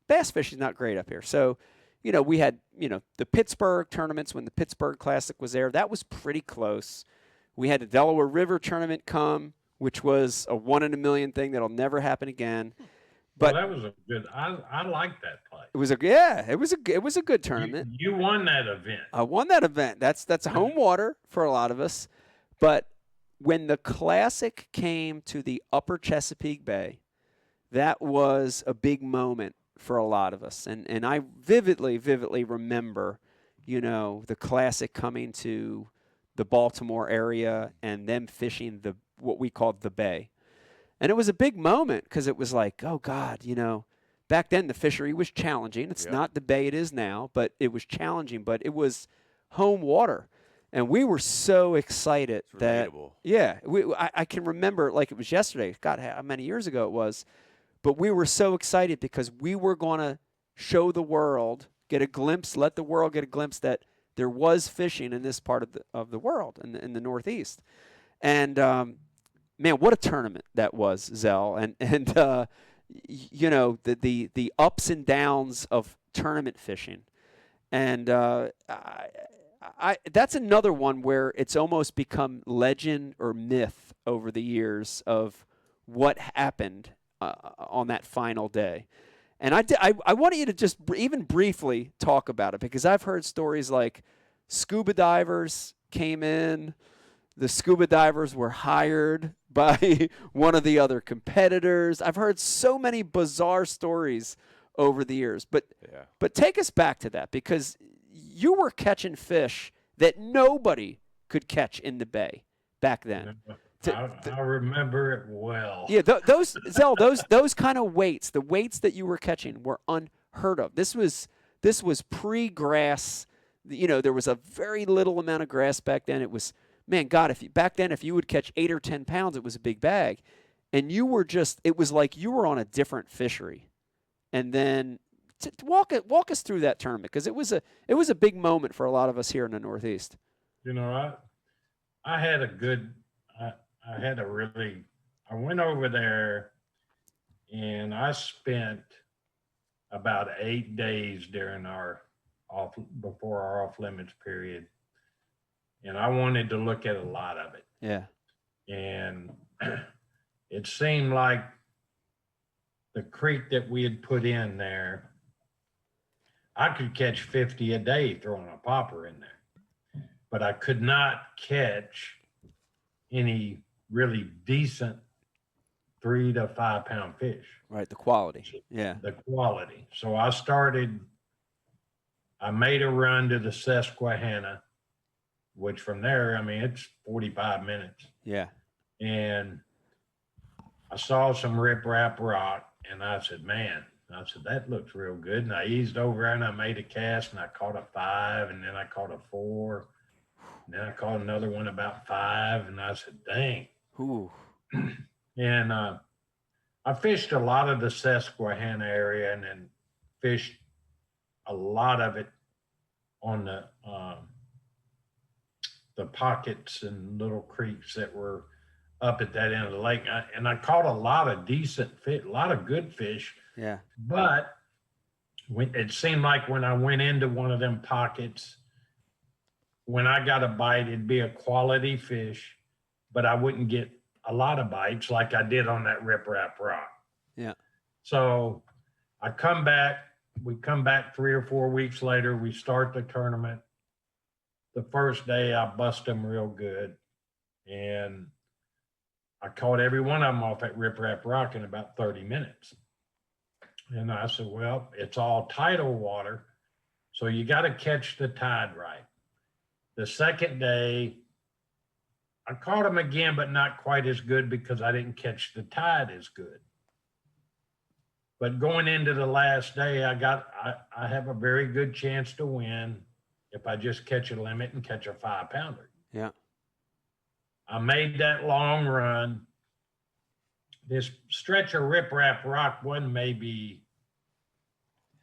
bass fishing is not great up here. So, we had, the Pittsburgh tournaments when the Pittsburgh Classic was there. That was pretty close. We had the Delaware River tournament come, which was a 1 in a million thing that'll never happen again. But that was a good. I like that play. it was a good tournament. You won that event. I won that event. That's home water for a lot of us. But when the Classic came to the upper Chesapeake Bay, that was a big moment for a lot of us. And I vividly remember, the Classic coming to the Baltimore area and them fishing what we called the Bay. And it was a big moment because it was like, oh, God, back then the fishery was challenging. It's not the Bay it is now, but it was challenging. But it was home water. And we were so excited that, I can remember like it was yesterday. God, how many years ago it was. But we were so excited because we were going to show the world, get a glimpse, let the world get a glimpse that there was fishing in this part of the world, in the Northeast. And, man, what a tournament that was, Zell. And the ups and downs of tournament fishing. And that's another one where it's almost become legend or myth over the years of what happened on that final day. And I wanted you to just even briefly talk about it, because I've heard stories like scuba divers came in, the scuba divers were hired by one of the other competitors. I've heard so many bizarre stories over the years. But take us back to that, because you were catching fish that nobody could catch in the bay back then. I remember it well. Yeah, those Zell, those kind of weights, the weights that you were catching were unheard of. This was pre-grass. You know, there was a very little amount of grass back then. It was, man, God, back then if you would catch 8 or 10 pounds, it was a big bag, and you were it was like you were on a different fishery. And then walk us through that tournament, because it was a big moment for a lot of us here in the Northeast. You know, I had I went over there and I spent about 8 days during before our off limits period. And I wanted to look at a lot of it. Yeah. And it seemed like the creek that we had put in there, I could catch 50 a day throwing a popper in there, but I could not catch any really decent 3 to 5 pound fish. Right, the quality. Yeah. The quality. So I made a run to the Susquehanna, which from there, I mean, it's 45 minutes. Yeah. And I saw some riprap rock, and I said, that looks real good. And I eased over and I made a cast, and I caught a 5, and then I caught a 4. And then I caught another one about 5, and I said, dang. Ooh. And I fished a lot of the Susquehanna area, and then fished a lot of it on the pockets and little creeks that were up at that end of the lake. And I caught a lot of decent fish, a lot of good fish. Yeah. But it seemed like when I went into one of them pockets, when I got a bite, it'd be a quality fish, but I wouldn't get a lot of bites like I did on that riprap rock. Yeah. So we come back 3 or 4 weeks later, we start the tournament. The first day I bust them real good, and I caught every one of them off at riprap rock in about 30 minutes. And I said, well, it's all tidal water, so you got to catch the tide right. The second day, I caught them again, but not quite as good because I didn't catch the tide as good. But going into the last day, I have a very good chance to win if I just catch a limit and catch a 5 pounder. Yeah. I made that long run. This stretch of riprap rock wasn't maybe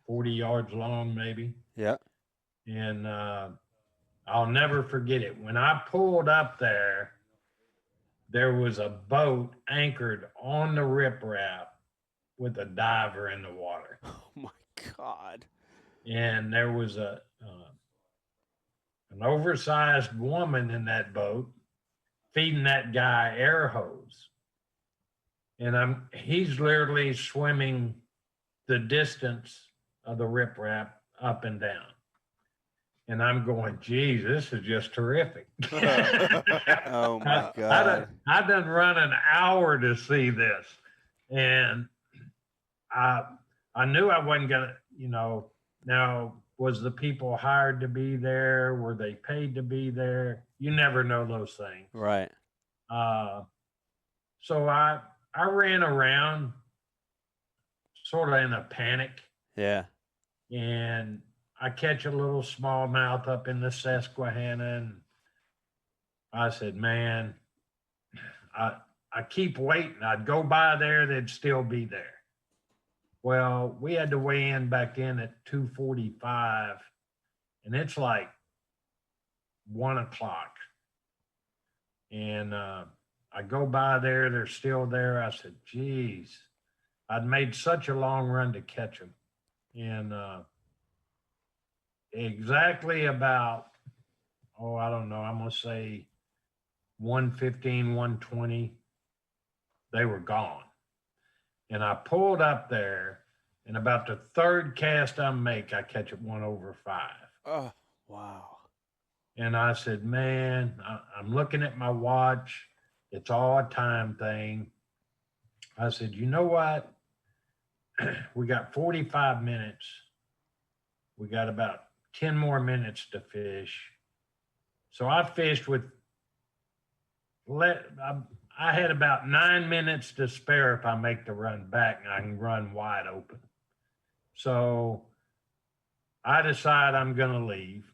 40 yards long, maybe. Yeah. And I'll never forget it. When I pulled up there was a boat anchored on the riprap with a diver in the water. Oh my God. And there was an oversized woman in that boat feeding that guy air hose. And he's literally swimming the distance of the riprap up and down. And I'm going, geez, this is just terrific. Oh my God. I done run an hour to see this. And I knew I wasn't gonna, now was the people hired to be there? Were they paid to be there? You never know those things. Right. So I ran around sort of in a panic. Yeah. And I catch a little smallmouth up in the Susquehanna, and I said, man, I keep waiting. I'd go by there, they'd still be there. Well, we had to weigh in back in at 2:45, and it's like 1 o'clock. And I go by there, they're still there. I said, geez, I'd made such a long run to catch them. And exactly about I don't know, I'm going to say 115, 120. They were gone. And I pulled up there, and about the third cast I make, I catch it 1 over 5. Oh, wow. And I said, man, I'm looking at my watch. It's all a time thing. I said, you know what? We got 45 minutes. We got about 10 more minutes to fish. So I fished with, I had about 9 minutes to spare if I make the run back, and I can run wide open. So I decide I'm going to leave.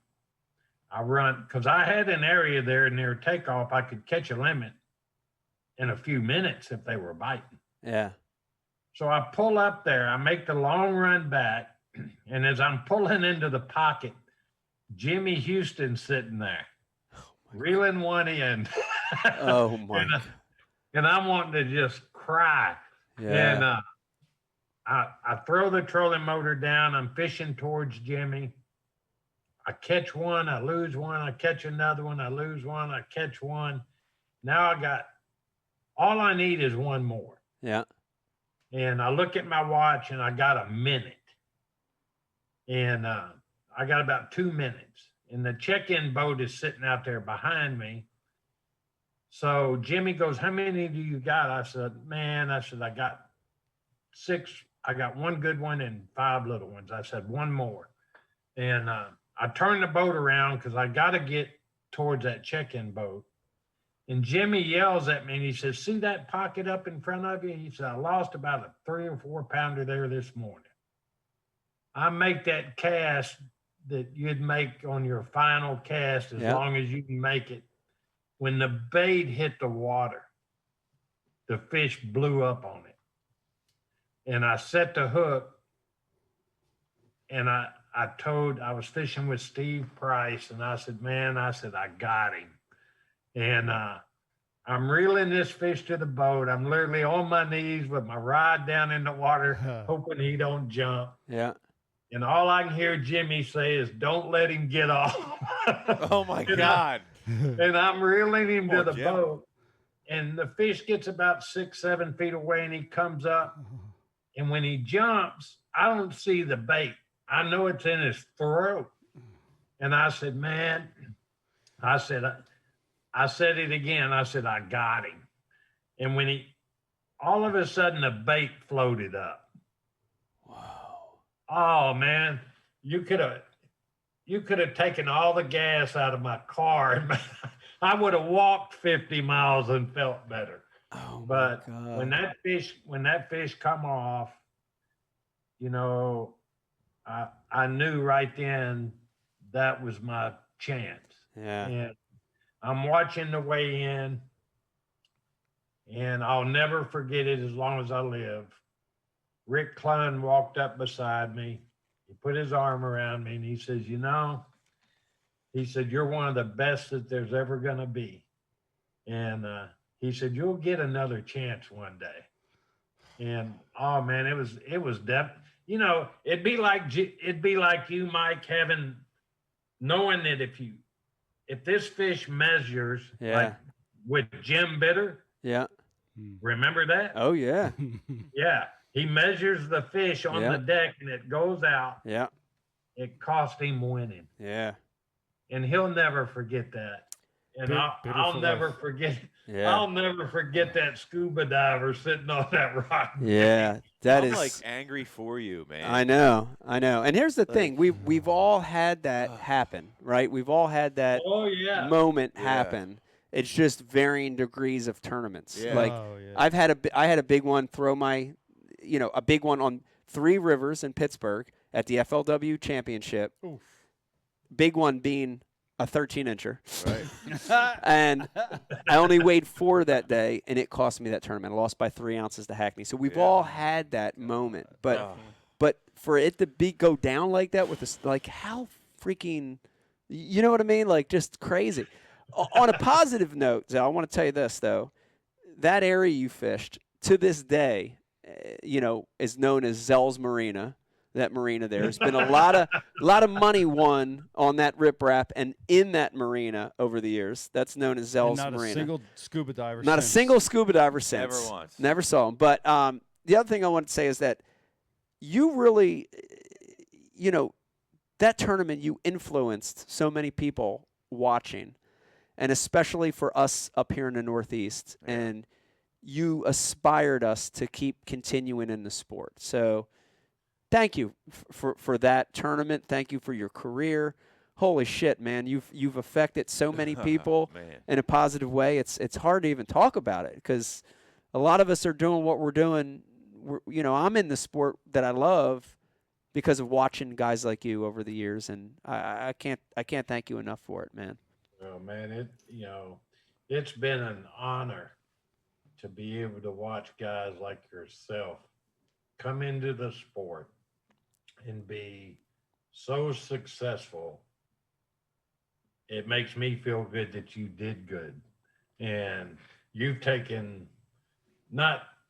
I run, because I had an area there near takeoff. I could catch a limit in a few minutes if they were biting. Yeah. So I pull up there. I make the long run back. And as I'm pulling into the pocket, Jimmy Houston's sitting there, reeling one end. Oh, my. And I'm wanting to just cry. Yeah. And I throw the trolling motor down. I'm fishing towards Jimmy. I catch one, I lose one, I catch another one, I lose one, I catch one. Now all I need is one more. Yeah. And I look at my watch and I got a minute. And I got about 2 minutes. And the check-in boat is sitting out there behind me. So Jimmy goes, how many do you got? I said, I got 6. I got one good one and 5 little ones. I said, one more. And I turned the boat around because I got to get towards that check-in boat. And Jimmy yells at me and he says, see that pocket up in front of you? He said, I lost about a 3 or 4 pounder there this morning. I make that cast that you'd make on your final cast as long as you can make it. When the bait hit the water, the fish blew up on it. And I set the hook, and I was fishing with Steve Price, and I said, I got him. And I'm reeling this fish to the boat. I'm literally on my knees with my rod down in the water, hoping he don't jump. Yeah. And all I can hear Jimmy say is, don't let him get off. Oh, my God. And I'm reeling him to the Jim. boat. And the fish gets about 6, 7 feet away, and he comes up. And when he jumps, I don't see the bait. I know it's in his throat. And I said, I said it again. I said, I got him. And when all of a sudden the bait floated up. Oh man, you could have taken all the gas out of my car, and I would have walked 50 miles and felt better. Oh, but my God. when that fish come off, I knew right then that was my chance. Yeah. And I'm watching the weigh in, and I'll never forget it as long as I live. Rick Klein walked up beside me. He put his arm around me and he says, he said, you're one of the best that there's ever going to be. And he said, you'll get another chance one day. And oh man, it was it'd be like you, Mike, knowing that if this fish measures like with Jim Bitter. Yeah. Remember that? Oh yeah. Yeah. He measures the fish on the deck and it goes out. Yeah. It cost him winning. Yeah. And he'll never forget that. And I'll never forget. Yeah. I'll never forget that scuba diver sitting on that rock. Yeah. I'm like angry for you, man. I know. And here's the thing. We've all had that happen, right? We've all had that moment happen. It's just varying degrees of tournaments. Yeah. Like I had a big one throw my a big one on Three Rivers in Pittsburgh at the FLW Championship. Oof. Big one being a 13-incher. Right. And I only weighed 4 that day, and it cost me that tournament. I lost by 3 ounces to Hackney. So we've all had that moment. But for it to go down like that with this, like how freaking, you know what I mean? Like just crazy. On a positive note, Zell, I want to tell you this, though. That area you fished, to this day, is known as Zell's Marina, that marina there. There's been a lot of money won on that riprap and in that marina over the years. That's known as Zell's Not Marina. a single scuba diver. Not a since. single scuba diver since. Never once. Never saw him. But the other thing I want to say is that you really, that tournament, you influenced so many people watching, and especially for us up here in the Northeast. Yeah. And you aspired us to keep continuing in the sport. So thank you for that tournament. Thank you for your career. Holy shit, man. You've affected so many people in a positive way. It's hard to even talk about it because a lot of us are doing what we're doing. I'm in the sport that I love because of watching guys like you over the years, and I can't thank you enough for it, man. Oh man, it's been an honor to be able to watch guys like yourself come into the sport and be so successful. It makes me feel good that you did good. And you've taken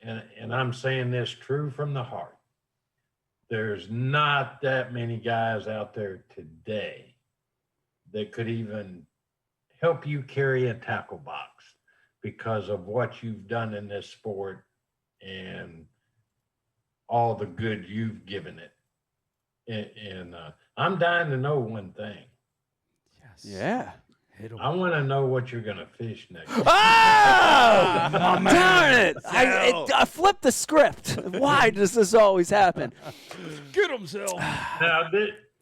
and I'm saying this true from the heart. There's not that many guys out there today that could even help you carry a tackle box because of what you've done in this sport and all the good you've given it. And I'm dying to know one thing. Yes. Yeah. I want to know what you're going to fish next year. Oh, darn it. I flipped the script. Why does this always happen? Get him, Zell. Now,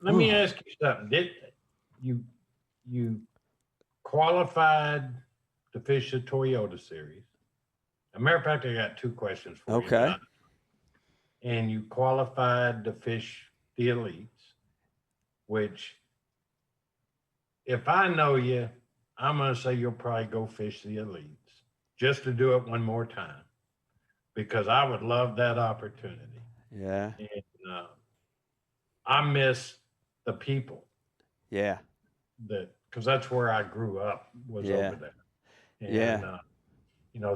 let me ask you something. Did you qualified to fish the Toyota Series? As a matter of fact, I got two questions for you. Okay. And you qualified to fish the Elites, which, if I know you, I'm going to say you'll probably go fish the Elites just to do it one more time because I would love that opportunity. Yeah. And I miss the people. Yeah. Because that's where I grew up, was over there. And, Yeah.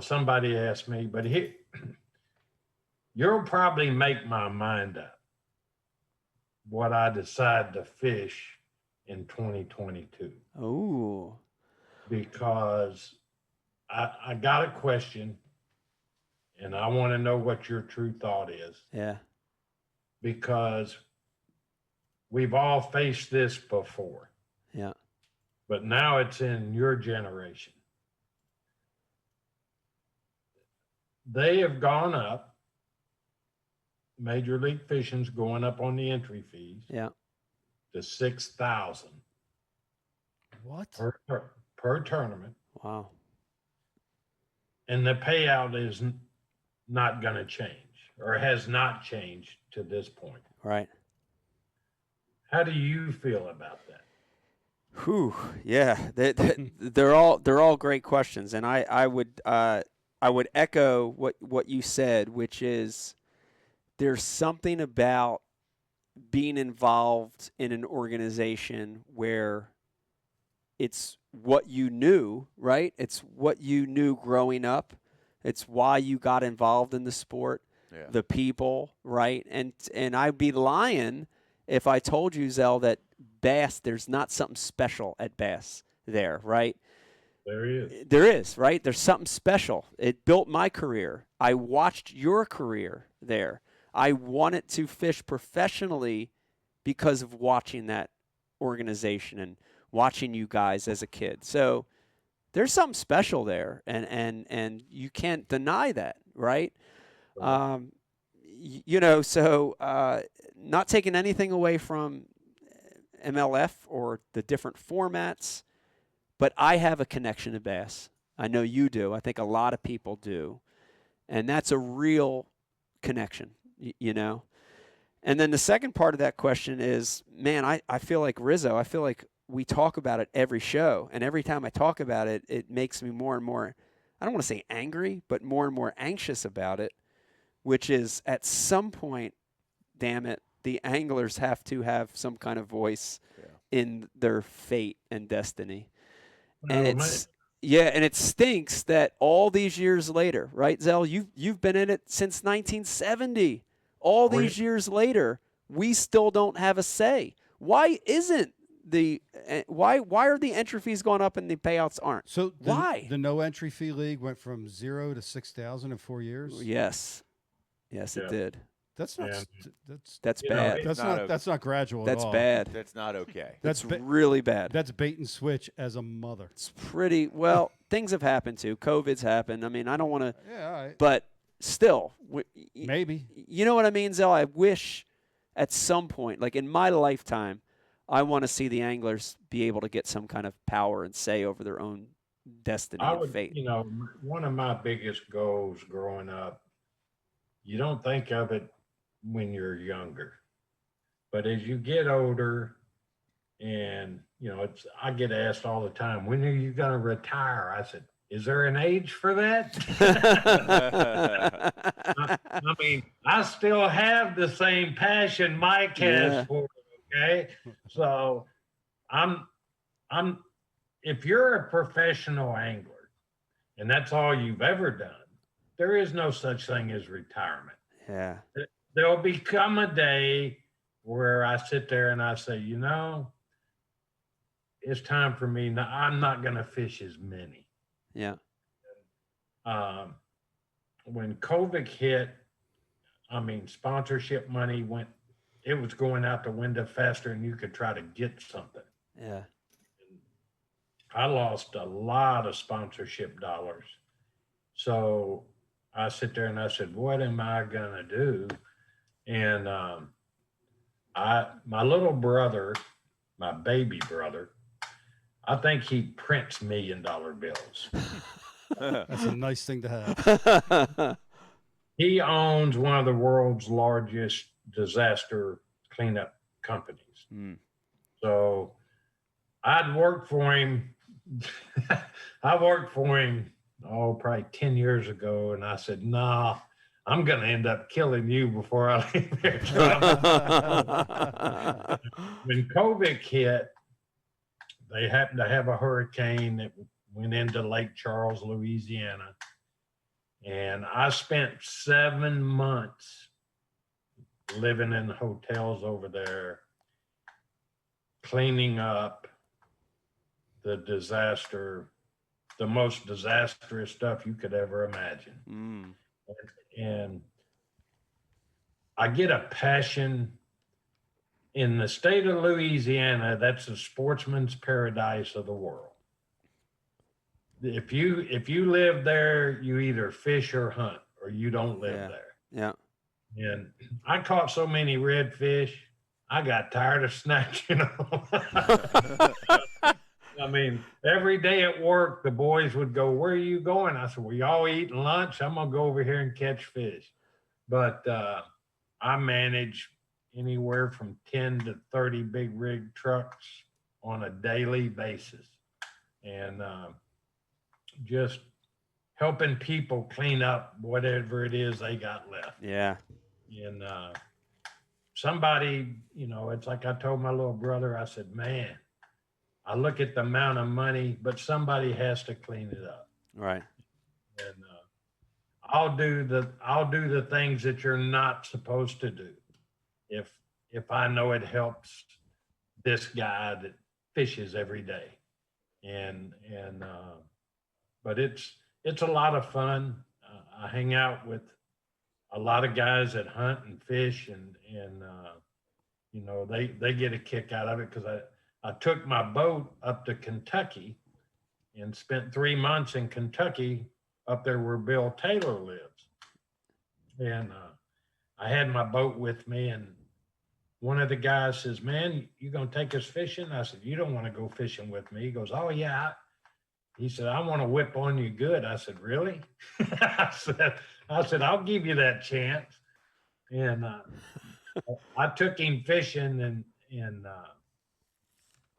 Somebody asked me, but you'll probably make my mind up what I decide to fish in 2022. Oh. Because I got a question and I want to know what your true thought is. Yeah. Because we've all faced this before. Yeah. But now it's in your generation. They have gone up. Major League Fishing's going up on the entry fees. Yeah. To $6,000 What? per tournament, Wow. and the payout is not going to change or has not changed to this point. Right. How do you feel about that? Whew. Yeah. They're all great questions, and I would echo what you said, which is there's something about being involved in an organization where it's what you knew, right? It's what you knew growing up. It's why you got involved in the sport, the people, right? And I'd be lying if I told you, Zell, that Bass, there's not something special at Bass there, right? There is. There is, right? There's something special. It built my career. I watched your career there. I wanted to fish professionally because of watching that organization and watching you guys as a kid. So there's something special there, and you can't deny that, right? Not taking anything away from MLF or the different formats, but I have a connection to Bass. I know you do. I think a lot of people do. And that's a real connection, And then the second part of that question is, man, I feel like Rizzo. I feel like we talk about it every show. And every time I talk about it, it makes me more and more, I don't want to say angry, but more and more anxious about it, which is at some point, damn it, the anglers have to have some kind of voice in their fate and destiny. And and it stinks that all these years later, right, Zell? You've been in it since 1970. All these years later, we still don't have a say. Why isn't why are the entry fees going up and the payouts aren't? So why? The no entry fee league went from 0 to 6,000 in 4 years. Yes, it Yeah. did. That's not. And- That's You know, bad. it- That's not not. okay. That's not gradual. That's at all. bad. That's not okay. That's That's really bad. That's bait and switch as a mother. It's pretty well. Things have happened too. COVID's happened. I mean, I don't want to, Yeah. All right. but still, Maybe. you know what I mean, Zell? I wish at some point, like in my lifetime, I want to see the anglers be able to get some kind of power and say over their own destiny I and would, fate. you know, one of my biggest goals growing up, you don't think of it when you're younger, but as you get older, and you know, I get asked all the time, when are you going to retire? I said, is there an age for that? I mean, I still have the same passion Mike has Yeah. for it, okay? So if you're a professional angler and that's all you've ever done, there is no such thing as retirement. Yeah. There'll become a day where I sit there and I say, you know, it's time for me. Now, I'm not going to fish as many. Yeah. When COVID hit, I mean, sponsorship money it was going out the window faster than you could try to get something. Yeah. I lost a lot of sponsorship dollars. So I sit there and I said, what am I going to do? And my little brother, my baby brother, I think he prints $1 million bills. That's a nice thing to have. He owns one of the world's largest disaster cleanup companies. Mm. So I'd worked for him. I worked for him, probably 10 years ago. And I said, nah, I'm going to end up killing you before I leave there. When COVID hit, they happened to have a hurricane that went into Lake Charles, Louisiana. And I spent 7 months living in hotels over there, cleaning up the disaster, the most disastrous stuff you could ever imagine. Mm. And I get a passion in the state of Louisiana. That's the sportsman's paradise of the world. If you live there, you either fish or hunt, or you don't live Yeah. there. Yeah. And I caught so many redfish, I got tired of snatching them. I mean, every day at work, the boys would go, where are you going? I said, well, y'all eating lunch? I'm going to go over here and catch fish. But I manage anywhere from 10 to 30 big rig trucks on a daily basis. And just helping people clean up whatever it is they got left. Yeah. And somebody, you know, it's like I told my little brother, I said, man, I look at the amount of money, but somebody has to clean it up. Right. And I'll do the things that you're not supposed to do if I know it helps this guy that fishes every day. But it's a lot of fun. I hang out with a lot of guys that hunt and fish, and you know, they get a kick out of it, because I took my boat up to Kentucky and spent 3 months in Kentucky, up there where Bill Taylor lives. And I had my boat with me, and one of the guys says, man, you gonna take us fishing? I said, you don't want to go fishing with me. He goes, oh yeah. He said, I want to whip on you good. I said, really? I said, I'll give you that chance. And I took him fishing, and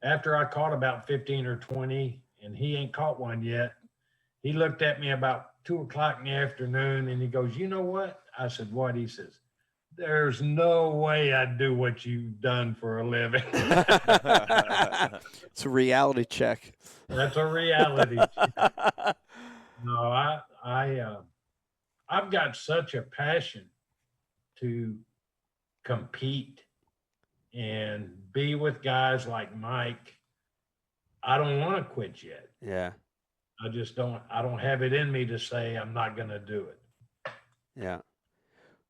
after I caught about 15 or 20, and he ain't caught one yet, he looked at me about 2 o'clock in the afternoon, and he goes, you know what? I said, what? He says, there's no way I'd do what you've done for a living. It's a reality check. That's a reality check. No, I've got such a passion to compete and be with guys like Mike, I don't want to quit yet. Yeah. I just don't. I don't have it in me to say I'm not going to do it. Yeah.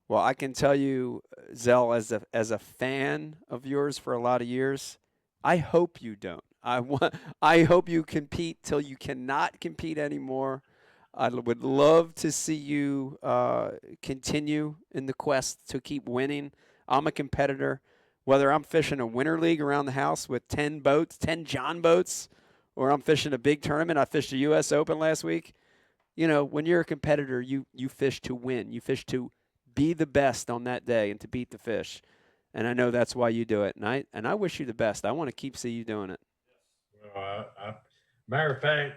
Well, I can tell you, Zell, as a fan of yours for a lot of years, I hope you don't. I hope you compete till you cannot compete anymore. I would love to see you continue in the quest to keep winning. I'm a competitor. Whether I'm fishing a winter league around the house with 10 boats, 10 John boats, or I'm fishing a big tournament. I fished the U.S. Open last week. You know, when you're a competitor, you fish to win. You fish to be the best on that day and to beat the fish. And I know that's why you do it. And I wish you the best. I want to keep seeing you doing it. Matter of fact,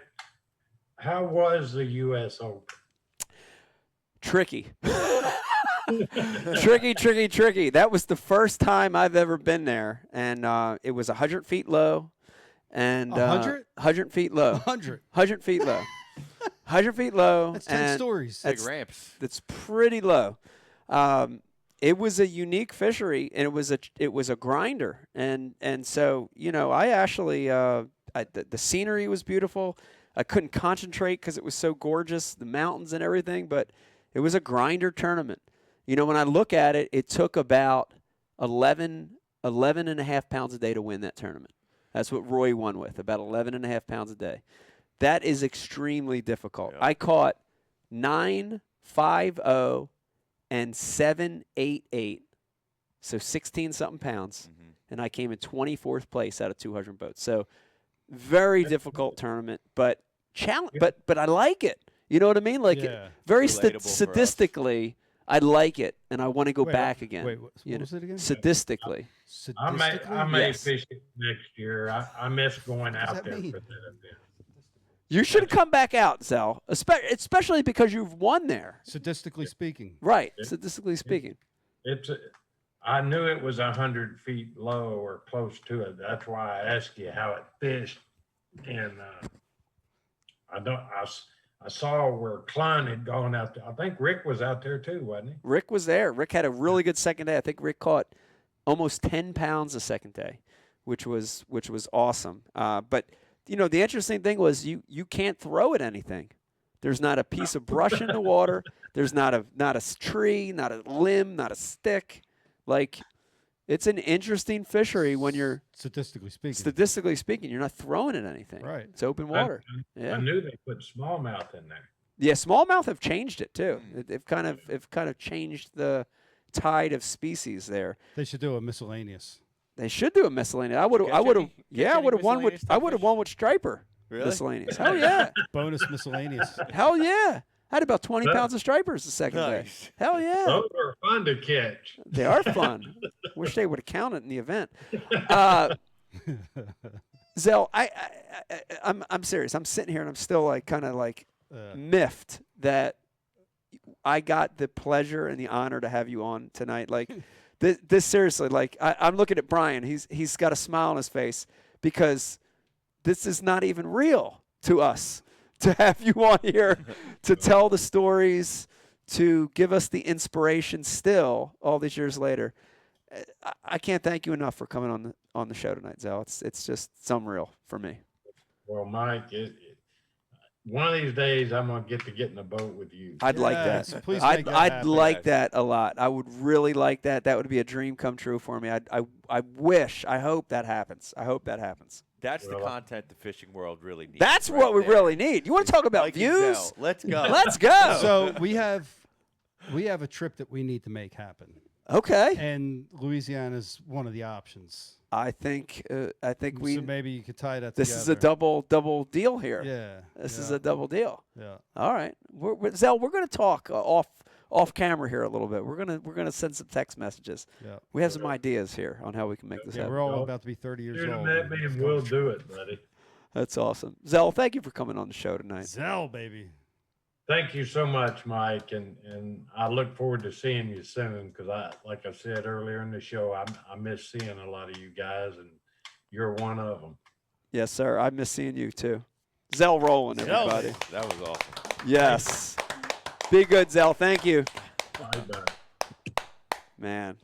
how was the U.S. Open? Tricky. Tricky. That was the first time I've ever been there. And it was 100 feet low. And 100? 100 feet low. 100 feet low. 100 feet low. That's 10 stories. Big ramps. That's pretty low. It was a unique fishery, and it was a grinder, and so I actually the scenery was beautiful. I couldn't concentrate because it was so gorgeous, the mountains and everything, but it was a grinder tournament. When I look at it, it took about 11 and a half pounds a day to win that tournament. That's what Roy won with, about 11 and a half pounds a day. That is extremely difficult. Yeah. I caught 9.50 and 7.88, so 16-something pounds, and I came in 24th place out of 200 boats. So very difficult tournament, but but I like it. You know what I mean? Like very sadistically, I like it, and I want to go back again. Wait, what was it again? Sadistically. I may Yes. fish it next year. I miss going out there mean? for that event. You should come back out, Zell, especially because you've won there. Sadistically speaking. Right, statistically speaking. I knew it was 100 feet low or close to it. That's why I asked you how it fished. And I saw where Klein had gone out there. I think Rick was out there too, wasn't he? Rick was there. Rick had a really good second day. I think Rick caught almost 10 pounds the second day, which was awesome. But the interesting thing was you can't throw at anything. There's not a piece of brush in the water. There's not a tree, not a limb, not a stick. Like, it's an interesting fishery when you're Statistically speaking, you're not throwing at anything. Right. It's open water. I knew they put smallmouth in there. Yeah, smallmouth have changed it too. They've kind of changed the tide of species there. They should do a miscellaneous. They should do a miscellaneous. I would have won with striper. Really? Miscellaneous. Hell yeah. Bonus miscellaneous. Hell yeah. I had about 20 pounds of stripers the second day. Hell yeah. Those are fun to catch. They are fun. Wish they would have counted in the event. Zell, I'm serious. I'm sitting here and I'm still kind of miffed that I got the pleasure and the honor to have you on tonight. Like this seriously, I'm looking at Brian. He's got a smile on his face because this is not even real to us to have you on here to tell the stories, to give us the inspiration still all these years later. I can't thank you enough for coming on the show tonight, Zell. It's unreal for me. Well, Mike, one of these days I'm gonna get in a boat with you. I'd like that. Please make that I'd happen. like that a lot. I would really like that. That would be a dream come true for me. I hope that happens. That's the content the fishing world really needs. That's what we really need. You want to talk about Mike and views? Zell. Let's go. Let's go. So we have a trip that we need to make happen. Okay. And Louisiana's one of the options. I think we. So maybe you could tie that This together. is a double deal here. Yeah. This is a double deal. Yeah. All right, Zell, we're going to talk off camera here a little bit. We're gonna send some text messages. Yeah. We have some ideas here on how we can make this happen. We're all about to be 30 years Shoot old. him at me and we'll do it, buddy. That's awesome. Zell, thank you for coming on the show tonight. Zell, baby. Thank you so much, Mike, and I look forward to seeing you soon because like I said earlier in the show, I miss seeing a lot of you guys, and you're one of them. Yes, sir. I miss seeing you too. Zell Rowland, everybody. That was awesome. Yes. Be good, Zell. Thank you. Bye-bye. Man,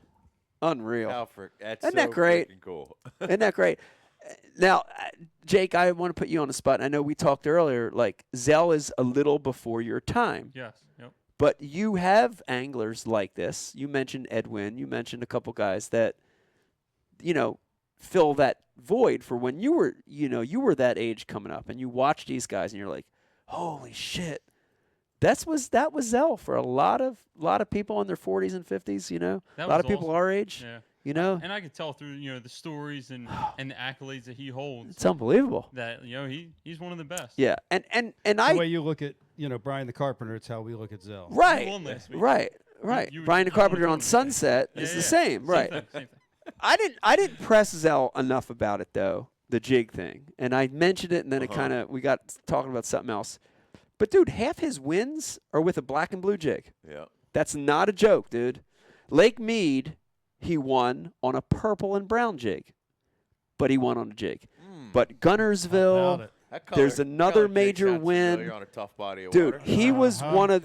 Unreal. Alfred, that's Isn't so that great? freaking cool. Isn't that great? Now, Jake, I want to put you on the spot. I know we talked earlier, like Zell is a little before your time. Yes. Yep. But you have anglers like this. You mentioned Edwin. You mentioned a couple guys that, fill that void for when you were that age coming up, and you watch these guys, and you're like, holy shit. That was Zell for a lot of people in their 40s and 50s. A lot of people our age. Yeah. And I could tell through the stories and the accolades that he holds. It's unbelievable. That he's one of the best. Yeah, and the way you look at Brian the Carpenter, it's how we look at Zell. Right. You won last week. Right. Brian the Carpenter on Sunset is the same. Right. Same thing. I didn't press Zell enough about it though, the jig thing, and I mentioned it, and then we got talking about something else. But dude, half his wins are with a black and blue jig. Yeah. That's not a joke, dude. Lake Mead, he won on a purple and brown jig, but he won on a jig. But Gunnersville, there's another major win. On a tough body of dude, water. he was one of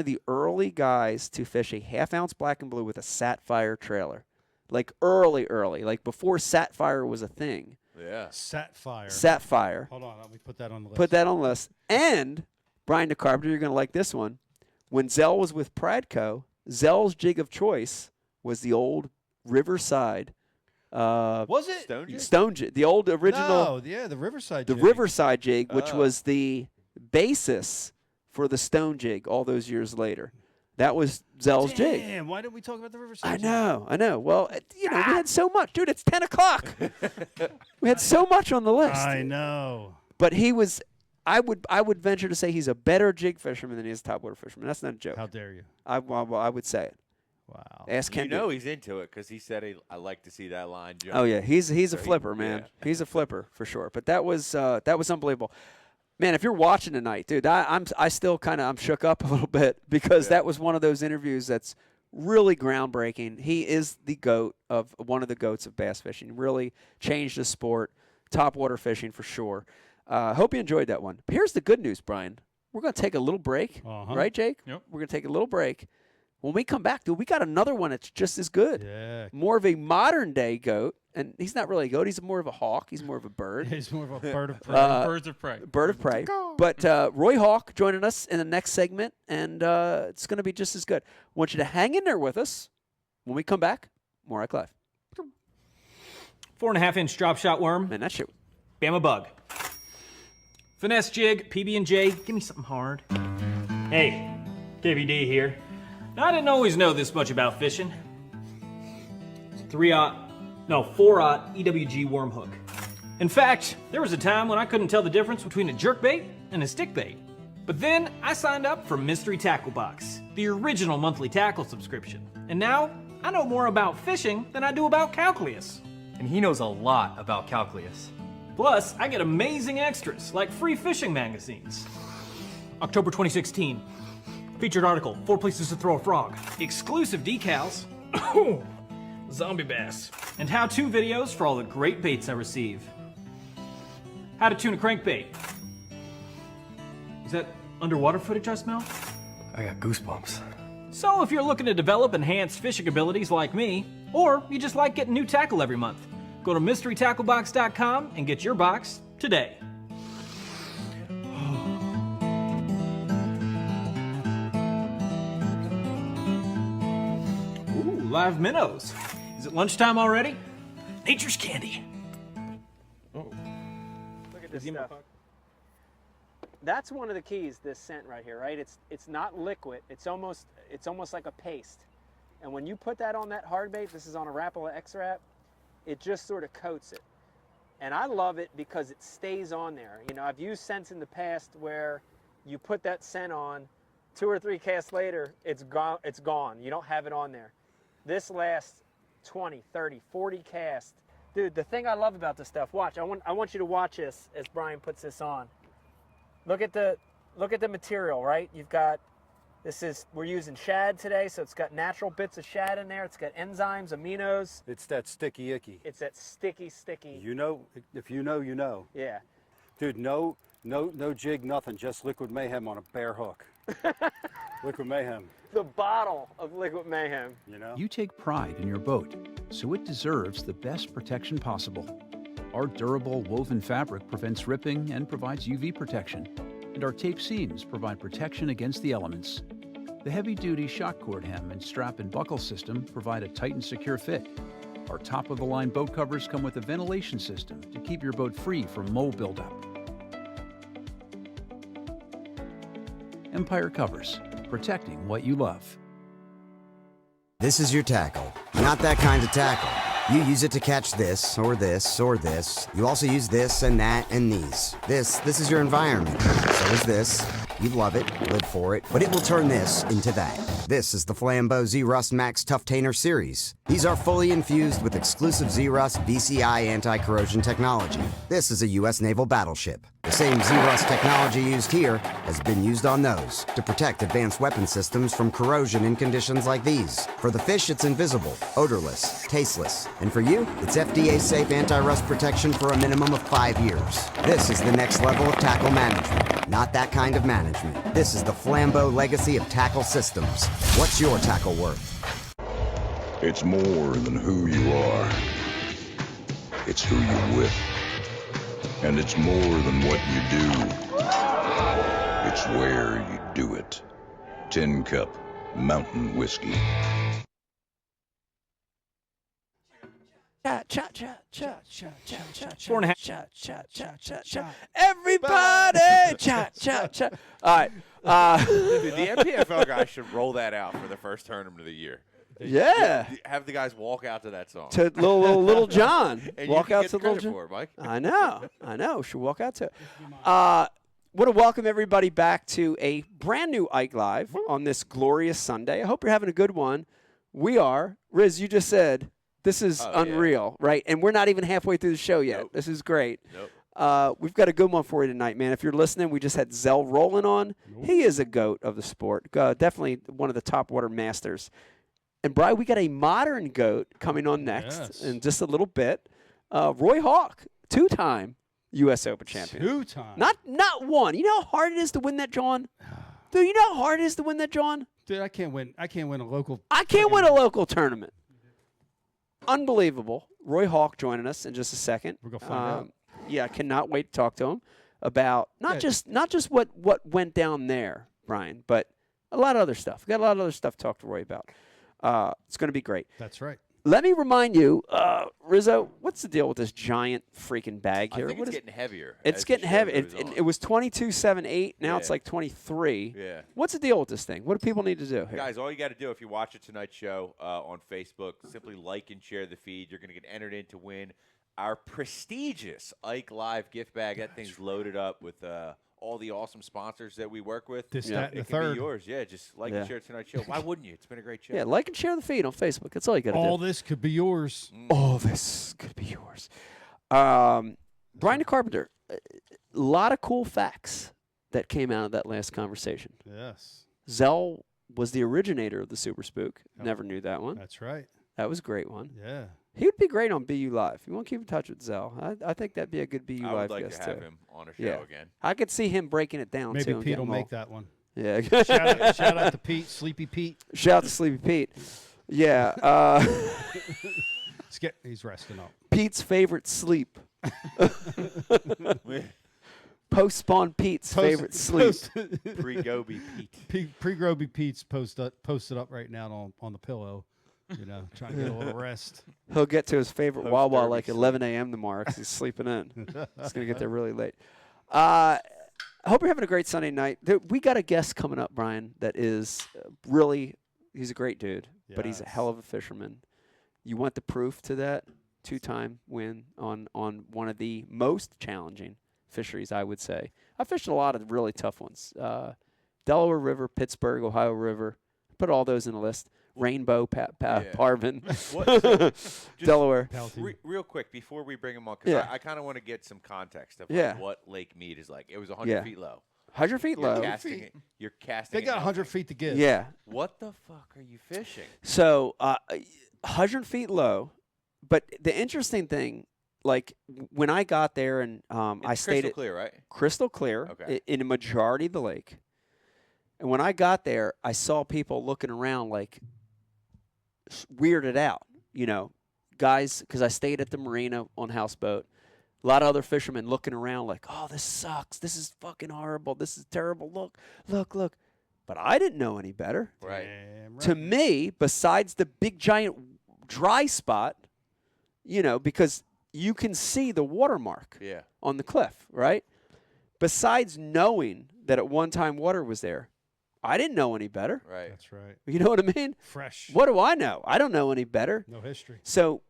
the early guys to fish a half-ounce black and blue with a Sapphire trailer. Like early, like before Sapphire was a thing. Yeah. Sapphire. Hold on, let me put that on the list. Put that on the list. And Brian the Carpenter, you're going to like this one. When Zell was with Pradco, Zell's jig of choice was the old Riverside. Was it Stone jig? The old original. No, yeah, the Riverside. The jig. Riverside jig, which was the basis for the Stone jig all those years later. That was Zell's jig. Damn, why didn't we talk about the Riverside? I know. Well, we had so much, dude. It's 10 o'clock. We had so much on the list. I know. But he was. I would venture to say he's a better jig fisherman than he is a topwater fisherman. That's not a joke. How dare you? I would say it. Wow. Ask Ken. He's into it because he said I like to see that line jump. Oh yeah, he's a flipper, man. Yeah. He's a flipper for sure. But that was unbelievable. Man, if you're watching tonight, dude, I still I'm shook up a little bit because that was one of those interviews that's really groundbreaking. He is the GOAT of one of the GOATs of bass fishing. Really changed the sport, topwater fishing for sure. Hope you enjoyed that one. Here's the good news, Brian. We're going to take a little break, right, Jake? Yep. We're going to take a little break. When we come back, dude, we got another one that's just as good. Yeah. More of a modern day goat, and he's not really a goat. He's more of a hawk. He's more of a bird. He's more of a bird of prey. Birds of prey. Bird of prey. But Roy Hawk joining us in the next segment, and it's going to be just as good. I want you to hang in there with us. When we come back, more IKE Live. 4.5-inch drop shot worm. Man, that shit. Bama bug. Finesse jig, PB&J. Give me something hard. Hey, KVD here. Now, I didn't always know this much about fishing. 4-aught EWG worm hook. In fact, there was a time when I couldn't tell the difference between a jerkbait and a stickbait. But then I signed up for Mystery Tackle Box, the original monthly tackle subscription. And now I know more about fishing than I do about calculus. And he knows a lot about calculus. Plus, I get amazing extras like free fishing magazines. October 2016. Featured article, 4 places to throw a frog. Exclusive decals. Zombie bass. And how-to videos for all the great baits I receive. How to tune a crankbait. Is that underwater footage I smell? I got goosebumps. So if you're looking to develop enhanced fishing abilities like me, or you just like getting new tackle every month, go to mysterytacklebox.com and get your box today. Ooh, live minnows. Is it lunchtime already? Nature's candy. Look at this stuff. That's one of the keys, this scent right here, right? It's not liquid. It's almost like a paste. And when you put that on that hard bait, this is on a Rapala X-Wrap, it just sort of coats it. And I love it because it stays on there. You know, I've used scents in the past where you put that scent on, 2 or 3 casts later, it's gone. You don't have it on there. This lasts 20, 30, 40 casts. Dude, the thing I love about this stuff, watch. I want you to watch this as Brian puts this on. Look at the material, right? You've got, we're using shad today, so it's got natural bits of shad in there. It's got enzymes, aminos. It's that sticky icky. It's that sticky. You know, if you know, you know. Yeah. Dude, no jig, nothing. Just liquid mayhem on a bare hook. Liquid mayhem. The bottle of liquid mayhem. You take pride in your boat, so it deserves the best protection possible. Our durable woven fabric prevents ripping and provides UV protection, and our tape seams provide protection against the elements. The heavy-duty shock cord hem and strap and buckle system provide a tight and secure fit. Our top-of-the-line boat covers come with a ventilation system to keep your boat free from mold buildup. Empire Covers, protecting what you love. This is your tackle. Not that kind of tackle. You use it to catch this, or this, or this. You also use this and that and these. This is your environment. So is this. You love it, live for it, but it will turn this into that. This is the Flambeau Z-Rust Max Tough-Tainer series. These are fully infused with exclusive Z-Rust VCI anti-corrosion technology. This is a U.S. naval battleship. The same Z-Rust technology used here has been used on those to protect advanced weapon systems from corrosion in conditions like these. For the fish, it's invisible, odorless, tasteless. And for you, it's FDA-safe anti-rust protection for a minimum of 5 years. This is the next level of tackle management, not that kind of management. This is the Flambeau legacy of tackle systems. What's your tackle worth? It's more than who you are. It's who you're with. And it's more than what you do. It's where you do it. Tin Cup Mountain Whiskey. Four and a half. Everybody, cha cha cha. All right. Dude, the MPFL guys should roll that out for the first tournament of the year. Yeah. Have the guys walk out to that song. To little John. And Walk you can out get to little credit John. for it, Mike. I know. Should walk out to it. Want to welcome everybody back to a brand new Ike Live on this glorious Sunday. I hope you're having a good one. We are. Riz, you just said this is unreal, right? And we're not even halfway through the show yet. Nope. This is great. Nope. We've got a good one for you tonight, man. If you're listening, we just had Zell Rowland on. He is a goat of the sport. Definitely one of the top water masters. And, Brian, we got a modern goat coming on next in just a little bit. Roy Hawk, two-time U.S. Open champion. Two-time. Not one. You know how hard it is to win that, John? Dude, you know how hard it is to win that, John? Dude, I can't win a local. I can't win a local tournament. Unbelievable. Roy Hawk joining us in just a second. We're gonna find out. Yeah, I cannot wait to talk to him about not just what went down there, Brian, but a lot of other stuff. We got a lot of other stuff to talk to Roy about. It's going to be great. That's right. Let me remind you, Rizzo, what's the deal with this giant freaking bag here? I think it's getting heavier. It's getting heavy. It was 22.78. Now it's like 23. Yeah. What's the deal with this thing? What do people need to do here? Guys, all you got to do if you watch it tonight's show on Facebook, simply like and share the feed. You're going to get entered in to win our prestigious Ike Live gift bag. That thing's loaded up with all the awesome sponsors that we work with. This, that, and the it third. can be yours. Yeah, just like and share tonight's show. Why wouldn't you? It's been a great show. Yeah, like and share the feed on Facebook. That's all you got to do. All this could be yours. All this could be yours. Brian the Carpenter, a lot of cool facts that came out of that last conversation. Yes. Zell was the originator of the Super Spook. Never knew that one. That's right. That was a great one. Yeah. He would be great on BU Live. You want to keep in touch with Zell. I think that'd be a good BU I Live would like guest to have too. him on a show again. I could see him breaking it down Maybe too. Pete will make that one. Yeah. shout out to Pete, Sleepy Pete. Shout out to Sleepy Pete. Yeah. He's resting up. Pete's favorite sleep. Post-spawn Pete's favorite sleep. Pre-Goby Pete. Pre-Groby Pete's posted up right now on the pillow. You know, trying to get a little rest. He'll get to his favorite Wawa like 11 a.m. tomorrow because he's sleeping in. He's going to get there really late. I hope you're having a great Sunday night. We got a guest coming up, Brian, that is really, he's a great dude, but he's a hell of a fisherman. You want the proof to that? Two-time win on one of the most challenging fisheries, I would say. I fished a lot of really tough ones. Delaware River, Pittsburgh, Ohio River. Put all those in a list. Rainbow, Parvin, Delaware. Real quick, before we bring him on, because I kind of want to get some context of like what Lake Mead is like. It was 100 feet low. 100 feet low. You're casting. They got 100 feet to give. Yeah. What the fuck are you fishing? So 100 feet low. But the interesting thing, like when I got there and I stayed crystal clear, right? Crystal clear in a majority of the lake. And when I got there, I saw people looking around like weirded out, guys, because I stayed at the marina on houseboat. A lot of other fishermen looking around like, oh, this sucks. This is fucking horrible. This is terrible. Look. But I didn't know any better. Right. To me, besides the big, giant dry spot, because you can see the watermark on the cliff, right? Besides knowing that at one time water was there, I didn't know any better. Right. That's right. You know what I mean? Fresh. What do I know? I don't know any better. No history. So,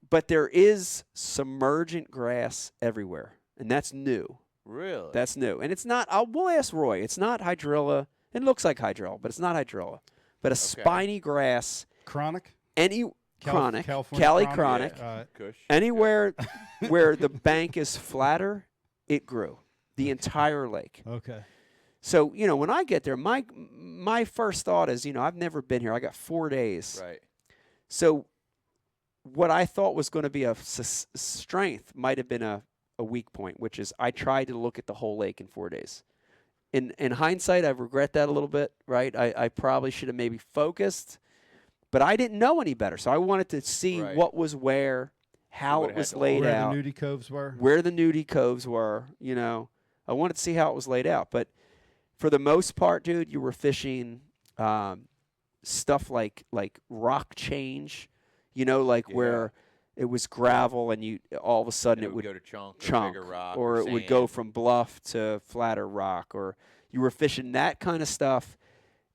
but there is submergent grass everywhere, and that's new. Really? That's new. And it's not, we'll ask Roy, it's not hydrilla. It looks like hydrilla, but it's not hydrilla. But a spiny grass. Chronic? Chronic. California Cali chronic. chronic. Anywhere where the bank is flatter, it grew. The entire lake. Okay. So, when I get there, my first thought is, I've never been here. I got 4 days. Right. So what I thought was going to be a strength might have been a weak point, which is I tried to look at the whole lake in 4 days. In hindsight, I regret that a little bit, right? I probably should have maybe focused, but I didn't know any better. So I wanted to see what was where, how it was laid out. Where the nudie coves were. Where the nudie coves were, I wanted to see how it was laid out. But for the most part, dude, you were fishing stuff like rock change, where it was gravel and you all of a sudden it would go to chunk bigger rock, or it would go from bluff to flatter rock, or you were fishing that kind of stuff,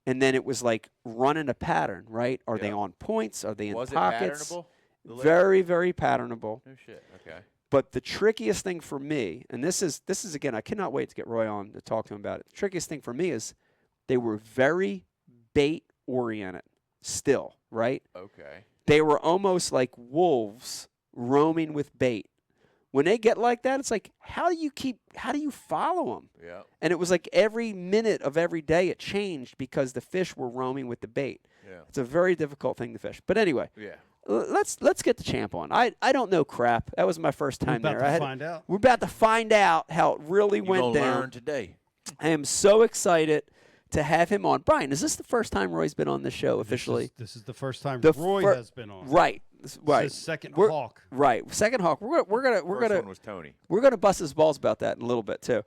and then it was like running a pattern, right? Are they on points? Are they in pockets? Was it patternable? Very, very patternable. No shit. Okay. But the trickiest thing for me, and this is again, I cannot wait to get Roy on to talk to him about it. The trickiest thing for me is they were very bait oriented still, right? Okay. They were almost like wolves roaming with bait. When they get like that, it's like, how do you follow them? Yeah. And it was like every minute of every day it changed because the fish were roaming with the bait. Yeah. It's a very difficult thing to fish. But anyway. Yeah. Let's get the champ on. I don't know crap. That was my first time there. We're about to find out how it really went down. Learn today. I am so excited to have him on. Brian, is this the first time Roy's been on the show officially? This is the first time Roy has been on. Right. Right. This is second Hawk. Right. Second Hawk. We're gonna First one was Tony. We're gonna bust his balls about that in a little bit too.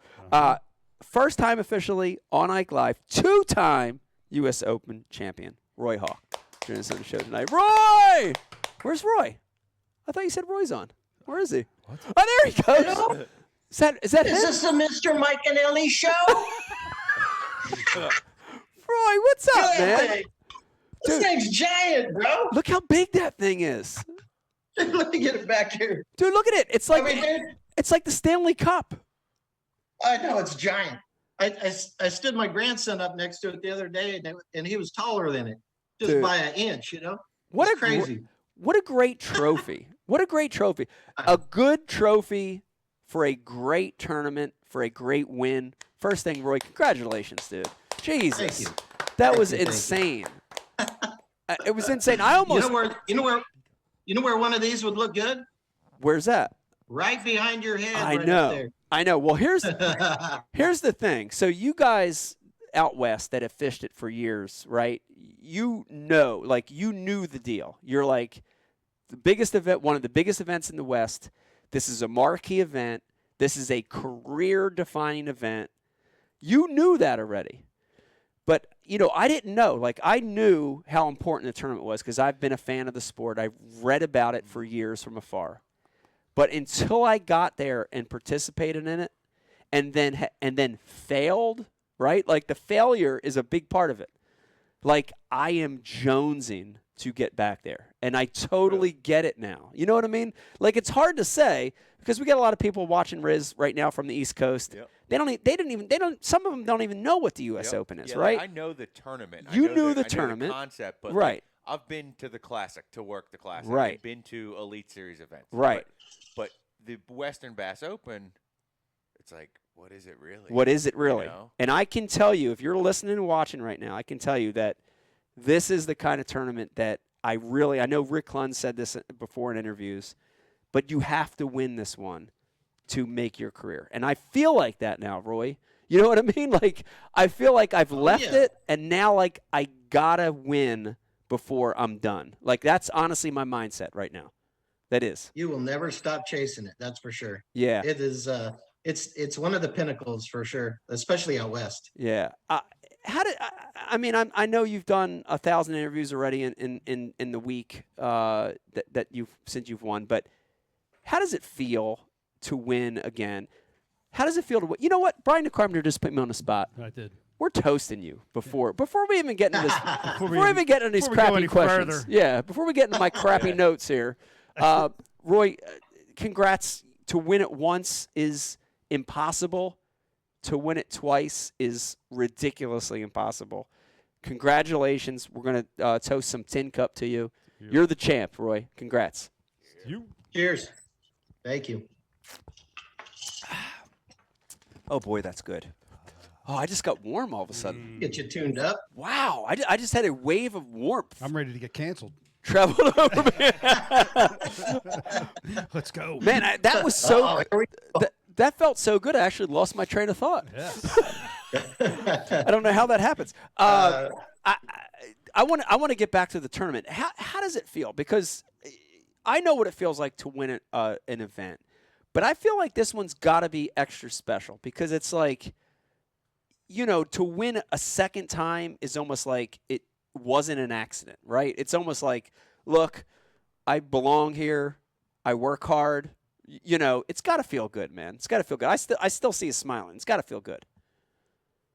First time officially on Ike Live, 2-time U.S. Open champion, Roy Hawk. Joining us on the show tonight. Roy! Where's Roy? I thought you said Roy's on. Where is he? What? Oh, there he goes. Hello? Is that him? Is this the Mr. Mike Iaconelli show? Roy, what's up, man? Thing. This thing's giant, bro. Look how big that thing is. Let me get it back here. Dude, look at it. It's like dude, it's like the Stanley Cup. I know, it's giant. I stood my grandson up next to it the other day, and he was taller than it, just by an inch, What it's crazy. What a great trophy. What a great trophy. A good trophy for a great tournament, for a great win. First thing, Roy, congratulations, dude. Jesus. Thank you. That was insane. It was insane. I almost you know where one of these would look good? Where's that? Right behind your head. I right know. up there. I know. Well, here's the thing. So you guys out west that have fished it for years, right? You knew the deal. You're like the biggest event, one of the biggest events in the West. This is a marquee event. This is a career-defining event. You knew that already. But, I didn't know. I knew how important the tournament was because I've been a fan of the sport. I've read about it for years from afar. But until I got there and participated in it and then failed, right? The failure is a big part of it. I am jonesing to get back there. And I totally get it now. You know what I mean? It's hard to say because we got a lot of people watching Riz right now from the East Coast. Yep. Some of them don't even know what the U.S. Open is, yeah, right? I know the tournament. You I knew the I know tournament. the concept, but right. I've been to the Classic to work the Classic. Right. I've been to Elite Series events. Right. But the Western Bass Open, it's like, what is it really? What is it really? You know? And I can tell you, if you're listening and watching right now, I can tell you that this is the kind of tournament that I know Rick Clunn said this before in interviews, but you have to win this one to make your career. And I feel like that now, Roy. You know what I mean? Like, I feel like I've left yeah. it, and now, like, I gotta win before I'm done. Like, that's honestly my mindset right now. That is. You will never stop chasing it. That's for sure. Yeah. It is. It's one of the pinnacles for sure, especially out west. Yeah. I mean, I know you've done 1,000 interviews already in the week that since you've won, but how does it feel to win again? How does it feel to win? You know what? Brian Carpenter just put me on the spot. I did. We're toasting you before we even get into this. before we even get into these before we go crappy any questions. further. Yeah. Before we get into my crappy notes here, Roy, congrats. To win it once is impossible. To win it twice is ridiculously impossible. Congratulations. We're going to toast some tin cup to you. You're the champ, Roy. Congrats. Cheers. Thank you. Oh, boy, that's good. Oh, I just got warm all of a sudden. Get you tuned up. Wow. I just had a wave of warmth. I'm ready to get canceled. Traveled over me. Let's go. Man, that was so that felt so good. I actually lost my train of thought. Yes. I don't know how that happens. I want to get back to the tournament. How does it feel? Because I know what it feels like to win an event, but I feel like this one's got to be extra special because it's like, you know, to win a second time is almost like it wasn't an accident, right? It's almost like, look, I belong here. I work hard. You know, it's got to feel good, man. It's got to feel good. I still see you smiling. It's got to feel good.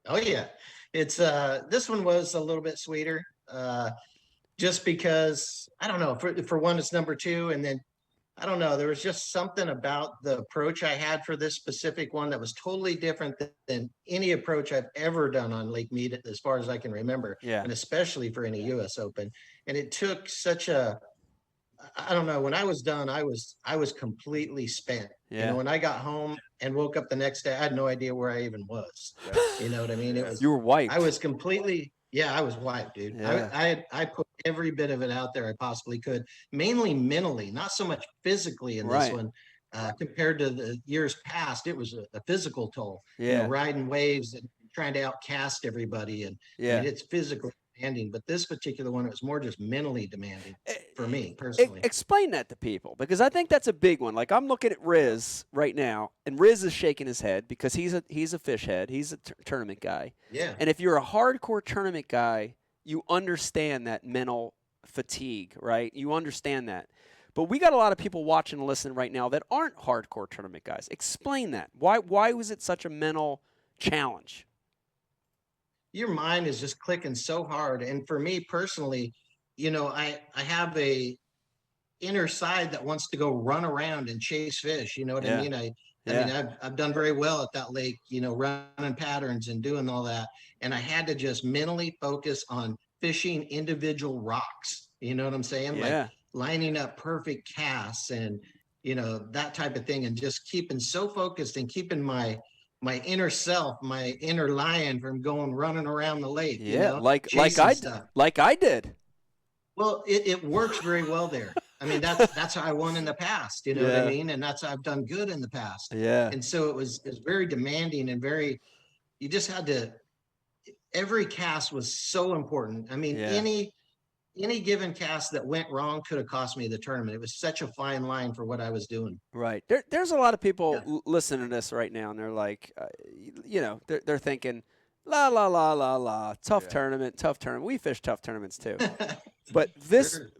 Oh yeah, it's this one was a little bit sweeter, just because I don't know. For one, it's number 2, and then I don't know. There was just something about the approach I had for this specific one that was totally different than any approach I've ever done on Lake Mead, as far as I can remember. Yeah. And especially for any U.S. Open. And it took such a, I don't know. When I was done, I was completely spent. Yeah. You know, when I got home and woke up the next day, I had no idea where I even was. You know what I mean? It was. You were wiped. I was completely. Yeah, I was wiped, dude. Yeah. I put every bit of it out there I possibly could, mainly mentally, not so much physically in Right. this one. Compared to the years past, it was a physical toll. You Yeah. know, riding waves and trying to outcast everybody, and Yeah. it's physically demanding. But this particular one, it was more just mentally demanding for me personally. Explain that to people because I think that's a big one. Like I'm looking at Riz right now, and Riz is shaking his head because he's a fish head. He's a tournament guy. Yeah. And if you're a hardcore tournament guy, you understand that mental fatigue, right? You understand that. But we got a lot of people watching and listening right now that aren't hardcore tournament guys. Explain that. Why was it such a mental challenge? Your mind is just clicking so hard. And for me personally, you know, I have a inner side that wants to go run around and chase fish. You know what I mean? I mean, I've done very well at that lake, you know, running patterns and doing all that. And I had to just mentally focus on fishing individual rocks. You know what I'm saying? Yeah. Like lining up perfect casts and, you know, that type of thing. And just keeping so focused and keeping my inner self, my inner lion from going running around the lake. Yeah, you know, like stuff. I did. Well, it works very well there. I mean, that's how I won in the past. You know what I mean? And that's how I've done good in the past. Yeah. And so it was very demanding and very. You just had to. Every cast was so important. I mean, any given cast that went wrong could have cost me the tournament. It was such a fine line for what I was doing. Right. There's a lot of people listening to this right now, and they're like, you know, they're thinking, la la la la la, tough tournament. We fish tough tournaments too. But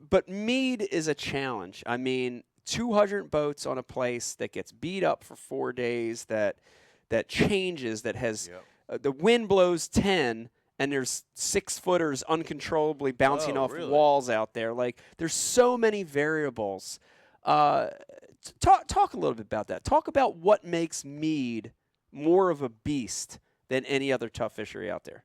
but Mead is a challenge. I mean, 200 boats on a place that gets beat up for 4 days, that changes, that has the wind blows 10. And there's 6-footers uncontrollably bouncing off walls out there. Like there's so many variables. Talk a little bit about that. Talk about what makes Mead more of a beast than any other tough fishery out there.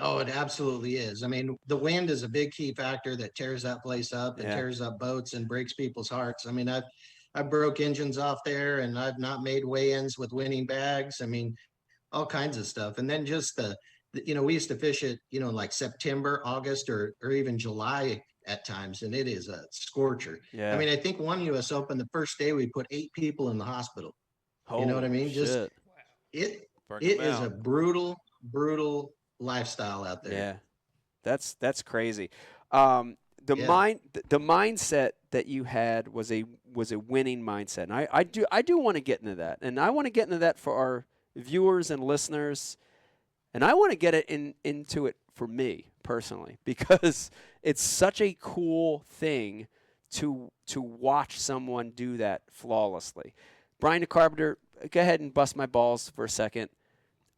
Oh, it absolutely is. I mean, the wind is a big key factor that tears that place up and tears up boats and breaks people's hearts. I mean, I broke engines off there, and I've not made weigh-ins with winning bags. I mean, all kinds of stuff. And then just you know, we used to fish it, you know, like September, August, or even July at times, and it is a scorcher. Yeah. I mean, I think one U.S. Open, the first day we put 8 people in the hospital. You know what I mean? Shit. Just It is a brutal lifestyle out there. Yeah, that's crazy. The mindset that you had was a winning mindset, and I do want to get into that, and I want to get into that for our viewers and listeners, and I want to get it into it for me personally because it's such a cool thing to watch someone do that flawlessly. Brian the Carpenter, go ahead and bust my balls for a second.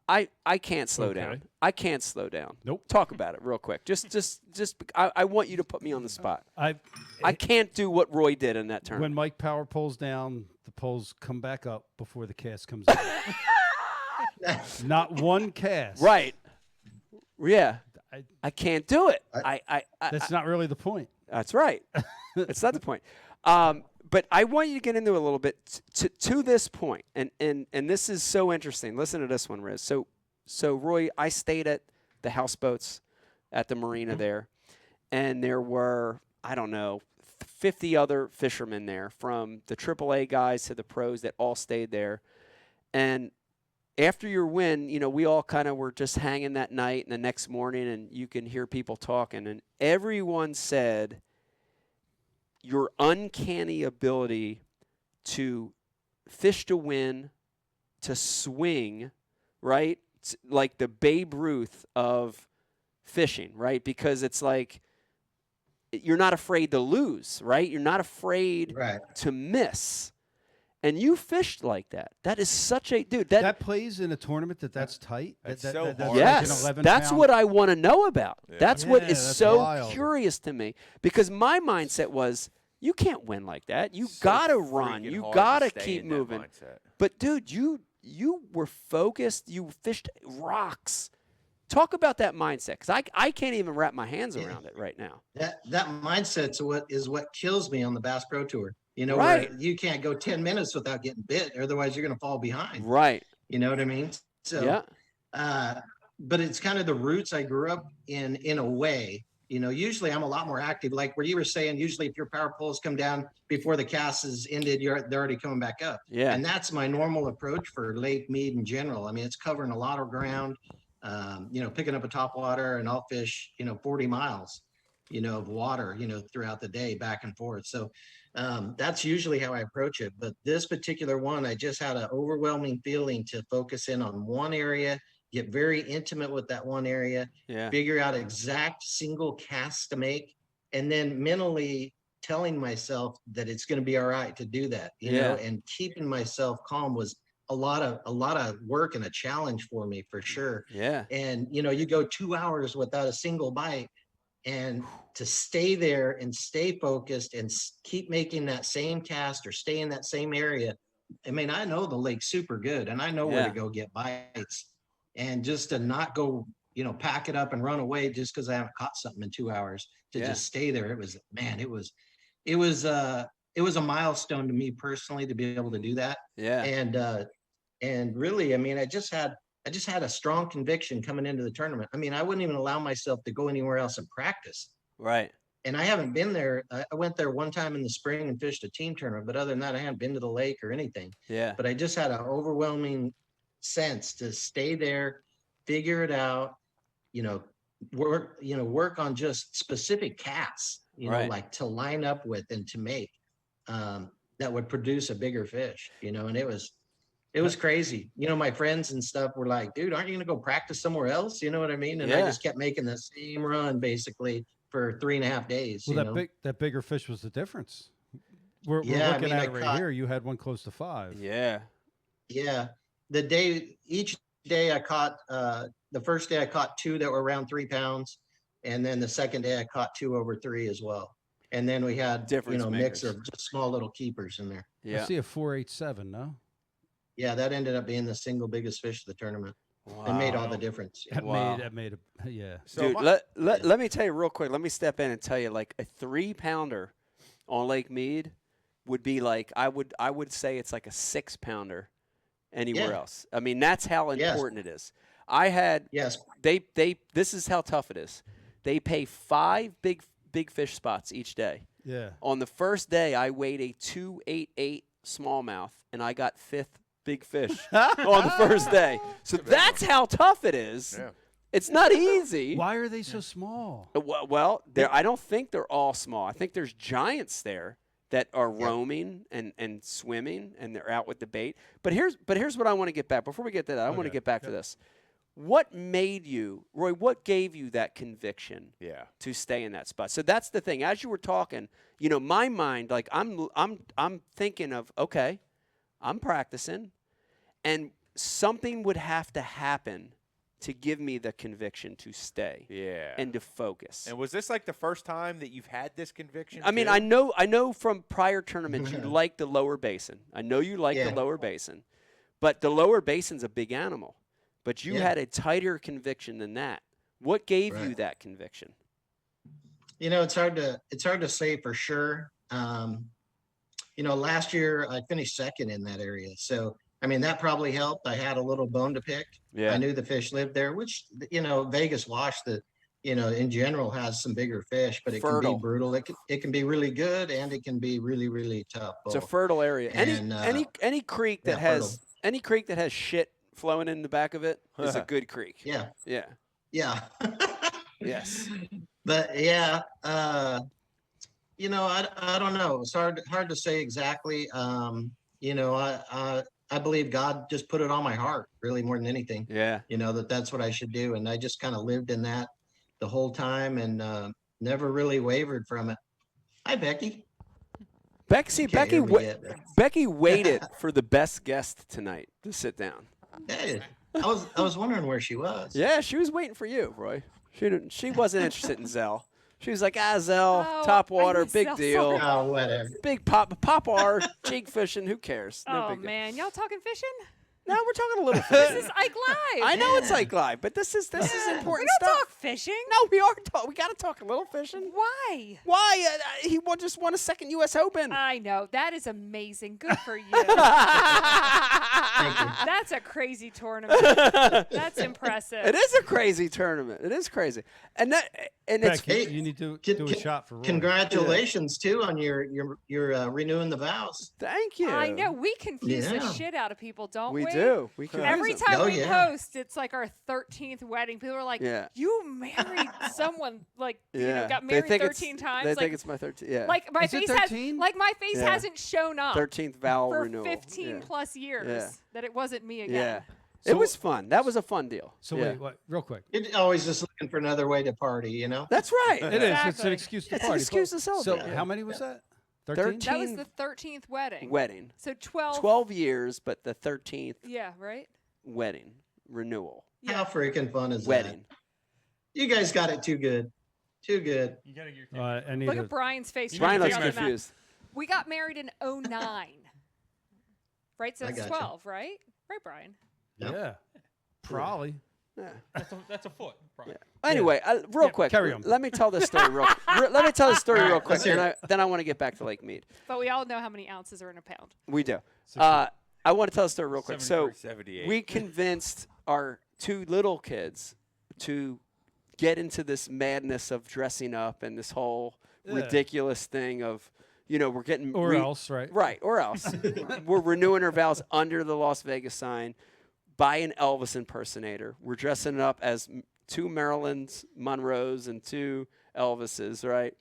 I can't slow down. I can't slow down. Nope. Talk about it real quick. I want you to put me on the spot. I can't do what Roy did in that tournament. When Mike power pulls down, the poles come back up before the cast comes out. Not one cast. Right. Yeah. I can't do it. That's not really the point. That's right. It's not the point. But I want you to get into it a little bit to this point, and this is so interesting. Listen to this one, Riz. So Roy, I stayed at the houseboats at the marina there, and there were, I don't know, 50 other fishermen there, from the AAA guys to the pros that all stayed there. And after your win, we all kind of were just hanging that night and the next morning, and you can hear people talking, and everyone said your uncanny ability to fish to win, to swing, right? It's like the Babe Ruth of fishing, right? Because it's like you're not afraid to lose, right? You're not afraid to miss. And you fished like that. That is such a dude. That plays in a tournament that's tight. That's that, so that, that's hard. Yes, like an that's 11-pound. what I want to know about. Yeah. That's what is that's so wild. curious to me, because my mindset was, you can't win like that. You gotta run. You gotta keep moving. But dude, you were focused. You fished rocks. Talk about that mindset, because I can't even wrap my hands around it right now. That mindset's what kills me on the Bass Pro Tour. Right. Where you can't go 10 minutes without getting bit, otherwise you're going to fall behind. Right. You know what I mean? So, but it's kind of the roots I grew up in a way. Usually I'm a lot more active, like where you were saying, usually if your power poles come down before the cast is ended, they're already coming back up. Yeah. And that's my normal approach for Lake Mead in general. I mean, it's covering a lot of ground, picking up a topwater, and I'll fish, 40 miles, of water, throughout the day, back and forth. So that's usually how I approach it. But this particular one, I just had an overwhelming feeling to focus in on one area, get very intimate with that one area, figure out exact single casts to make, and then mentally telling myself that it's going to be all right to do that, you know, and keeping myself calm was a lot of work and a challenge for me, for sure. Yeah. And, you go 2 hours without a single bite, and to stay there and stay focused and keep making that same cast or stay in that same area. I mean, I know the lake super good, and I know where to go get bites, and just to not go, pack it up and run away just because I haven't caught something in 2 hours, to just stay there. It was a milestone to me personally to be able to do that. Yeah. And really, I mean, I just had a strong conviction coming into the tournament. I mean, I wouldn't even allow myself to go anywhere else and practice. Right. And I haven't been there. I went there one time in the spring and fished a team tournament, but other than that, I haven't been to the lake or anything. Yeah. But I just had an overwhelming sense to stay there, figure it out, work on just specific casts, like to line up with and to make, that would produce a bigger fish, and it was crazy. My friends and stuff were like, dude, aren't you going to go practice somewhere else? You know what I mean? And I just kept making the same run basically for 3.5 days. Well, that bigger fish was the difference. We're looking at it right here. You had one close to 5. Yeah. Yeah. Each day I caught, the first day I caught 2 that were around 3 pounds. And then the second day I caught 2 over 3 as well. And then we had, mix of just small little keepers in there. I see a 487, no? Yeah, that ended up being the single biggest fish of the tournament. Wow. It made all the difference. That made yeah. So dude, let me tell you real quick. Let me step in and tell you, like, a 3-pounder on Lake Mead would be like, I would say it's like a 6-pounder anywhere else. I mean, that's how important it is. I had this is how tough it is. They pay 5 big fish spots each day. Yeah. On the first day, I weighed a 288 smallmouth, and I got 5th big fish on the first day. So that's how tough it is. Yeah. It's not easy. Why are they so small? Well, I don't think they're all small. I think there's giants there that are roaming and swimming, and they're out with the bait. But here's what I want to get back. Before we get to that, I want to get back to this. What made you, Roy, what gave you that conviction to stay in that spot? So that's the thing. As you were talking, my mind, like I'm thinking of, okay, I'm practicing, and something would have to happen to give me the conviction to stay and to focus. And was this like the first time that you've had this conviction? I mean, I know from prior tournaments you like the lower basin. I know you like the lower basin. But the lower basin's a big animal. But you had a tighter conviction than that. What gave you that conviction? It's hard to say for sure. Last year I finished second in that area. So I mean, that probably helped. I had a little bone to pick. Yeah. I knew the fish lived there, which, Vegas Wash, in general has some bigger fish, but it can be brutal. It can be really good, and it can be really, really tough. It's a fertile area. And, any creek that has shit flowing in the back of it is a good creek. Yeah. Yeah. Yeah. Yes. But I don't know. It's hard to say exactly. I believe God just put it on my heart, really, more than anything. Yeah. That's what I should do. And I just kind of lived in that the whole time and never really wavered from it. Hi, Becky. Becky waited for the best guest tonight to sit down. Hey, I was wondering where she was. Yeah, she was waiting for you, Roy. She wasn't interested in Zell. She was like, Zell, top water, big deal. Oh, whatever. Big pop R, jig fishing, who cares? No big deal. Man, y'all talking fishing? No, we're talking a little fishing. This is Ike Live. I know it's Ike Live, but this is important We don't stuff. talk fishing. No, we are. We got to talk a little fishing. Why? Why? He just won a second U.S. Open. I know. That is amazing. Good for you. That's a crazy tournament. That's impressive. It is a crazy tournament. It is crazy. And it's Becky, you need to do a shot for Roy. Congratulations too on your renewing the vows. Thank you. I know. We confuse the shit out of people, don't we? We do. We confuse Every them. time we post, it's like our 13th wedding. People are like, "You married someone got married 13 times." They think it's my 13th. Yeah. Like my face hasn't shown up 13th vow for renewal. 15 plus years that it wasn't me again. Yeah. It was fun. That was a fun deal. So yeah. wait, real quick. You're always just looking for another way to party, That's right. It is. It's an excuse to It's party. an excuse to celebrate. So how many was that? 13? That was the 13th wedding. So 12. 12 years, but the 13th. Yeah, right? Wedding. Renewal. How freaking fun is wedding. that? You guys got it too good. Too good. You gotta get your Look at Brian's face. Brian looks confused. We got married in 2009. Right? So I it's gotcha. 12, right? Right, Brian? Yeah. Probably. Yeah. That's a foot. Probably. Yeah. Anyway, real quick. Carry on. Let me tell this story let me tell this story real quick, then I want to get back to Lake Mead. But we all know how many ounces are in a pound. We do. I want to tell a story real quick. So 78. we convinced our two little kids to get into this madness of dressing up and this whole ridiculous thing of, we're getting Or else. Right, or else. We're renewing our vows under the Las Vegas sign by an Elvis impersonator. We're dressing up as two Marilyn Monroes and two Elvises, right?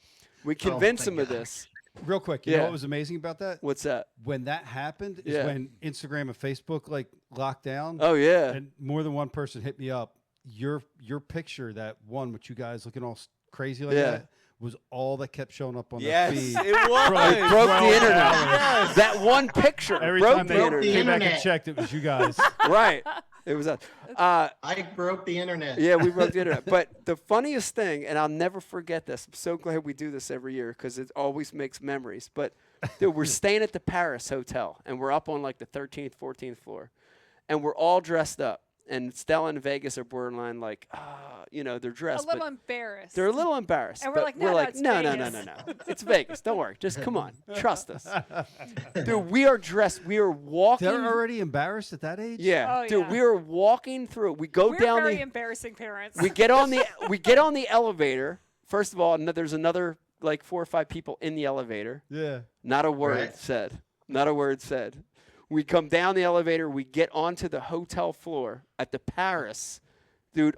We convinced them of this. Real quick, you know what was amazing about that? What's that? When that happened is when Instagram and Facebook locked down. Oh yeah. And more than one person hit me up. Your picture, that one with you guys looking all crazy like that, was all that kept showing up on the feed. It was. Broke the internet. Yes. That one picture Every broke time the they internet. came back and checked, it was you guys. Right. It was us. I broke the internet. Yeah, we broke the internet. But the funniest thing, and I'll never forget this, I'm so glad we do this every year because it always makes memories. But dude, we're staying at the Paris Hotel, and we're up on like the 13th, 14th floor. And we're all dressed up. And Stella and Vegas are borderline like, they're dressed. A little embarrassed. They're a little embarrassed. And we're like, no, it's no. It's Vegas. Don't worry. Just come on. Trust us. Dude, we are dressed. We are walking. They're already embarrassed at that age? Yeah. Oh, dude, we are walking through. We go We're down very embarrassing parents. We get on the elevator. First of all, there's another like 4 or 5 people in the elevator. Yeah. Not a word said. Not a word said. We come down the elevator. We get onto the hotel floor at the Paris. Dude,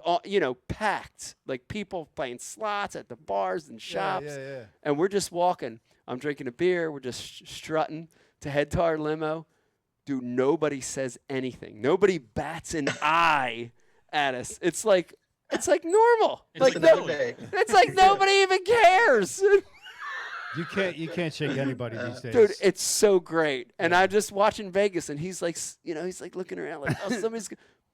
packed. Like people playing slots at the bars and shops. Yeah. And we're just walking. I'm drinking a beer. We're just strutting to head to our limo. Dude, nobody says anything. Nobody bats an eye at us. It's like normal. It's like nobody even cares. You can't shake anybody these days. Dude, it's so great. And I'm just watching Vegas, and he's like, looking around like, oh, somebody's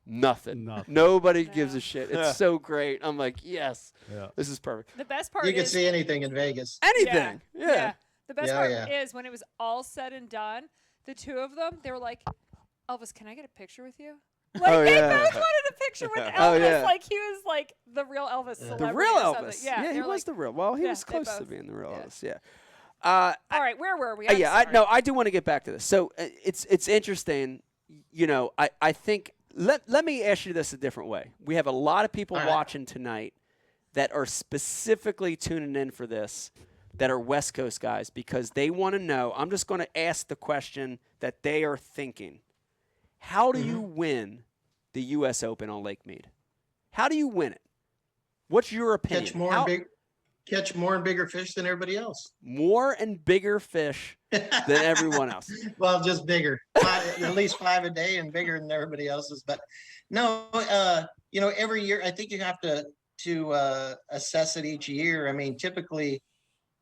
nothing. Nobody gives a shit. It's so great. I'm like, yes, this is perfect. The best part you is can see anything in Vegas. Anything. Yeah. The best part is when it was all said and done, the two of them, they were like, Elvis, can I get a picture with you? Like they both wanted a picture with Elvis. Like he was like the real Elvis celebrity. The real or Elvis. something. Yeah, he was the real. Well, he was close to being the real Elvis. Yeah. All right, where were we? I do want to get back to this. So it's interesting. I think let me ask you this a different way. We have a lot of people watching tonight that are specifically tuning in for this, that are West Coast guys, because they want to know. I'm just going to ask the question that they are thinking. How do you win the U.S. Open on Lake Mead? How do you win it? What's your opinion? Catch more and bigger fish than everybody else. More and bigger fish than everyone else. Well, just bigger. At least 5 a day and bigger than everybody else's. But no, every year I think you have to assess it each year. I mean, typically,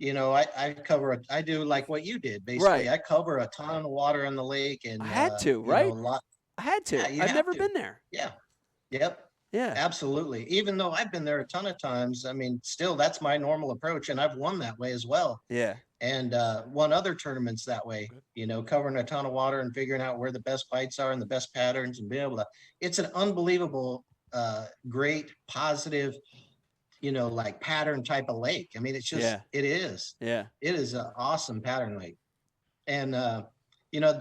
I do like what you did, basically. Right. I cover a ton of water in the lake, and I had to, right? I had to. Yeah, I've never been there. Yeah. Yep. Yeah. Absolutely. Even though I've been there a ton of times, I mean, still that's my normal approach, and I've won that way as well. Yeah. And won other tournaments that way, covering a ton of water and figuring out where the best bites are and the best patterns and being able to, it's an unbelievable, great, positive, like pattern type of lake. I mean, it's just, it is. Yeah. It is an awesome pattern lake. And,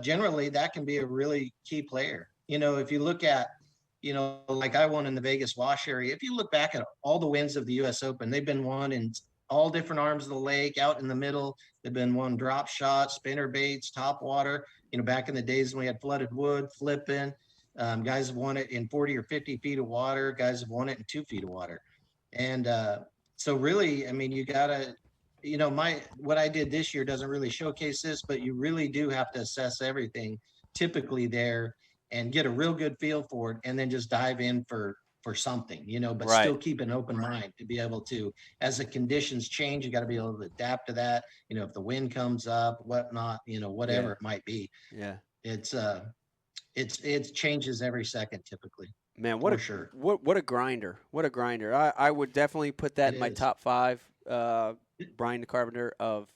generally that can be a really key player. If you look at, like I won in the Vegas Wash area, if you look back at all the wins of the U.S. Open, they've been won in all different arms of the lake, out in the middle. They've been won drop shots, spinner baits, top water. Back in the days when we had flooded wood, flipping. Guys have won it in 40 or 50 feet of water. Guys have won it in 2 feet of water. And so really, I mean, you gotta, what I did this year doesn't really showcase this, but you really do have to assess everything typically there and get a real good feel for it, and then just dive in for something, but still keep an open mind to be able to, as the conditions change, you got to be able to adapt to that. If the wind comes up, whatnot, whatever it might be. Yeah. It changes every second typically. Man, what a grinder. What a grinder. I would definitely put that in my top 5, Brian Carpenter, of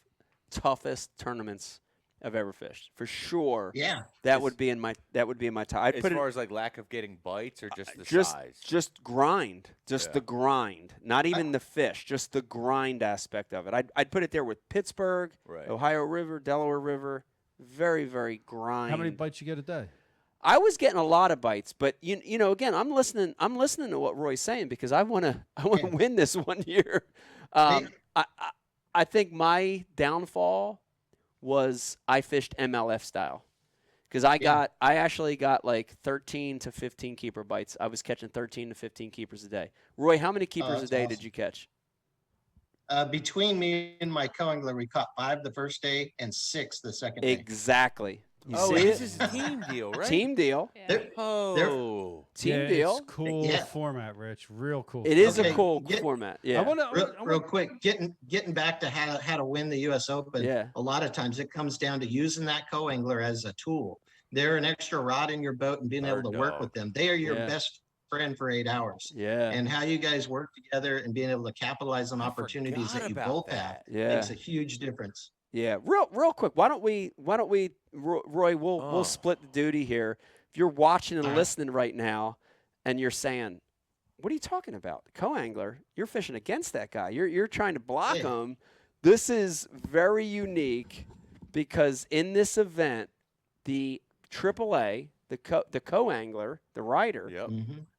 toughest tournaments I've ever fished. For sure. Yeah. That would be in my top. I'd as put far as like lack of getting bites or just the size? Just grind. Just the grind. Not even the fish, just the grind aspect of it. I'd put it there with Pittsburgh, Ohio River, Delaware River. Very, very grind. How many bites you get a day? I was getting a lot of bites, but again, I'm listening to what Roy's saying, because I want to win this one year. I think my downfall was I fished MLF style, because I actually got like 13 to 15 keeper bites. I was catching 13 to 15 keepers a day. Roy, how many keepers a day did you catch? Between me and my co-angler, we caught 5 the first day and 6 the second day. Exactly. You see this it? is a team deal, right? Team deal. Yeah. Team deal. It's cool format, Rich. Real cool. It is a cool format. Yeah. Real quick, getting back to how to win the U.S. Open. Yeah. A lot of times it comes down to using that co-angler as a tool. They're an extra rod in your boat, and being able to work with them. They are your best friend for 8 hours. Yeah. And how you guys work together and being able to capitalize on opportunities that you both have makes a huge difference. Yeah, real quick. Why don't we, Roy? We'll split the duty here. If you're watching and listening right now, and you're saying, "What are you talking about?" The co-angler, you're fishing against that guy. You're trying to block him. This is very unique, because in this event, the AAA, the co-angler, the rider,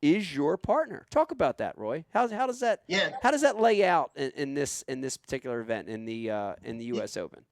is your partner. Talk about that, Roy. How does that lay out in this particular event in the U.S. Open?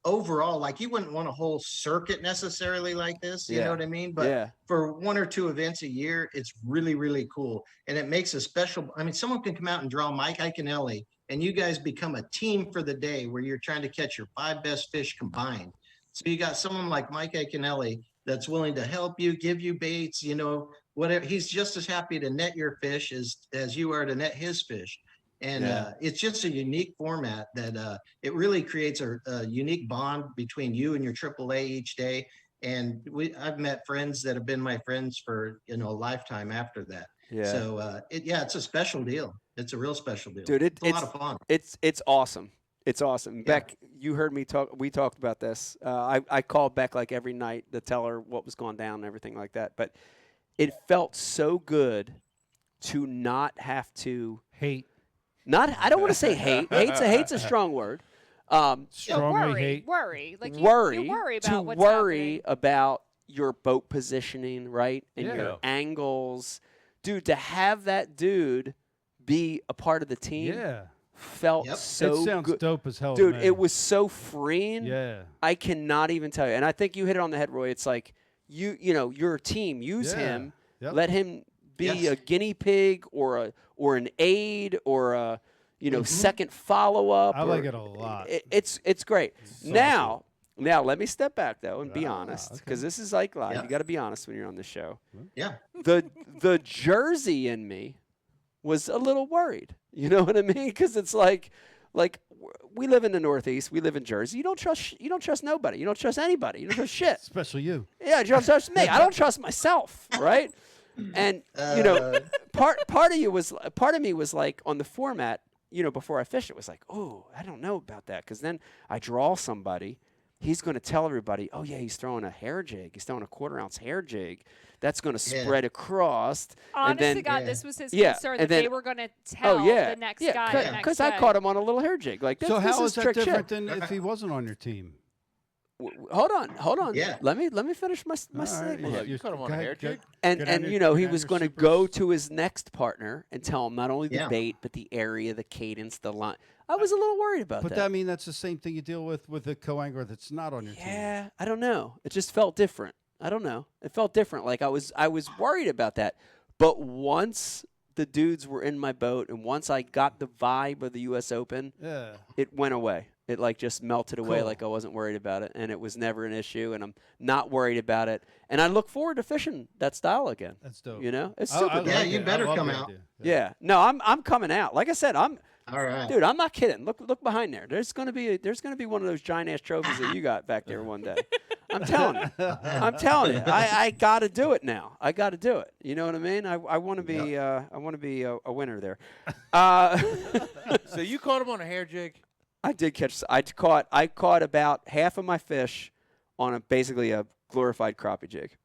overall, like you wouldn't want a whole circuit necessarily like this, you know what I mean? But for 1 or 2 events a year, it's really, really cool. And it makes a special, I mean, someone can come out and draw Mike Iaconelli and you guys become a team for the day where you're trying to catch your 5 best fish combined. So you got someone like Mike Iaconelli that's willing to help you, give you baits, you know, whatever. He's just as happy to net your fish as you are to net his fish. And it's just a unique format that it really creates a unique bond between you and your AAA each day. And I've met friends that have been my friends for, you know, a lifetime after that. Yeah. So it's a special deal. It's a real special deal. Dude, it's a lot of fun. It's awesome. It's awesome. Yeah. Beck, you heard me talk. We talked about this. I called Beck like every night to tell her what was going down and everything like that. But it felt so good to not have to hate. I don't want to say hate. Hate's a strong word. Strongly hate. Worry. Like you worry worry about to what's worry happening. about your boat positioning, right? And Yeah. your angles. Dude, to have that dude be a part of the team felt so it sounds good. dope as hell, Dude, man. it was so freeing. Yeah. I cannot even tell you. And I think you hit it on the head, Roy. It's like you know, you're a team. Use him. Yep. Let him be a guinea pig or an aid or a second follow up. I like it a lot. It's great. Now let me step back though and be honest, because this is like live. You got to be honest when you're on the show. Yeah. The Jersey in me was a little worried. You know what I mean? Because it's like we live in the Northeast. We live in Jersey. You don't trust nobody. You don't trust anybody. You don't trust shit. Especially you. Yeah, you don't trust me. I don't trust myself, right? And part of me was like on the format. Before I fished, it was like, oh, I don't know about that, because then I draw somebody. He's going to tell everybody, oh yeah, he's throwing a hair jig. He's throwing a 1/4 ounce hair jig. That's going to spread across. Honest and then, to God, this was his concern that they were going to tell the next guy. Because I caught him on a little hair jig. Like, So this how is is that trick different shit. than if he wasn't on your team? Hold on. Yeah. Let me finish my All right, statement. You caught him on a hair jig? And Get on he your was going to go to his next partner and tell him not only the Yeah. bait but the area, the cadence, the line. I was a little worried about But that. I mean, that's the same thing you deal with a co-angler that's not on your team. Yeah, I don't know. It just felt different. I don't know. It felt different. Like I was worried about that. But once the dudes were in my boat and once I got the vibe of the US Open, it went away. It just melted away. Cool. Like I wasn't worried about it, and it was never an issue, and I'm not worried about it. And I look forward to fishing that style again. That's dope. It's super dope. Yeah, you better come out. Yeah. No, I'm coming out. Like I said, I'm All right. dude, I'm not kidding. Look behind there. There's gonna be one of those giant ass trophies that you got back there one day. I'm telling you. I gotta do it now. I gotta do it. You know what I mean? I want to be a winner there. So you caught him on a hair jig? I did catch. I caught about half of my fish on basically a glorified crappie jig.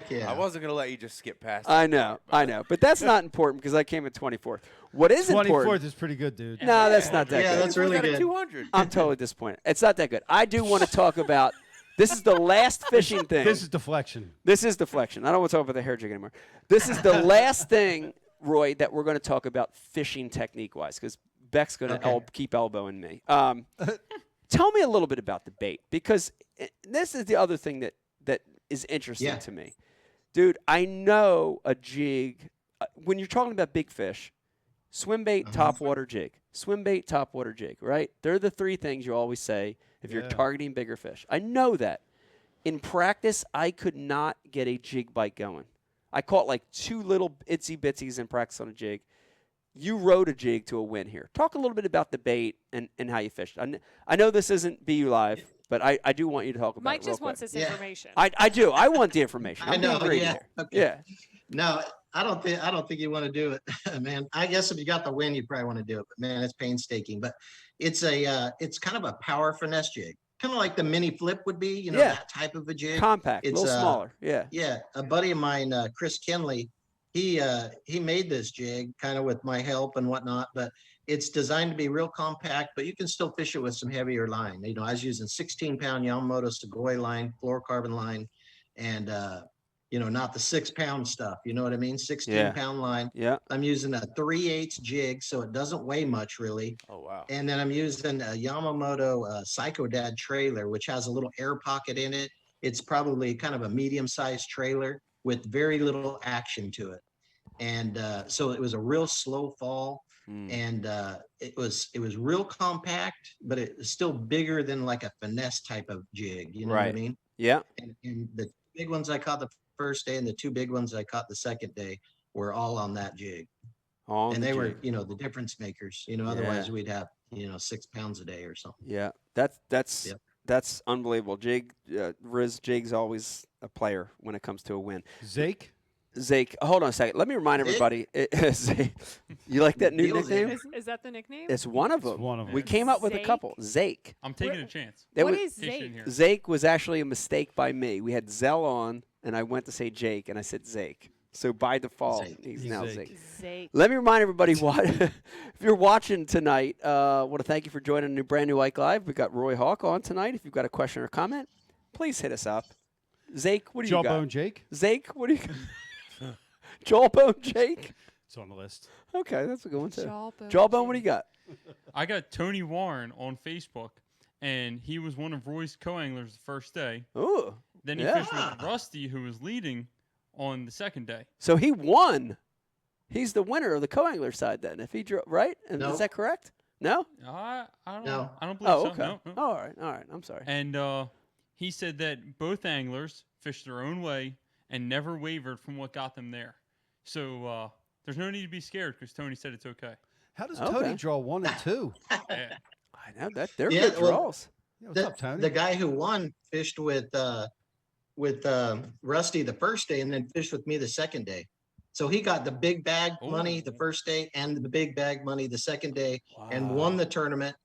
Yeah. I wasn't gonna let you just skip past. I know, but that's not important because I came at 24th. What is 24th important? is pretty good, dude. No, that's not that good. Yeah, that's really good. 200. I'm totally disappointed. It's not that good. I do want to talk about. This is the last fishing thing. This is deflection. This is deflection. I don't want to talk about the hair jig anymore. This is the last thing, Roy, that we're going to talk about fishing technique-wise, because Beck's going to keep elbowing me. Tell me a little bit about the bait, because this is the other thing that is interesting to me. Dude, I know a jig, when you're talking about big fish, swim bait, top water jig. Swim bait, top water jig, right? They're the three things you always say if you're targeting bigger fish. I know that. In practice, I could not get a jig bite going. I caught like 2 little itsy bitsies in practice on a jig. You rode a jig to a win here. Talk a little bit about the bait and how you fished. I know this isn't BU Live, but I do want you to talk about Mike it real just wants quick. this information. I do. I want the information. I I'm know. being greedy Yeah. here. Okay. Yeah. No, I don't think you want to do it, man. I guess if you got the win, you probably want to do it, but man, it's painstaking. But it's kind of a power finesse jig, kind of like the mini flip would be, that type of a jig. Compact, a It's little smaller. Yeah. Yeah, a buddy of mine, Chris Kinley, he made this jig kind of with my help and whatnot, but it's designed to be real compact, but you can still fish it with some heavier line. I was using 16-pound Yamamoto Sugoi line, fluorocarbon line, and not the 6-pound stuff. You know what I mean? 16-pound line. Yeah. I'm using a 3/8 jig, so it doesn't weigh much really. Oh, wow. And then I'm using a Yamamoto Psycho Dad trailer, which has a little air pocket in it. It's probably kind of a medium-sized trailer with very little action to it. And so it was a real slow fall. And it was real compact, but it was still bigger than like a finesse type of jig. You know what I mean? Yeah. And the big ones I caught the first day and the 2 big ones I caught the second day were all on that jig. And they were, the difference makers. Otherwise we'd have 6 pounds a day or something. Yeah, that's unbelievable. Riz Jig's always a player when it comes to a win. Zake, hold on a second. Let me remind everybody. Zake, you like that new nickname? Is that the nickname? It's one of them. one of them. We came up with a couple. Zake. I'm taking a chance. What is Zake? Zake was actually a mistake by me. We had Zell on, and I went to say Jake, and I said Zake. So by default, he's now Zake. Let me remind everybody, if you're watching tonight, I want to thank you for joining a brand new Ike Live. We've got Roy Hawk on tonight. If you've got a question or comment, please hit us up. Zake, what do you got? Jawbone Jake. Zake, what do you got? Jawbone Jake? It's on the list. Okay, that's a good one, too. Jawbone, what do you got? I got Tony Warren on Facebook, and he was one of Roy's co-anglers the first day. Ooh. Then he fished with Rusty, who was leading on the second day. So he won. He's the winner of the co-angler side then. If he right? And No. Is that correct? No? I don't No. I don't believe so. Okay. No, no. All right. I'm sorry. And he said that both anglers fished their own way and never wavered from what got them there. So there's no need to be scared because Tony said it's okay. How does Tony draw 1 and 2? Yeah. I know that they're good draws. What's up, Tony? The guy who won fished with Rusty the first day and then fished with me the second day. So he got the big bag money the first day and the big bag money the second day and won the tournament.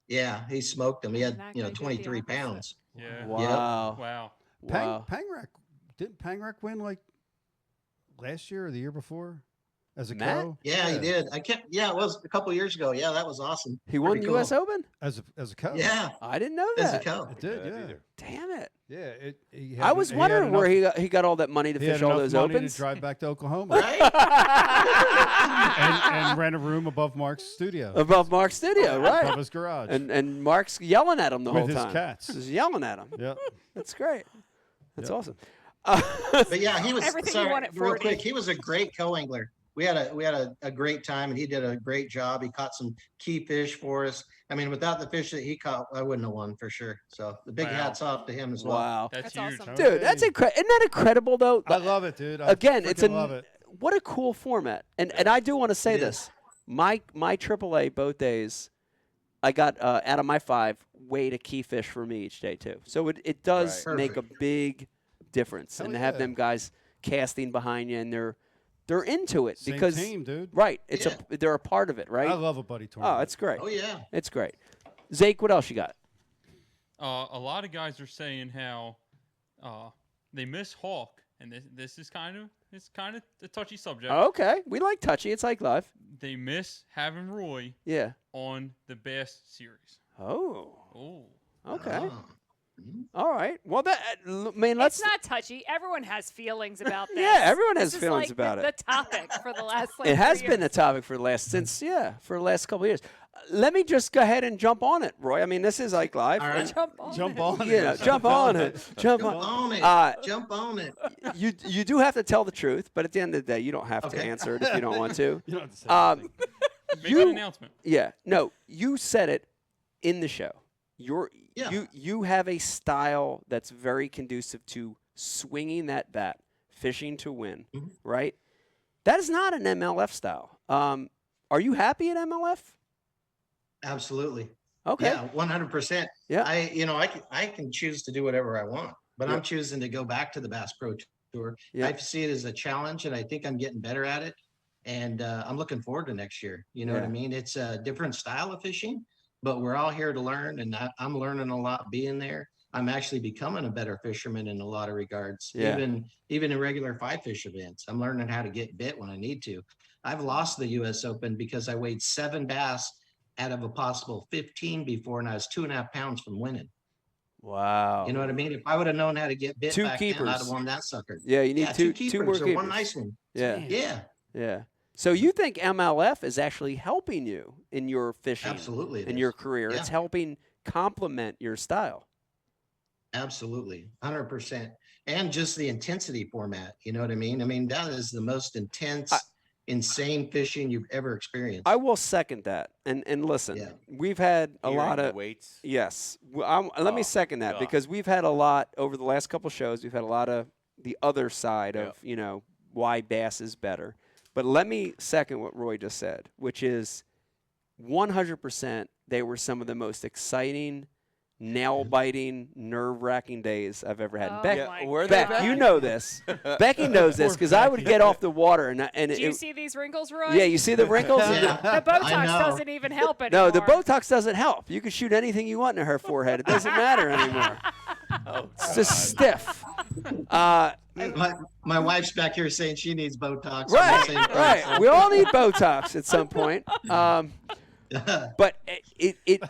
Yeah, he smoked him. He had 23 pounds. Yeah. Wow. Wow. Pangrac didn't Pangrac win like last year or the year before as a Matt? co? Yeah, he did. It was a couple years ago. Yeah, that was awesome. He won the Pretty U.S. cool. Open? As a co. Yeah, I didn't know as a that. co. It did, yeah. Damn it. Yeah, I was wondering where he got all that money to fish all those money opens. to drive back to Oklahoma. Right? and rent a room above Mark's studio. Above Mark's studio, right. Above his garage. And Mark's yelling at him the whole With his time. cats. Just yelling at him. Yep. That's great. That's awesome. But yeah, he was Everything you want at real 40. quick. He was a great co-angler. We had a great time, and he did a great job. He caught some key fish for us. I mean, without the fish that he caught, I wouldn't have won for sure. So the big hats off to him as well. Wow. That's That's huge. awesome. Dude, that's incredible. Isn't that incredible, though? I love it, dude. I Again, it's freaking love it. what a cool format. And I do want to say this. My AAA both days, I got out of my 5 weighed a key fish for me each day too. So it does Right. make a big difference, Hell and to have yeah. them guys casting behind you and they're into it Same because team, dude. right, it's Yeah. they're a part of it, right? I love a buddy tournament. Oh, it's great. Oh yeah. It's great. Zake, what else you got? A lot of guys are saying how they miss Hawk, and this is kind of a touchy subject. Okay, we like touchy. It's like live. They miss having Roy Yeah. on the Bass series. Oh. Oh. Okay. Oh. All right. Well, I mean, let's. It's not touchy. Everyone has feelings about this. Yeah, everyone has This is feelings like about the it. topic for the last like It has 3 been the years. topic for the last for the last couple of years. Let me just go ahead and jump on it, Roy. I mean, this is like live. All right. Jump on. Jump it. on You know, it. jump on it. Jump Jump on. on it. Jump on it. You do have to tell the truth, but at the end of the day, you don't have to Okay. answer it if you don't want to. You don't have to say anything. Make an announcement. Yeah. No, you said it in the show. Yeah. You have a style that's very conducive to swinging that bat, fishing to win, right? That is not an MLF style. Are you happy at MLF? Absolutely. Okay. Yeah, 100%. Yeah. I can choose to do whatever I want, but Yeah. I'm choosing to go back to the Bass Pro Tour. Yeah. I see it as a challenge, and I think I'm getting better at it. And I'm looking forward to next year. You know what I Yeah. mean? It's a different style of fishing, but we're all here to learn, and I'm learning a lot being there. I'm actually becoming a better fisherman in a lot of regards. Yeah. Even in regular 5-fish events, I'm learning how to get bit when I need to. I've lost the U.S. Open because I weighed 7 bass out of a possible 15 before, and I was 2.5 pounds from winning. Wow. You know what I mean? If I would have known how to get bit Two back then, I'd keepers. have won that sucker. Yeah, you need two keepers more or keepers. one nice one. Yeah. Yeah. Yeah. So you think MLF is actually helping you in your fishing, Absolutely it in is. your career? Yeah. It's helping complement your style. Absolutely, 100%. And just the intensity format. You know what I mean? I mean, that is the most intense, insane fishing you've ever experienced. I will second that. And listen, we've had a Hearing lot the of weights. Yes. Let me second that because we've had a lot over the last couple shows. We've had a lot of the other side of, why bass is better. But let me second what Roy just said, which is 100% they were some of the most exciting, nail-biting, nerve-wracking days I've ever had. Oh Beck, you know this. Becky knows this because I would get off the water and Do you see these wrinkles, Roy? Yeah, you see the wrinkles? The Botox doesn't even help anymore. No, the Botox doesn't help. You can shoot anything you want in her forehead. It doesn't matter anymore. It's just stiff. My wife's back here saying she needs Botox. Right. We all need Botox at some point. But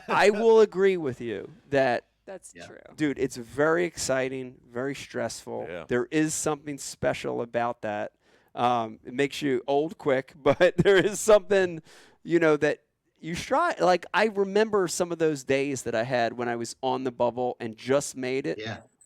I will agree with you that that's true. Dude, it's very exciting, very stressful. Yeah. There is something special about that. It makes you old quick, but there is something, that you strive. Like, I remember some of those days that I had when I was on the bubble and just made it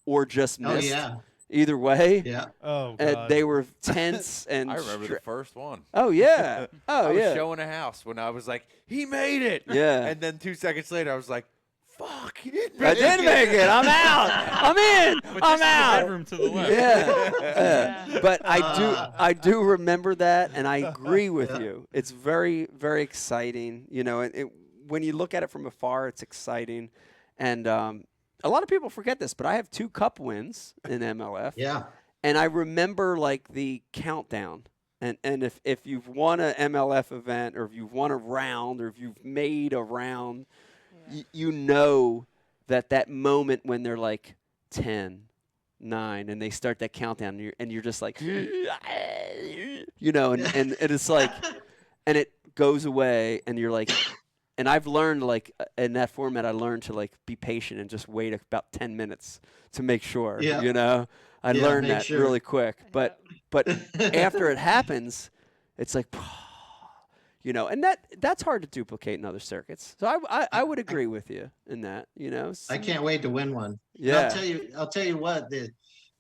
or just missed. Oh, yeah. Either way. Yeah. Oh, and God. they were tense and I remember the first one. Oh, yeah. Oh, I was yeah. showing a house when I was like, he made it. Yeah. And then 2 seconds later, I was like, fuck, he didn't I did make it. I'm out. I'm in. But I'm just in the out. bedroom to the left. Yeah. But I do remember that, and I agree with you. It's very, very exciting. When you look at it from afar, it's exciting. And a lot of people forget this, but I have 2 cup wins in MLF. Yeah. And I remember, like, the countdown. And if you've won an MLF event or if you've won a round or if you've made a round, you know that moment when they're like 10, 9, and they start that countdown, and you're just like, and it's like, and it goes away, and you're like, and I've learned, like, in that format, I learned to, like, be patient and just wait about 10 minutes to make sure, I learned that really quick. But after it happens, it's like, and that's hard to duplicate in other circuits. So I would agree with you in that, I can't wait to win one. Yeah. I'll tell you what,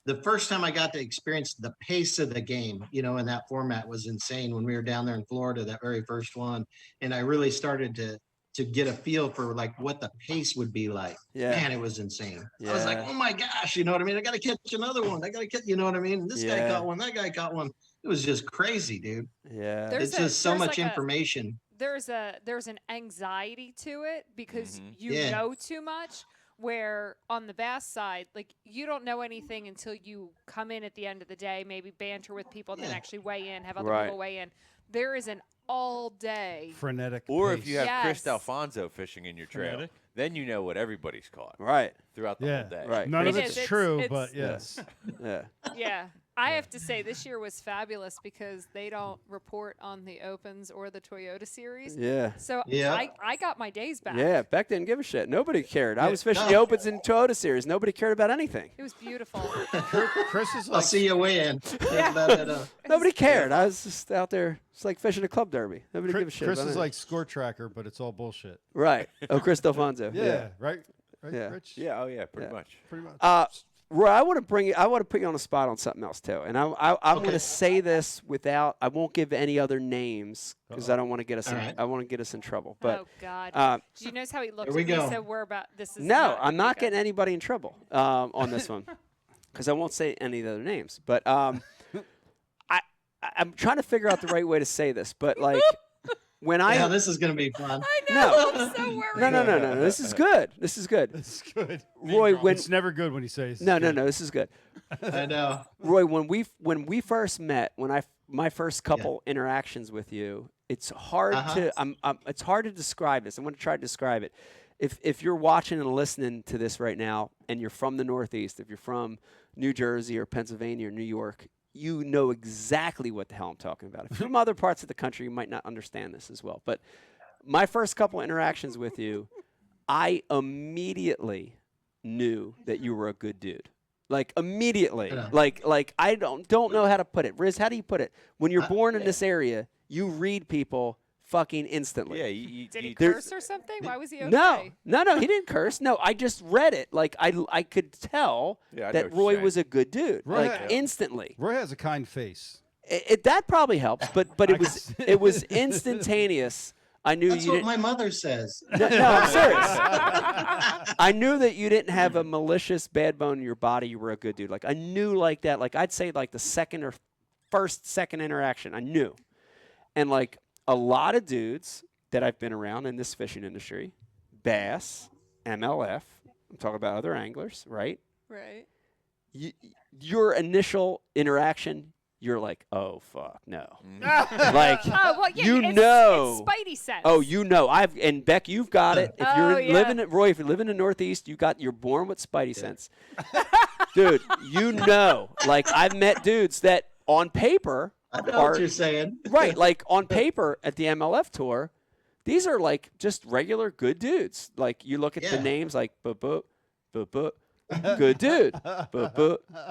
the first time I got to experience the pace of the game, in that format was insane when we were down there in Florida, that very first one. And I really started to get a feel for, like, what the pace would be like. Yeah. Man, it was insane. I was like, oh my gosh, you know what I mean? I got to catch another one. I got to catch, you know what I mean? This guy caught one, that guy caught one. It was just crazy, dude. Yeah. It's just so much information. There's an anxiety to it because you Yeah. know too much. Where on the bass side, like, you don't know anything until you come in at the end of the day, maybe banter with people, then actually weigh in, have other people weigh in. There is an all day frenetic Or pace. if you have Chris Yes. Alfonso fishing in your trail, Frenetic. then you know what everybody's caught Right. throughout the whole day. Right. None of It it's is. true, It's- but yes. Yeah. Yeah. I have to say this year was fabulous because they don't report on the Opens or the Toyota Series. Yeah. So Yeah. I got my days back. Yeah, Beck didn't give a shit. Nobody cared. I was fishing no. the Opens in Toyota Series. Nobody cared about anything. It was beautiful. Chris is I'll like, see you weigh in. Nobody cared. I was just out there. It's like fishing a club derby. Nobody gave a shit Chris about is it. like score tracker, but it's all bullshit. Right. Oh, Chris Alfonso. Yeah, right? Right, Yeah. Rich? Yeah, oh yeah, pretty Yeah. much. Pretty much. Roy, I want to put you on the spot on something else too, and I'm going to say this without. I won't give any other names because I don't want to get us. I want to get us in trouble. But oh God! Do you notice how he looked at we me? go. So we're about this. Is no, I'm not okay. getting anybody in trouble on this one because I won't say any of the other names. But I'm trying to figure out the right way to say this. But like when Yeah, this is gonna be fun. I know. I'm so worried. No. This is good. This is good. It's good. Roy, when It's never good when you say no. This is good. I know. Roy, when we first met, my first couple interactions with you, it's hard it's hard to describe this. I'm going to try to describe it. If you're watching and listening to this right now, and you're from the Northeast, if you're from New Jersey or Pennsylvania or New York, you know exactly what the hell I'm talking about. If you're from other parts of the country, you might not understand this as well. But my first couple interactions with you, I immediately knew that you were a good dude? Like immediately. Like I don't know how to put it. Riz, how do you put it? When you're born in this area, you read people fucking instantly. Yeah. Did he curse or something? Why was he okay? No, he didn't curse. No, I just read it. Like I could tell that Roy was a good dude. Instantly. Roy has a kind face. That probably helps, but it was instantaneous. I knew That's you what didn't. my mother says. No, I'm serious. I knew that you didn't have a malicious bad bone in your body. You were a good dude. Like I knew like that. Like I'd say like the second interaction. I knew, and like a lot of dudes that I've been around in this fishing industry, bass, MLF. I'm talking about other anglers, right? Right. Your initial interaction. You're like, oh fuck, no. Like, it's Spidey sense. Oh, and Beck, you've got it. If you're living in Roy, if you live in the Northeast, you're born with Spidey sense, dude. Like I've met dudes that on paper I know what you're saying, right? Like on paper at the MLF tour, these are like just regular good dudes. Like you look at the names, like good dude,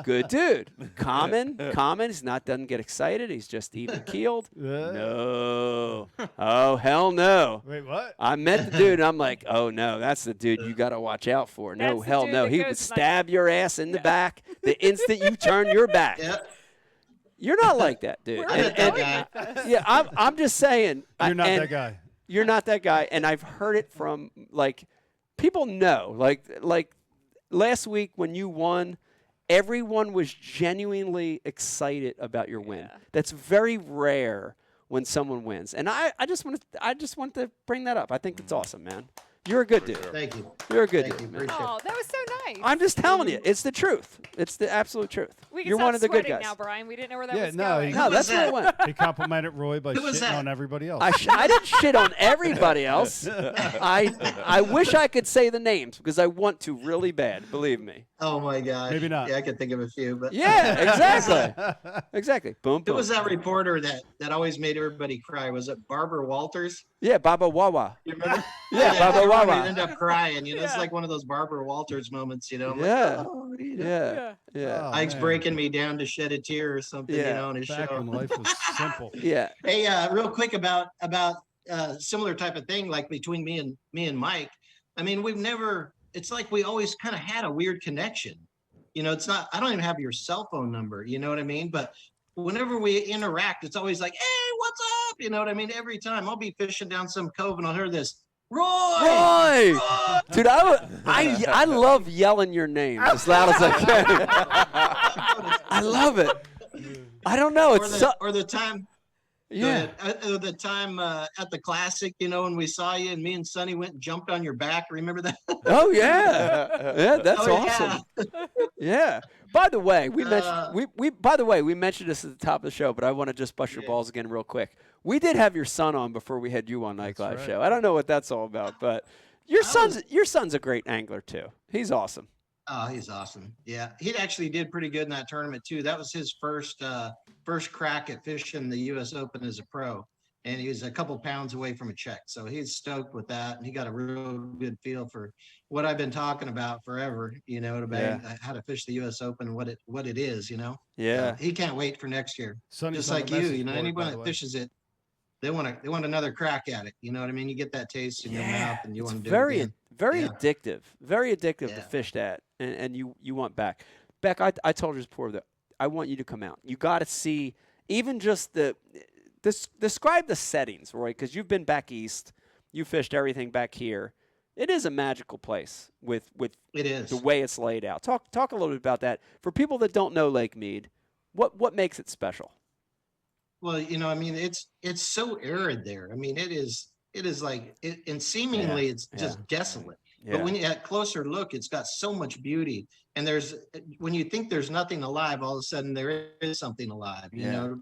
good dude. Common, doesn't get excited. He's just even keeled. No, oh hell no. Wait, what? I met the dude, and I'm like, oh no, that's the dude you got to watch out for. No, That's hell the no. dude He that would goes stab your ass in the back the instant you turn your back. You're not like that, dude. I'm just saying. You're not that guy. You're not that guy, and I've heard it from like people know, like. Last week when you won, everyone was genuinely excited about your win. That's very rare when someone wins, and I just want to bring that up. I think it's awesome, man. You're a good dude. Thank you. You're a good dude, man. Oh, that was so nice. I'm just telling you, it's the truth. It's the absolute truth. We can You're stop one of the good sweating guys. now, Brian. We didn't know where that was No, going. No, that's where it went. He complimented Roy by shitting on everybody else. I didn't shit on everybody else. I wish I could say the names because I want to really bad. Believe me. Oh my gosh. Maybe not. Yeah, I could think of a few, but exactly. Boom, Who boom. was that reporter that always made everybody cry? Was it Barbara Walters? Yeah, Baba Wawa. You remember? Yeah, Baba everybody Wawa. ended up crying. It's like one of those Barbara Walters moments. I'm Yeah. like, oh, Yeah. Ike's breaking me down to shed a tear or something. On his Back show. when life was simple. Yeah. Hey, real quick about similar type of thing, like between me and Mike. I mean, it's like we always kind of had a weird connection. It's not, I don't even have your cell phone number, you know what I mean? But whenever we interact, it's always like, hey, what's up? You know what I mean? Every time I'll be fishing down some cove and I'll hear this, Roy! Dude, I love yelling your name as loud as I can. I love it. I don't know. Or the time. Yeah. The time at the Classic, when we saw you and me and Sonny went and jumped on your back. Remember that? Oh yeah, yeah, that's awesome. Yeah. By the way, we mentioned this at the top of the show, but I want to just bust your balls again real quick. We did have your son on before we had you on Night Live show. I don't know what that's all about, but your son's a great angler too. He's awesome. Oh, he's awesome. Yeah, he actually did pretty good in that tournament too. That was his first crack at fishing the U.S. Open as a pro, and he was a couple pounds away from a check. So he's stoked with that, and he got a real good feel for what I've been talking about forever. About how to fish the U.S. Open and what it is. Yeah. He can't wait for next year. Sonny's Just on like the message you. board, Anyone by the that way. fishes it, they want another crack at it. You know what I mean? You get that taste in your mouth, and you want to do very, it again. very addictive. Very addictive to fish that, and you want back. Beck, I told you before that I want you to come out. You got to see even just describe the settings, Roy, because you've been back east. You fished everything back here. It is a magical place with it is the way it's laid out. Talk a little bit about that for people that don't know Lake Mead. What makes it special? Well, I mean, it's so arid there. I mean, it is like and seemingly it's just desolate. Yeah. But when you at closer look, it's got so much beauty. And when you think there's nothing alive, all of a sudden there is something alive.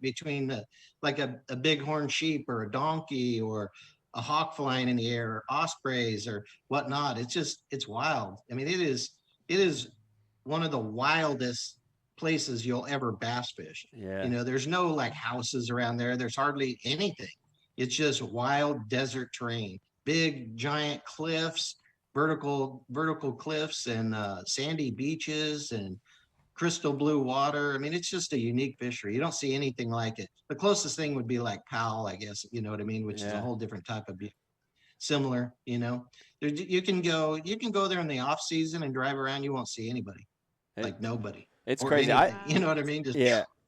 Between like a bighorn sheep or a donkey or a hawk flying in the air, or ospreys or whatnot. It's wild. I mean, it is one of the wildest places you'll ever bass fish. Yeah. There's no like houses around there. There's hardly anything. It's just wild desert terrain, big giant cliffs, vertical cliffs and sandy beaches and crystal blue water. I mean, it's just a unique fishery. You don't see anything like it. The closest thing would be like Powell, I guess, you know what I mean, which is a whole different type of similar, you know. You can go there in the off season and drive around, you won't see anybody. Like nobody. It's or crazy. you know what I mean? Just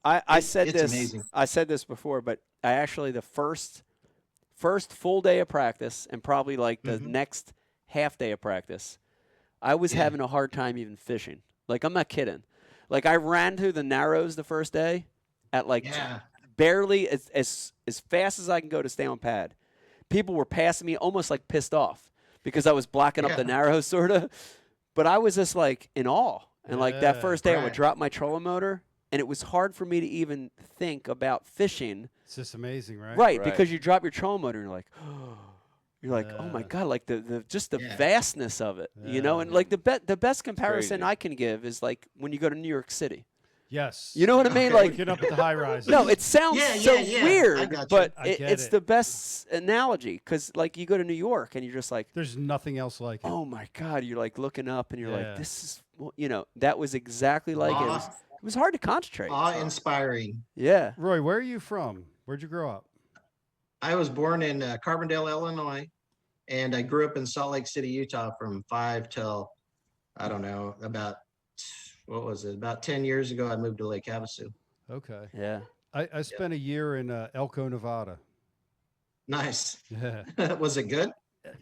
I said it's this. amazing. I said this before, but I actually the first full day of practice and probably like the next half day of practice, I was having a hard time even fishing. Like, I'm not kidding. Like, I ran through the Narrows the first day at like barely as fast as I can go to stay on pad. People were passing me almost like pissed off because I was blocking up the Narrows sort of. But I was just like in awe. And like that first day I would drop my trolling motor and it was hard for me to even think about fishing. It's just amazing, right? Right, because you drop your trolling motor and you're like, oh my God, like the vastness of it, you know? And like the best comparison I can give is like when you go to New York City. Yes. You know what I mean? Like looking up at the high rises. No, it sounds so weird, but I get it's it. the best analogy because like you go to New York and you're just like, there's nothing else like it. oh my God, you're like looking up and you're like, this is, well, you know, that was exactly like it. It was hard to concentrate. Awe-inspiring. Yeah. Roy, where are you from? Where'd you grow up? I was born in Carbondale, Illinois, and I grew up in Salt Lake City, Utah from 5 till, I don't know, about 10 years ago, I moved to Lake Havasu. Okay. Yeah. I spent a year in Elko, Nevada. Nice. Yeah. Was it good?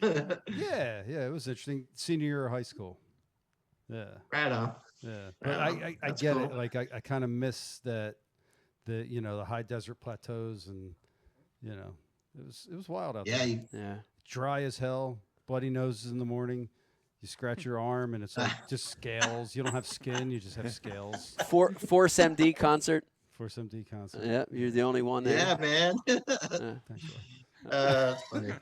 Yeah, it was interesting. Senior year of high school. Yeah. Right on. Yeah. But I get it. Like I kind of miss the high desert plateaus and it was wild out there. Yeah. Dry as hell, bloody noses in the morning. You scratch your arm and it's like just scales. You don't have skin, you just have scales. Force MD concert. Force MD concert. Yeah, you're the only one there. Yeah, man. Thanks, Roy. That's funny.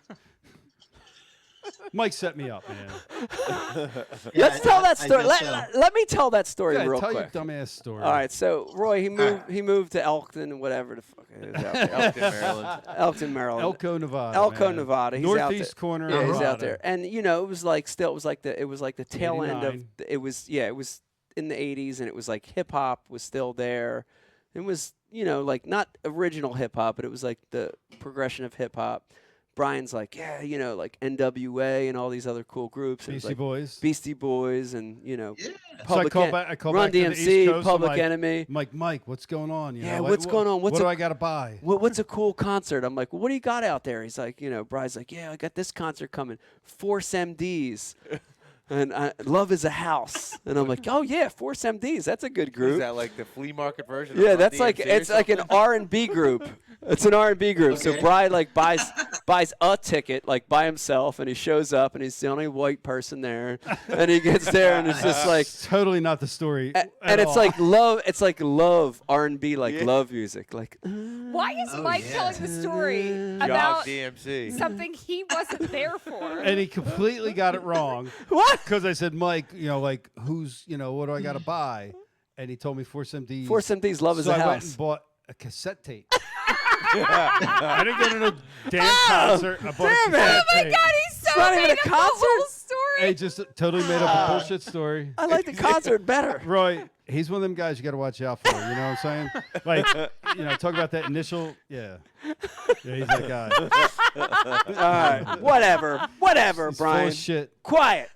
Mike set me up, man. Let's tell that story. Let me tell that story real tell quick. Your dumbass story. All right, so Roy, he moved to Elkton, whatever the fuck it is out there. Elkton, Maryland. Elkton, Maryland. Elko, Nevada. Elko, man. Nevada. He's Northeast out there. corner. Yeah, of he's out Nevada. there, and it was like the tail end of 89. it was in the 80s, and it was like hip hop was still there. It was like not original hip hop, but it was like the progression of hip hop. Brian's like, like NWA and all these other cool groups. Beastie Boys. Beastie Boys and, Public Run back to the East DMC, Coast, Public I'm like, Enemy. Mike, what's going on? What's going on? What do I got to buy? What's a cool concert? I'm like, well, what do you got out there? He's like, Brian's like, I got this concert coming. Force MDs. And Love is a House. And I'm like, oh, yeah, Force MDs. That's a good group. Is that like the flea market version? Yeah, of that's Run like DMC it's or like an something? R&B group. It's an R&B group. Okay. So Brian like buys a ticket like by himself, and he shows up, and he's the only white person there, and he gets there, and it's just like totally not the story. and it's like love. It's like love R&B, like love music, like. Why is Mike telling the story Jog about DMC. something he wasn't there for? And he completely got it wrong. What? Because I said, Mike, like who's, what do I got to buy? And he told me Force MDs. Force MDs, Love is so a I went House. and bought a cassette tape. I didn't go to no damn concert. I bought a cassette Oh my tape. God, he's so It's not even made a up the concert? whole story. Hey, just totally made up a bullshit story. I like the concert better. Roy, he's one of them guys you got to watch out for. You know what I'm saying? Like, talk about that initial. Yeah, he's that guy. All right, whatever, He's Brian. Full of shit. Quiet.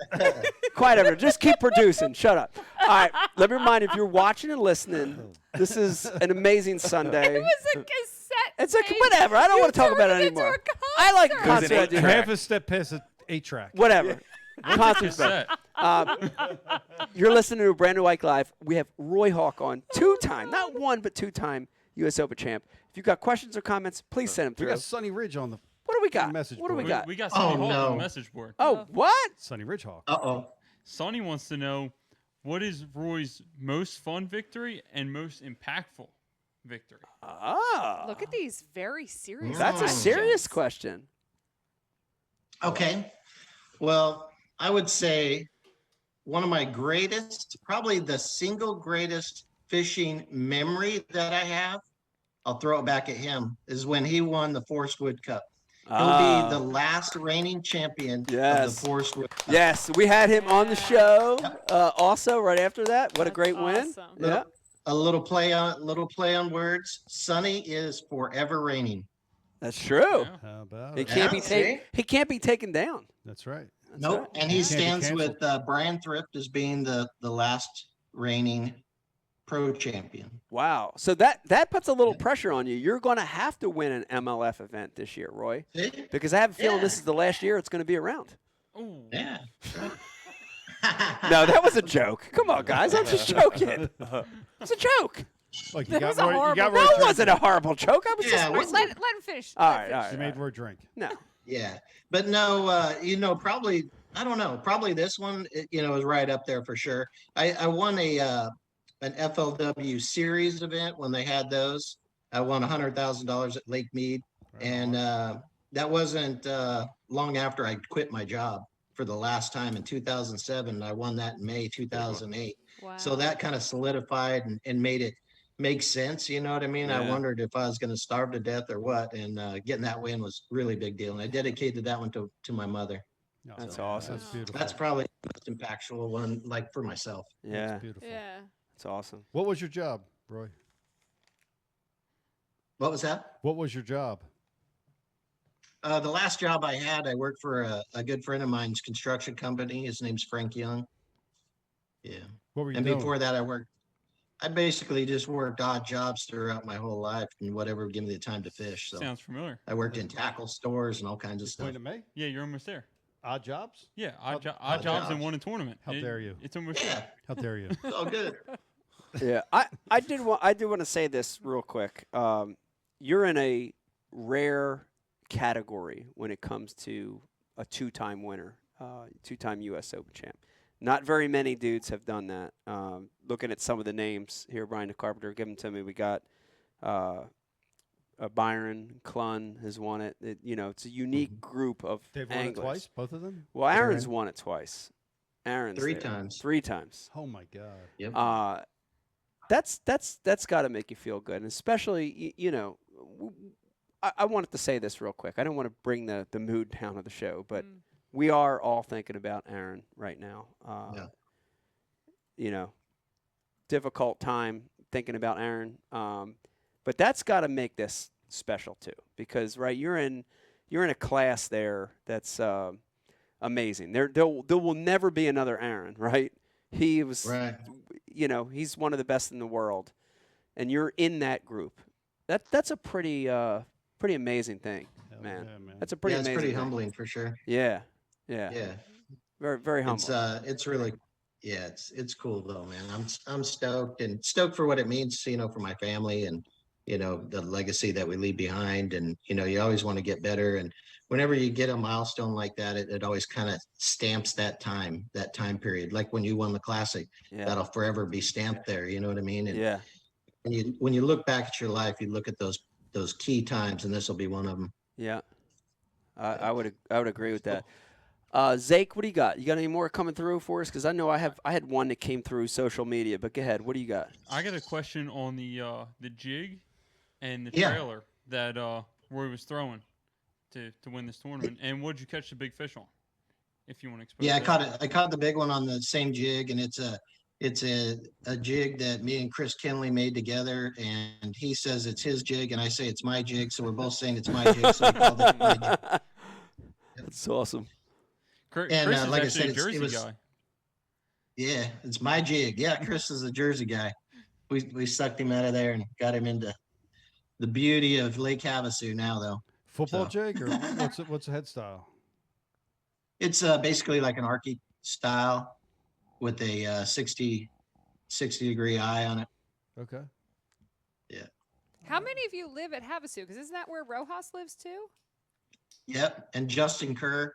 Quiet, everyone. Just keep producing. Shut up. All right. Let me remind you, if you're watching and listening, this is an amazing Sunday. It was a cassette. It's like, tape. whatever. I don't You want to talk about it turned into anymore. a I like concert. concert an ideas. Half a step past an 8-track. Whatever. Concert's better. You're listening to a brand new Ike Live. We have Roy Hawk on, two-time, not one, but two-time U.S. Open champ. If you've got questions or comments, please send them We through. got Sunny Ridge on the What do we got? message What do we board. got? We got Sonny Hawk no. on the message board. Oh, what? Sunny Ridge Hawk. Uh-oh. Sonny wants to know, what is Roy's most fun victory and most impactful victory? Ah. Look at these very serious. That's a questions. serious question. Okay. Well, I would say one of my greatest, probably the single greatest fishing memory that I have, I'll throw it back at him, is when he won the Forest Wood Cup. He'll be the last reigning champion of the Forest Whip. Yes, we had him on the show also right after that. What a great win. Yeah. A little play on words. Sonny is forever reigning. That's true. How about He it? can't be taken down. That's right. Nope. And he stands with Brian Thrift as being the last reigning pro champion. Wow. So that puts a little pressure on you. You're going to have to win an MLF event this year, Roy. Because I have a feeling this is the last year it's going to be around. Ooh. Yeah. No, that was a joke. Come on, guys. I'm just joking. It's a joke. Look, That was a horrible No, it wasn't a horrible joke. I was just. Let him finish. All right. You made Roy drink. No. Yeah. But no, probably, I don't know, probably this one, is right up there for sure. I won an FLW series event when they had those. I won $100,000 at Lake Mead. And that wasn't long after I quit my job for the last time in 2007. I won that in May 2008. Wow. So that kind of solidified and made it make sense. You know what I mean? I wondered if I was going to starve to death or what. And getting that win was really big deal. And I dedicated that one to my mother. That's awesome. That's beautiful. That's probably the most impactful one, like for myself. Yeah. That's beautiful. Yeah. That's awesome. What was your job, Roy? What was that? What was your job? The last job I had, I worked for a good friend of mine's construction company. His name's Frank Young. Yeah. What were you and doing? before that, I basically just worked odd jobs throughout my whole life and whatever would give me the time to fish. So Sounds familiar. I worked in tackle stores and all kinds of stuff. Pointing at me? Yeah, you're almost there. Odd jobs? Yeah, odd odd jobs and jobs. won a tournament. How dare you? It's almost there. How dare you? It's all good. Yeah. I do want to say this real quick. You're in a rare category when it comes to a two-time winner, two-time U.S. Open champ. Not very many dudes have done that. Looking at some of the names here, Brian the Carpenter, give them to me. We got Byron Clun has won it. It's a unique group of They've won anglers. it twice, both of them? Well, Aaron's won it twice. Aaron's Three there. times. 3 times. Oh my God. Yep. That's got to make you feel good, and especially I wanted to say this real quick. I don't want to bring the mood down of the show, but we are all thinking about Aaron right now. Difficult time thinking about Aaron, but that's got to make this special too, because you're in a class there that's amazing. There will never be another Aaron, right? He was, he's one of the best in the world, and you're in that group. That's a pretty amazing thing, man. Yeah, man. That's a pretty it's amazing pretty thing. humbling for sure. Yeah. Yeah. Very, very humbling. It's really, it's cool though, man. I'm stoked for what it means, for my family and, the legacy that we leave behind. And, you always want to get better. And whenever you get a milestone like that, it always kind of stamps that time period. Like when you won the Classic, that'll forever be stamped there. You know what I mean? And when you look back at your life, you look at those key times, and this will be one of them. Yeah. I would agree with that. Zake, what do you got? You got any more coming through for us? Because I know I had one that came through social media, but go ahead. What do you got? I got a question on the jig and the trailer that Roy was throwing to win this tournament. And what did you catch the big fish on? If you want to explain. Yeah, I caught the big one on the same jig, and it's a jig that me and Chris Kinley made together, and he says it's his jig, and I say it's my jig, so we're both saying it's my jig. So we called it my jig. That's awesome. Chris And is like I actually said, a Jersey it was, guy. Yeah, it's my jig. Yeah, Chris is a Jersey guy. We sucked him out of there and got him into the beauty of Lake Havasu now, though. Football jig, or what's the head style? It's basically like an Arctic style with a 60 degree eye on it. Okay. Yeah. How many of you live at Havasu? Because isn't that where Rojas lives too? Yep. And Justin Kerr.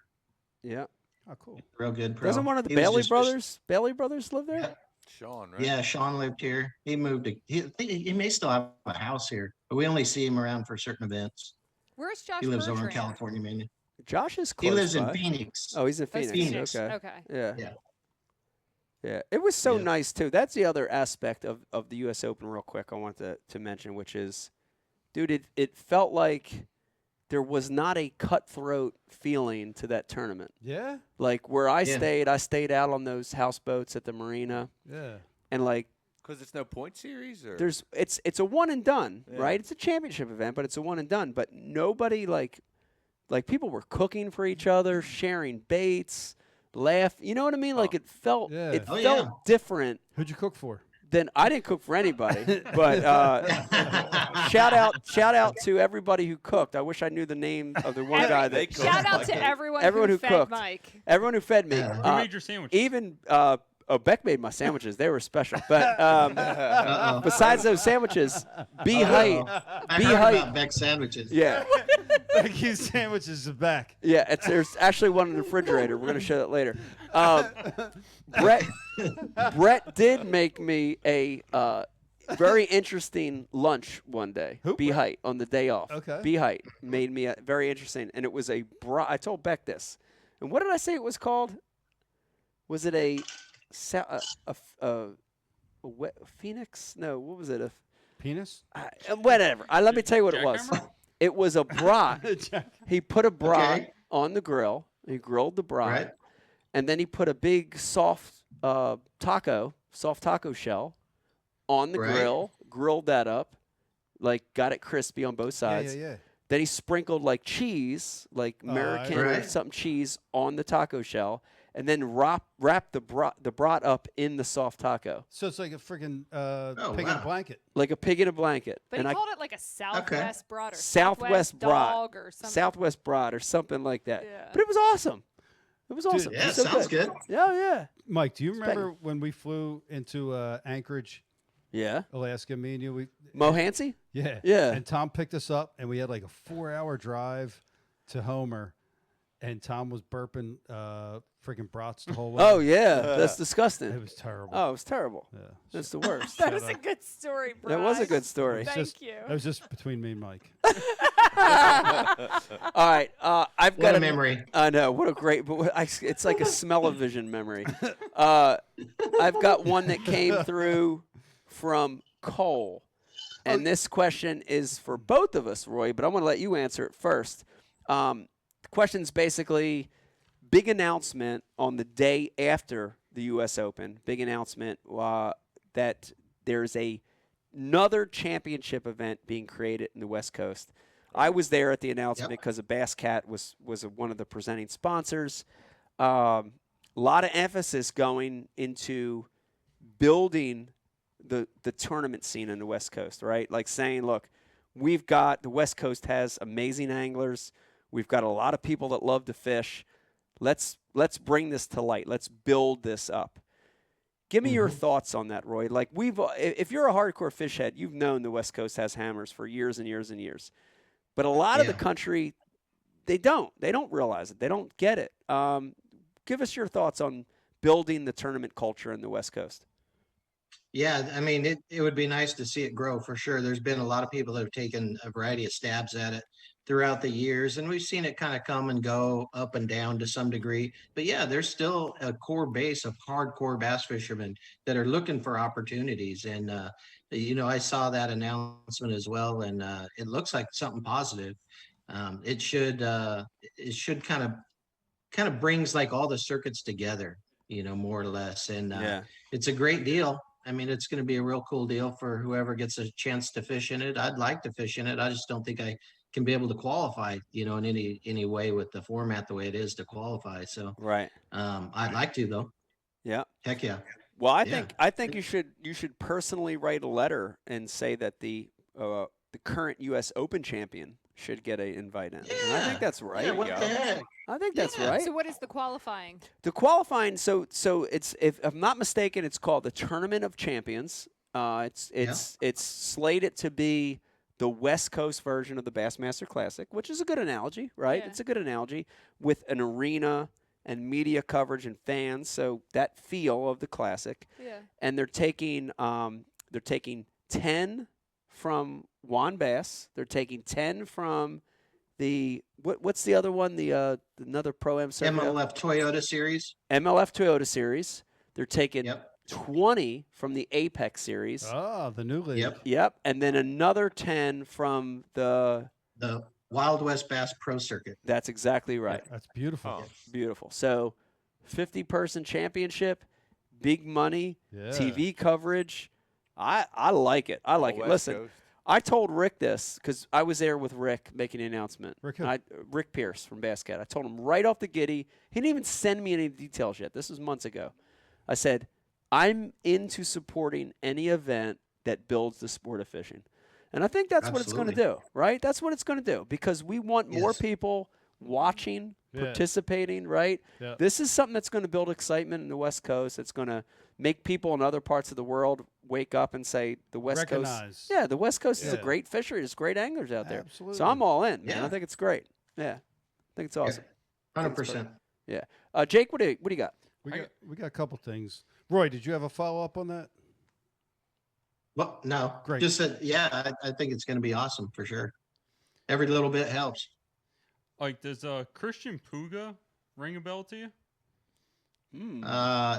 Yeah. Oh, cool. Real good pro. Doesn't one of the He was Bailey just- brothers live there? Yeah. Sean, right? Yeah, Sean lived here. He moved he may still have a house here, but we only see him around for certain events. Where's Josh? He lives over in Bertrand? California, man. Josh is He close lives in by. Phoenix. Oh, he's in That's Phoenix. Phoenix. Okay. Okay. Yeah. Yeah. Yeah. It was so Yeah. nice too. That's the other aspect of the U.S. Open, real quick. I want to mention, which is, dude, it felt like there was not a cutthroat feeling to that tournament. Yeah. Like where I stayed out on those houseboats at the marina. Yeah. And like, because it's no point series, or it's a one and done, Yeah. right? It's a championship event, but it's a one and done. But nobody like people were cooking for each other, sharing baits, laugh. You know what I mean? Like it felt different. Who'd you cook for? Then I didn't cook for anybody, but shout out to everybody who cooked. I wish I knew the name of the one guy that shout out to everyone who fed cooked. Mike. Everyone who fed me. Who made your sandwiches? Even Beck made my sandwiches. They were special. But besides those sandwiches, B Height. I heard about Beck sandwiches. Yeah. Becky's sandwiches are back. Yeah, there's actually one in the refrigerator. We're going to show that later. Brett did make me a very interesting lunch one day. B Height on the day off. Okay. B Height made me a very interesting, and it was a I told Beck this. And what did I say it was called? Was it a phoenix? No, what was it? A penis? Whatever. Let me tell you what it was. It was a brat. He put a brat on the grill. He grilled the brat. Right. And then he put a big soft taco shell on the grill, grilled that up, like got it crispy on both sides. Yeah. Then he sprinkled like cheese, like American or something cheese on the taco shell, and then wrapped the brat up in the soft taco. So it's like a freaking pig in a blanket. Like a pig in a blanket. But and he called it like a Southwest brat or Southwest dog or something. Southwest brat or something like that. Yeah. But it was awesome. It was awesome. Yeah, it was so sounds good. Yeah. Mike, do you remember when we flew into Anchorage? Yeah. Alaska, me and you. Mohanty? Yeah. Yeah. And Tom picked us up, and we had like a 4-hour drive to Homer, and Tom was burping freaking brats the whole way. Oh, yeah. That's disgusting. It was terrible. Oh, it was terrible. Yeah. That's the worst. That was a good story, bro. That was a good story. Thank you. That was just between me and Mike. All right. I've got a memory. I know. What a great. But it's like a smell-o-vision memory. I've got one that came through from Cole. And this question is for both of us, Roy, but I'm going to let you answer it first. The question's basically big announcement on the day after the U.S. Open, big announcement that there's another championship event being created in the West Coast. I was there at the announcement because Bass Cat was one of the presenting sponsors. A lot of emphasis going into building the tournament scene in the West Coast, right? Like saying, look, the West Coast has amazing anglers. We've got a lot of people that love to fish. Let's bring this to light. Let's build this up. Give me your thoughts on that, Roy. Like if you're a hardcore fish head, you've known the West Coast has hammers for years and years and years. But a lot of the country, they don't realize it. They don't get it. Give us your thoughts on building the tournament culture in the West Coast. Yeah, I mean, it would be nice to see it grow for sure. There's been a lot of people that have taken a variety of stabs at it throughout the years, and we've seen it kind of come and go up and down to some degree. But yeah, there's still a core base of hardcore bass fishermen that are looking for opportunities. And, I saw that announcement as well, and it looks like something positive. It should kind of brings like all the circuits together, more or less. And it's a great deal. I mean, it's going to be a real cool deal for whoever gets a chance to fish in it. I'd like to fish in it. I just don't think I can be able to qualify, in any way with the format the way it is to qualify. So right. I'd like to though. Yeah. Heck yeah. Well, I think you should personally write a letter and say that the current U.S. Open champion should get an invite in. And I think that's right. Yeah, what the heck? I think that's right. So what is the qualifying? The qualifying, so it's, if I'm not mistaken, it's called the Tournament of Champions. It's slated to be the West Coast version of the Bassmaster Classic, which is a good analogy, right? Yeah. It's a good analogy with an arena and media coverage and fans. So that feel of the Classic. Yeah. And they're taking 10 from Juan Bass. They're taking 10 from the what's the other one? The another Pro-Am circuit? MLF Toyota Series. MLF Toyota Series. They're taking 20 from the Apex Series. Oh, the new league. Yep. And then another 10 from the Wild West Bass Pro Circuit. That's exactly right. That's beautiful. Beautiful. So 50-person championship, big money, Yeah. TV coverage. I like it. I like it. West Listen, Coast. I told Rick this because I was there with Rick making the announcement. Rick who? Rick Pierce from Basscat. I told him right off the giddy. He didn't even send me any details yet. This was months ago. I said, I'm into supporting any event that builds the sport of fishing. And I think that's what it's going to do, right? That's what it's going to do because we want more people watching, participating, right? Yeah. This is something that's going to build excitement in the West Coast. It's going to make people in other parts of the world wake up and say the West Recognize. Coast. Yeah, the West Coast is a Yeah. great fishery. There's great anglers out there. Absolutely. So I'm all in, man. Yeah. I think it's great. Yeah, I think it's awesome. 100%. Yeah. Jake, what do you got? We got a couple things. Roy, did you have a follow up on that? Well, no. Great. Just that, yeah, I think it's going to be awesome for sure. Every little bit helps. Like, does Christian Puga ring a bell to you?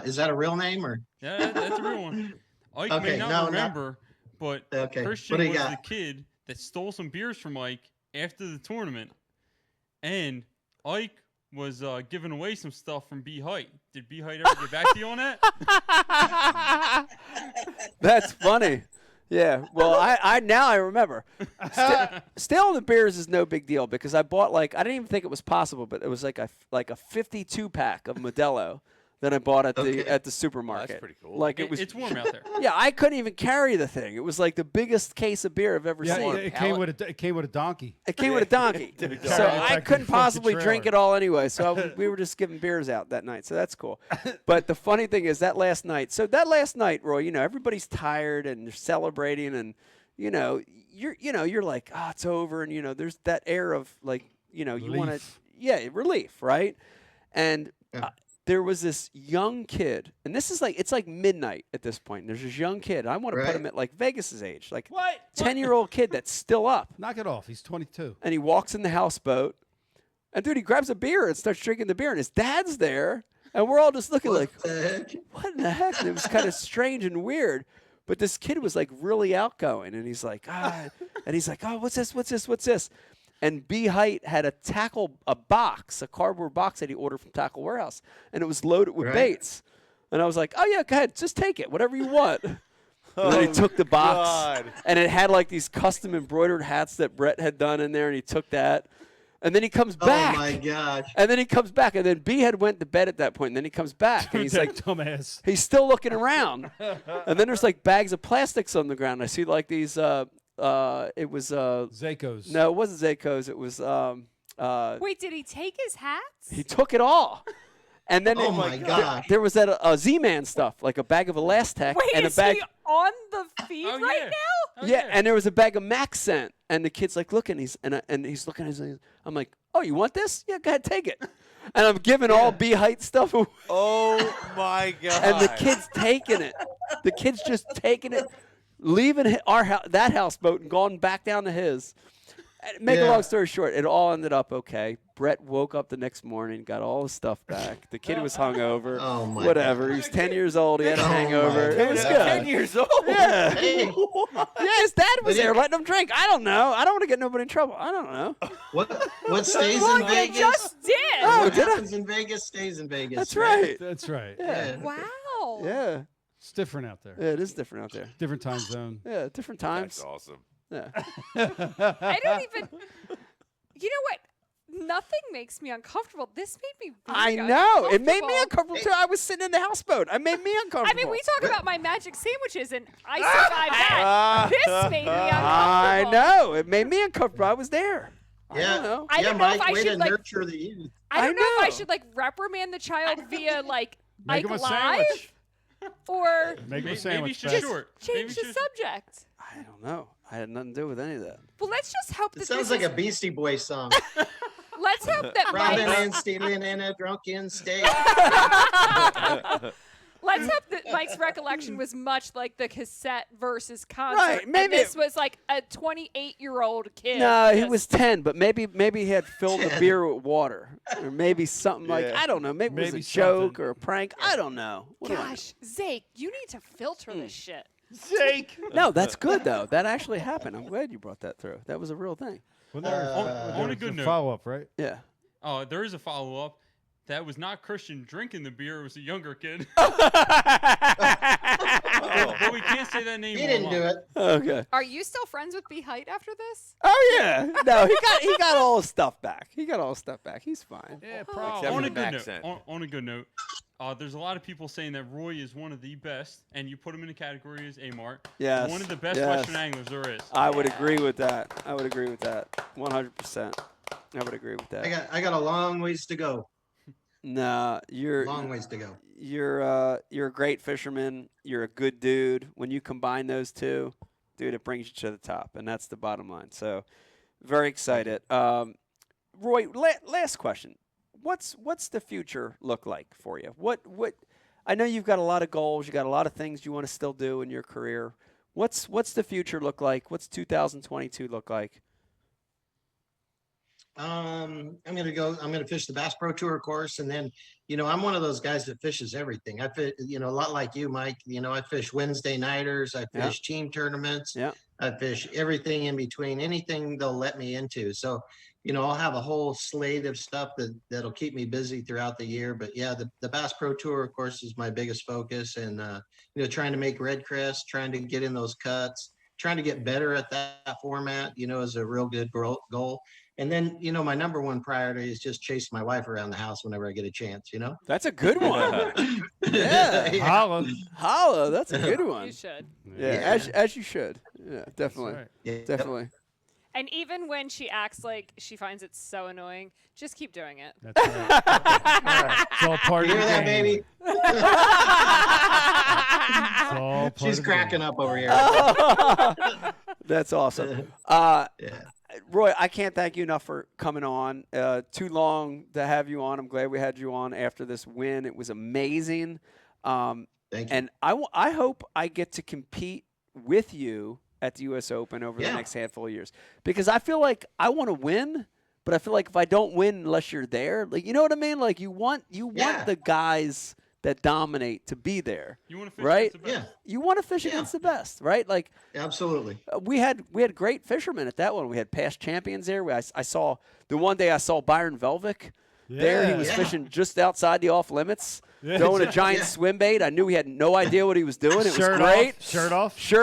Is that a real name or? Yeah, that's a real one. Ike may not remember, but Christian was the kid that stole some beers from Ike after the tournament, and Ike was giving away some stuff from B Height. Did B Height ever get back to you on that? That's funny. Yeah. Well, I now I remember. Stealing the beers is no big deal because I bought I didn't even think it was possible, but it was like a 52 pack of Modelo that I bought at the supermarket. That's pretty cool. Like it's warm out there. Yeah, I couldn't even carry the thing. It was like the biggest case of beer I've ever seen. It came with a donkey. It came with a donkey. So I couldn't possibly drink it all anyway. So we were just giving beers out that night. So that's cool. But the funny thing is that last night, Roy, everybody's tired and they're celebrating and, you're like, oh, it's over. And, there's that air of you want to, relief, right? And there was this young kid, and this is it's like midnight at this point. There's this young kid. I want to put him at Vegas's age, 10-year-old kid that's still up. Knock it off. He's 22. And he walks in the houseboat, and dude, he grabs a beer and starts drinking the beer, and his dad's there, and we're all just looking what in the heck? And it was kind of strange and weird. But this kid was really outgoing, and he's like, oh, what's this? And B Height had a cardboard box that he ordered from Tackle Warehouse, and it was loaded with baits. And I was like, oh yeah, go ahead, just take it, whatever you want. And then he took the box, and it had these custom embroidered hats that Brett had done in there, and he took that. And then he comes back. Oh my gosh! And then he comes back, and then B had went to bed at that point, and then he comes back, and he's like, dumbass. He's still looking around, and then there's bags of plastics on the ground. I see these. It was Zaycos. No, it wasn't Zaycos. It was. Wait, did he take his hats? He took it all. And then oh my gosh. There was that Z-Man stuff, like a bag of Elastec Wait, and a is bag. he on the feed right now? Yeah, and there was a bag of Max scent, and the kid's looking, he's looking at his. I'm like, oh, you want this? Yeah, go ahead, take it. And I'm giving all B Height stuff away. Oh my god! And the kid's taking it. The kid's just taking it, leaving that houseboat and going back down to his. Make a long story short, it all ended up okay. Brett woke up the next morning, got all his stuff back. The kid was hungover. Oh my whatever. God. He was 10 years old. He had a hangover. It was good. 10 years old. Yeah. Hey, Yeah, his dad was there letting him drink. I don't know. I don't want to get nobody in trouble. I don't know. what stays Look, in Vegas? you just did. Oh, what did I? happens in Vegas stays in Vegas. That's right. That's right. Yeah. Wow. Yeah. It's different out there. Yeah, it is different out there. Different time zone. Yeah, different times. That's awesome. Yeah. I don't even. You know what? Nothing makes me uncomfortable. This made me. I Really know. It made me uncomfortable. uncomfortable too. I was sitting in the houseboat. It made me uncomfortable. I mean, we talk about my magic sandwiches, and I survived that. This made me uncomfortable. I know. It made me uncomfortable. I was there. I Yeah. don't know. I don't know Mike, if I way should to like. nurture the youth. I don't I know if I know. should reprimand the child via Make Ike him a Live sandwich. or Make him a Maybe sandwich. she's Fast. short. change the subject. I don't know. I had nothing to do with any of that. Well, let's just hope It that sounds this like a Beastie Boys song. Let's hope that Robbing Mike's, and stealing in a drunken state. let's hope that Mike's recollection was much like the cassette versus concert. Right, and maybe this was like a 28-year-old kid. No, he just- was 10, but maybe he had filled the beer with water, or maybe something I don't know. Maybe it was a Maybe joke something. or a prank. I don't know. What do I know? Gosh, Zake, you need to filter this shit. Shake. No, that's good though. That actually happened. I'm glad you brought that through. That was a real thing. On a good note. Follow up, right? Yeah. There is a follow up. That was not Christian drinking the beer. It was a younger kid. But we can't say that name. He didn't do it. Okay. Are you still friends with B Height after this? Oh yeah. No, he got all his stuff back. He's fine. Yeah, On a good note. On a good note. There's a lot of people saying that Roy is one of the best, and you put him in the category as A-Mart. Yes. One of the best Yes. Western anglers there is. I would agree with that. 100%. I would agree with that. I got a long ways to go. Nah, you're Long ways to go. You're a great fisherman. You're a good dude. When you combine those two, dude, it brings you to the top, and that's the bottom line. So, very excited. Roy, last question. What's the future look like for you? What I know you've got a lot of goals. You got a lot of things you want to still do in your career. What's the future look like? What's 2022 look like? I'm gonna fish the Bass Pro Tour course, and then, I'm one of those guys that fishes everything. I fish, a lot like you, Mike. I fish Wednesday nighters. I fish team tournaments. Yeah. I fish everything in between, anything they'll let me into. So, I'll have a whole slate of stuff that'll keep me busy throughout the year. But yeah, the Bass Pro Tour, of course, is my biggest focus, and trying to make red crest, trying to get in those cuts, trying to get better at that format, is a real good goal. And then, my number one priority is just chase my wife around the house whenever I get a chance, That's a good one. Yeah. Holla. That's a good one. You should. Yeah, as you should. Yeah, definitely. Right. Yeah. Definitely. And even when she acts like she finds it so annoying, just keep doing it. That's right. It's all part You of hear the that, game. baby? It's all part She's of the cracking game. up over here. That's awesome. Roy, I can't thank you enough for coming on. Too long to have you on. I'm glad we had you on after this win. It was amazing. Thank you. And I hope I get to compete with you at the U.S. Open over the next handful of years, because I feel like I want to win, but I feel like if I don't win unless you're there, like, you know what I mean? Like, you want the guys that dominate to be there. You want to fish right? against the best. You want to fish against the best, right? Like, absolutely. We had great fishermen at that one. We had past champions there. I saw the one day I saw Byron Velvick there. He was fishing just outside the off limits, throwing a giant swim bait. I knew he had no idea what he was doing. It was great. Shirt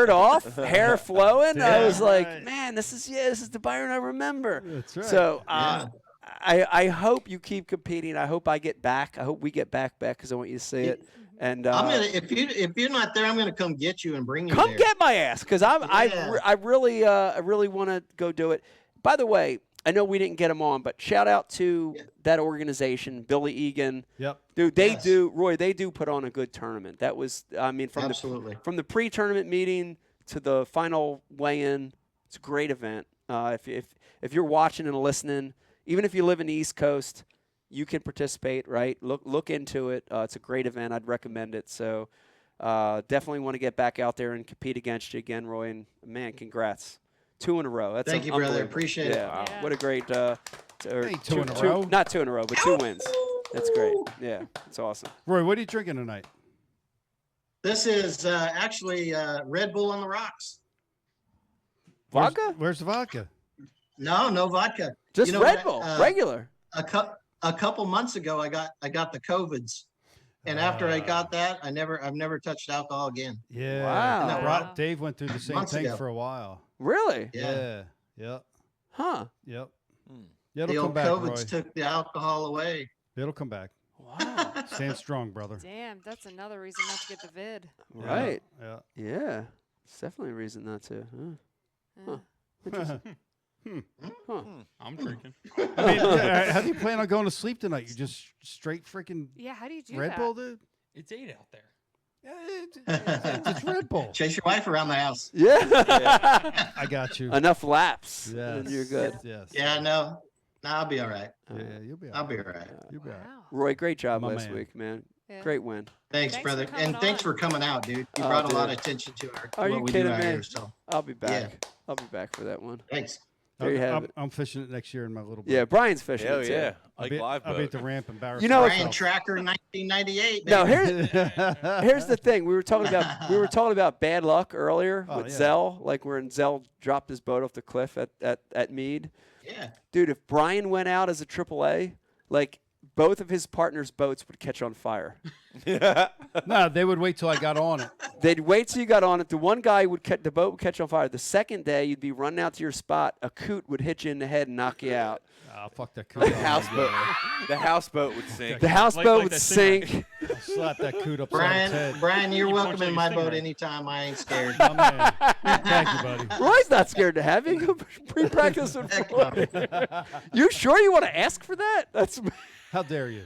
off, hair flowing. I was like, man, this is the Byron I remember. That's right. So I hope you keep competing. I hope I get back. I hope we get back because I want you to see it. And I'm gonna, if you're not there, I'm gonna come get you and bring you come there. get my ass, because I really want to go do it. By the way, I know we didn't get him on, but shout out to that organization, Billy Egan. Yep. Dude, they do put on a good tournament. That was, from the pre-tournament meeting to the final weigh-in, it's a great event. If you're watching and listening, even if you live in the East Coast, you can participate, right? Look into it. It's a great event. I'd recommend it. So definitely want to get back out there and compete against you again, Roy. And, man, congrats. 2 in a row. That's Thank you, brother. unbelievable. Appreciate it. Wow. What a great Hey, two in a row? Not 2 in a row, but 2 wins. That's great. Yeah, it's awesome. Roy, what are you drinking tonight? This is actually Red Bull on the rocks. Vodka? Where's the vodka? No vodka. Just Red Bull, regular. A couple months ago, I got the COVIDs, and after I got that, I've never touched alcohol again. Yeah. Wow. Dave went through the same Months thing ago. for a while. Really? Yeah. Yep. Huh. Yep. The It'll come old back, COVIDs Roy. took the alcohol away. It'll come back. Wow. Stand strong, brother. Damn, that's another reason not to get the vid. Right. Yeah. Yeah. It's definitely a reason not to. Huh. Interesting. Huh. I'm drinking. I mean, how do you plan on going to sleep tonight? You just straight freaking Yeah, how do you do Red that? Bull, dude? It's 8 out there. It's Red Bull. Chase your wife around the house. Yeah. I got you. Enough laps. Yes. And you're good. Yes. Yeah, no, I'll be all right. Yeah, you'll be all I'll right. be all right. You'll be all right. Roy, great job My last man. week, man. Yeah. Great win. Thanks, Thanks brother, for coming and thanks on. for coming out, dude. You Oh, brought a lot dude. of attention to Are what you we kidding do out me? here. So I'll be back. I'll be back for that one. thanks. There you have it. I'm fishing it next year in my little boat. Yeah, Brian's fishing Hell it too. yeah. I'll Like be, live I'll be boat. at the ramp embarrassed. You know, Brian Tracker 1998. No, baby. here's the thing. We were talking about bad luck earlier with yeah. Zell, like when Zell dropped his boat off the cliff at Mead. Yeah. Dude, if Brian went out as a AAA, like both of his partners' boats would catch on fire. No, they would wait till I got on it. They'd wait till you got on it. The one guy the boat would catch on fire. The second day, you'd be running out to your spot. A coot would hit you in the head and knock you out. Oh, fuck that The coot. houseboat. The houseboat would sink. The houseboat would that sink. I'll slap that coot upside his head. Brian, you're You welcome punch in like my a boat stingray. anytime. I ain't scared. My man. Thank you, buddy. Roy's not scared to have you. Go pre-practice with Heck Roy. You sure you want to ask for that? That's How dare you?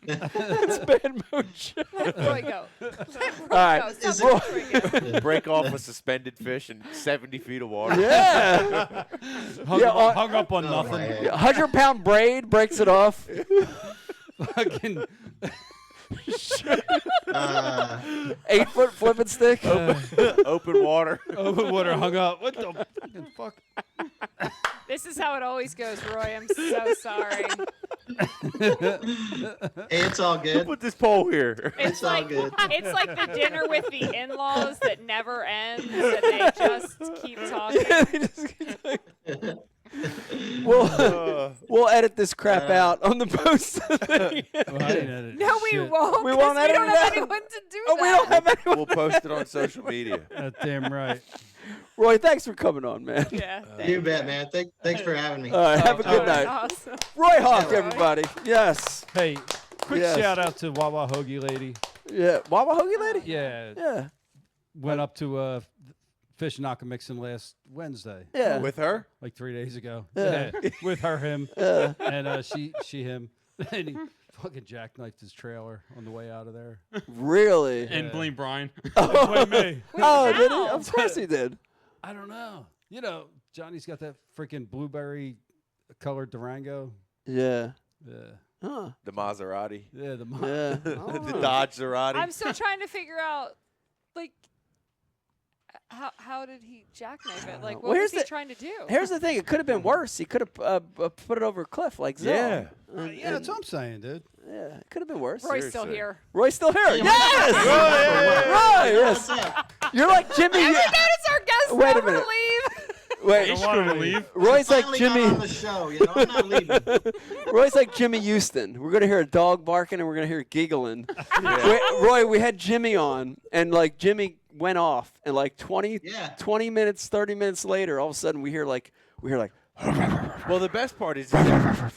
that's bad motion. Let Roy go. All right. Stop letting Roy go. Break off a suspended fish in 70 feet of water. Yeah. Hung up on nothing. 100-pound braid breaks it off. Fucking 8-foot flipping stick. Open water. open water hung up. What the fucking fuck? This is how it always goes, Roy. I'm so sorry. Hey, it's all Who good. put this pole here? It's all like good. it's like the dinner with the in-laws that never ends, and they just keep talking. We'll edit this crap out on the post. Well, I didn't edit No, we shit. won't. We 'cause won't we edit don't it have out. anyone to do Oh, that. we don't have anyone. We'll post it on social media. Damn right. Roy, thanks for coming on, man. Yeah. You bet, man. Thanks for having me. All right, have a Oh, good night. awesome. Roy Hawk, Roy. everybody. Yes. Hey, quick Yes. shout out to Wawa Hoagie Lady. Yeah. Wawa Hoagie Lady? Yeah. Yeah. Went up to Fish Nakamixon last Wednesday. Yeah. With her? Like 3 days ago. Yeah. With her, him. And she, him. And he fucking jackknifed his trailer on the way out of there. Really? And blame Brian. Blame me. Oh, did he? How? Of course he did. I don't know. You know, Johnny's got that freaking blueberry colored Durango. Yeah. Yeah. Huh. The Maserati. Yeah, the Yeah. The Dodge Zerati. I'm still trying to figure out, like, how did he jackknife it? Like, Well, what here's was he the- trying to do? Here's the thing. It could have been worse. He could have put it over a cliff like Zell. Yeah. Yeah, that's what I'm saying, dude. Yeah, it could have been worse. Roy's still seriously. here. Roy's still here. Yes! Roy, yes. What's up? You're like Jimmy. Oh my God, it's our guest. Wait a never minute. leave. Wait, He's going to leave. Roy's like Finally got Jimmy. on the show. You know, I'm not leaving. Roy's like Jimmy Houston. We're gonna hear a dog barking and we're gonna hear giggling. Roy, we had Jimmy on, and like Jimmy went off, and like 20 minutes, 30 minutes later, all of a sudden we hear like. Well, the best part is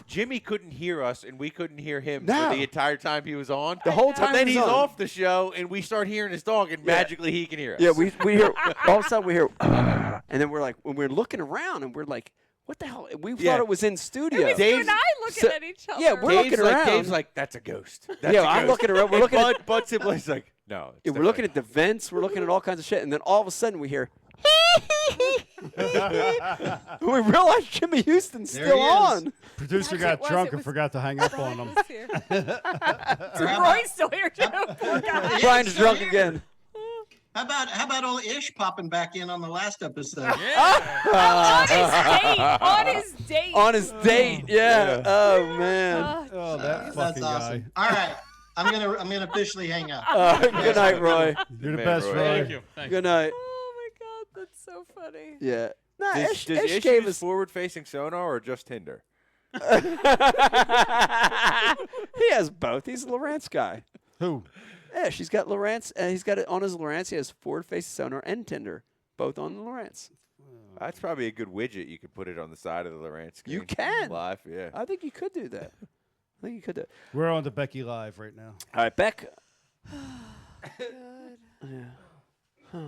Jimmy couldn't hear us, and we couldn't hear him No. for the entire time he was on. The whole time And then he he's was on. off the show, and we start hearing his dog, and magically he can hear us. Yeah, we hear all of a sudden we hear, and then we're like, when we're looking around, and we're like, what the hell? We thought it was in studio. It was you and I looking at each other. Yeah, we're looking around. Dave's like, that's a ghost. That's Yeah, a I'm ghost. looking around. We're And looking at Bud Simply's like, no. Yeah, we're looking at the vents. We're looking at all kinds of shit, and then all of a sudden we hear. We realize Jimmy Houston's There still he is. on. Producer got drunk and forgot to hang up on him. So Roy's still here too. Poor guy. Brian's drunk again. How about old Ish popping back in on the last episode? On his date. On his date, yeah. Oh man. Oh, that That's fucking awesome. guy. All right, I'm gonna officially hang up. Good night, Roy. You're the Man, best, Roy. Roy. Thank you. Thank you. Good night. Oh my God, that's so funny. Yeah. Nah, Does Ish Ish gave use us. forward-facing sonar or just Tinder? He has both. He's a Lowrance guy. Who? Yeah, she's got Lowrance. He's got it on his Lowrance. He has forward-facing sonar and Tinder, both on the Lowrance. That's probably a good widget. You could put it on the side of the Lowrance screen. You can. Live, yeah. I think you could do that. I think you could do it. We're on to Becky Live right now. All right, Beck. Good. Yeah. Huh.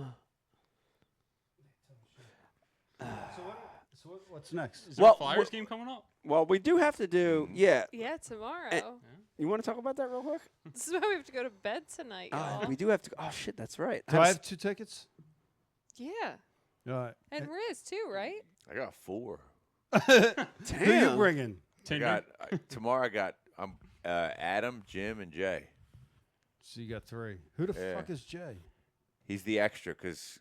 So what's next? Is there a Flyers game coming up? Well, we do have to do, yeah. Yeah, tomorrow. You want to talk about that real quick? This is why we have to go to bed tonight, y'all. We do have to. Oh, shit, that's right. Do I have 2 tickets? Yeah. All right. And Riz too, right? I got 4. Who you bringing? Tomorrow I got Adam, Jim, and Jay. So you got 3. Who the fuck is Jay? He's the extra because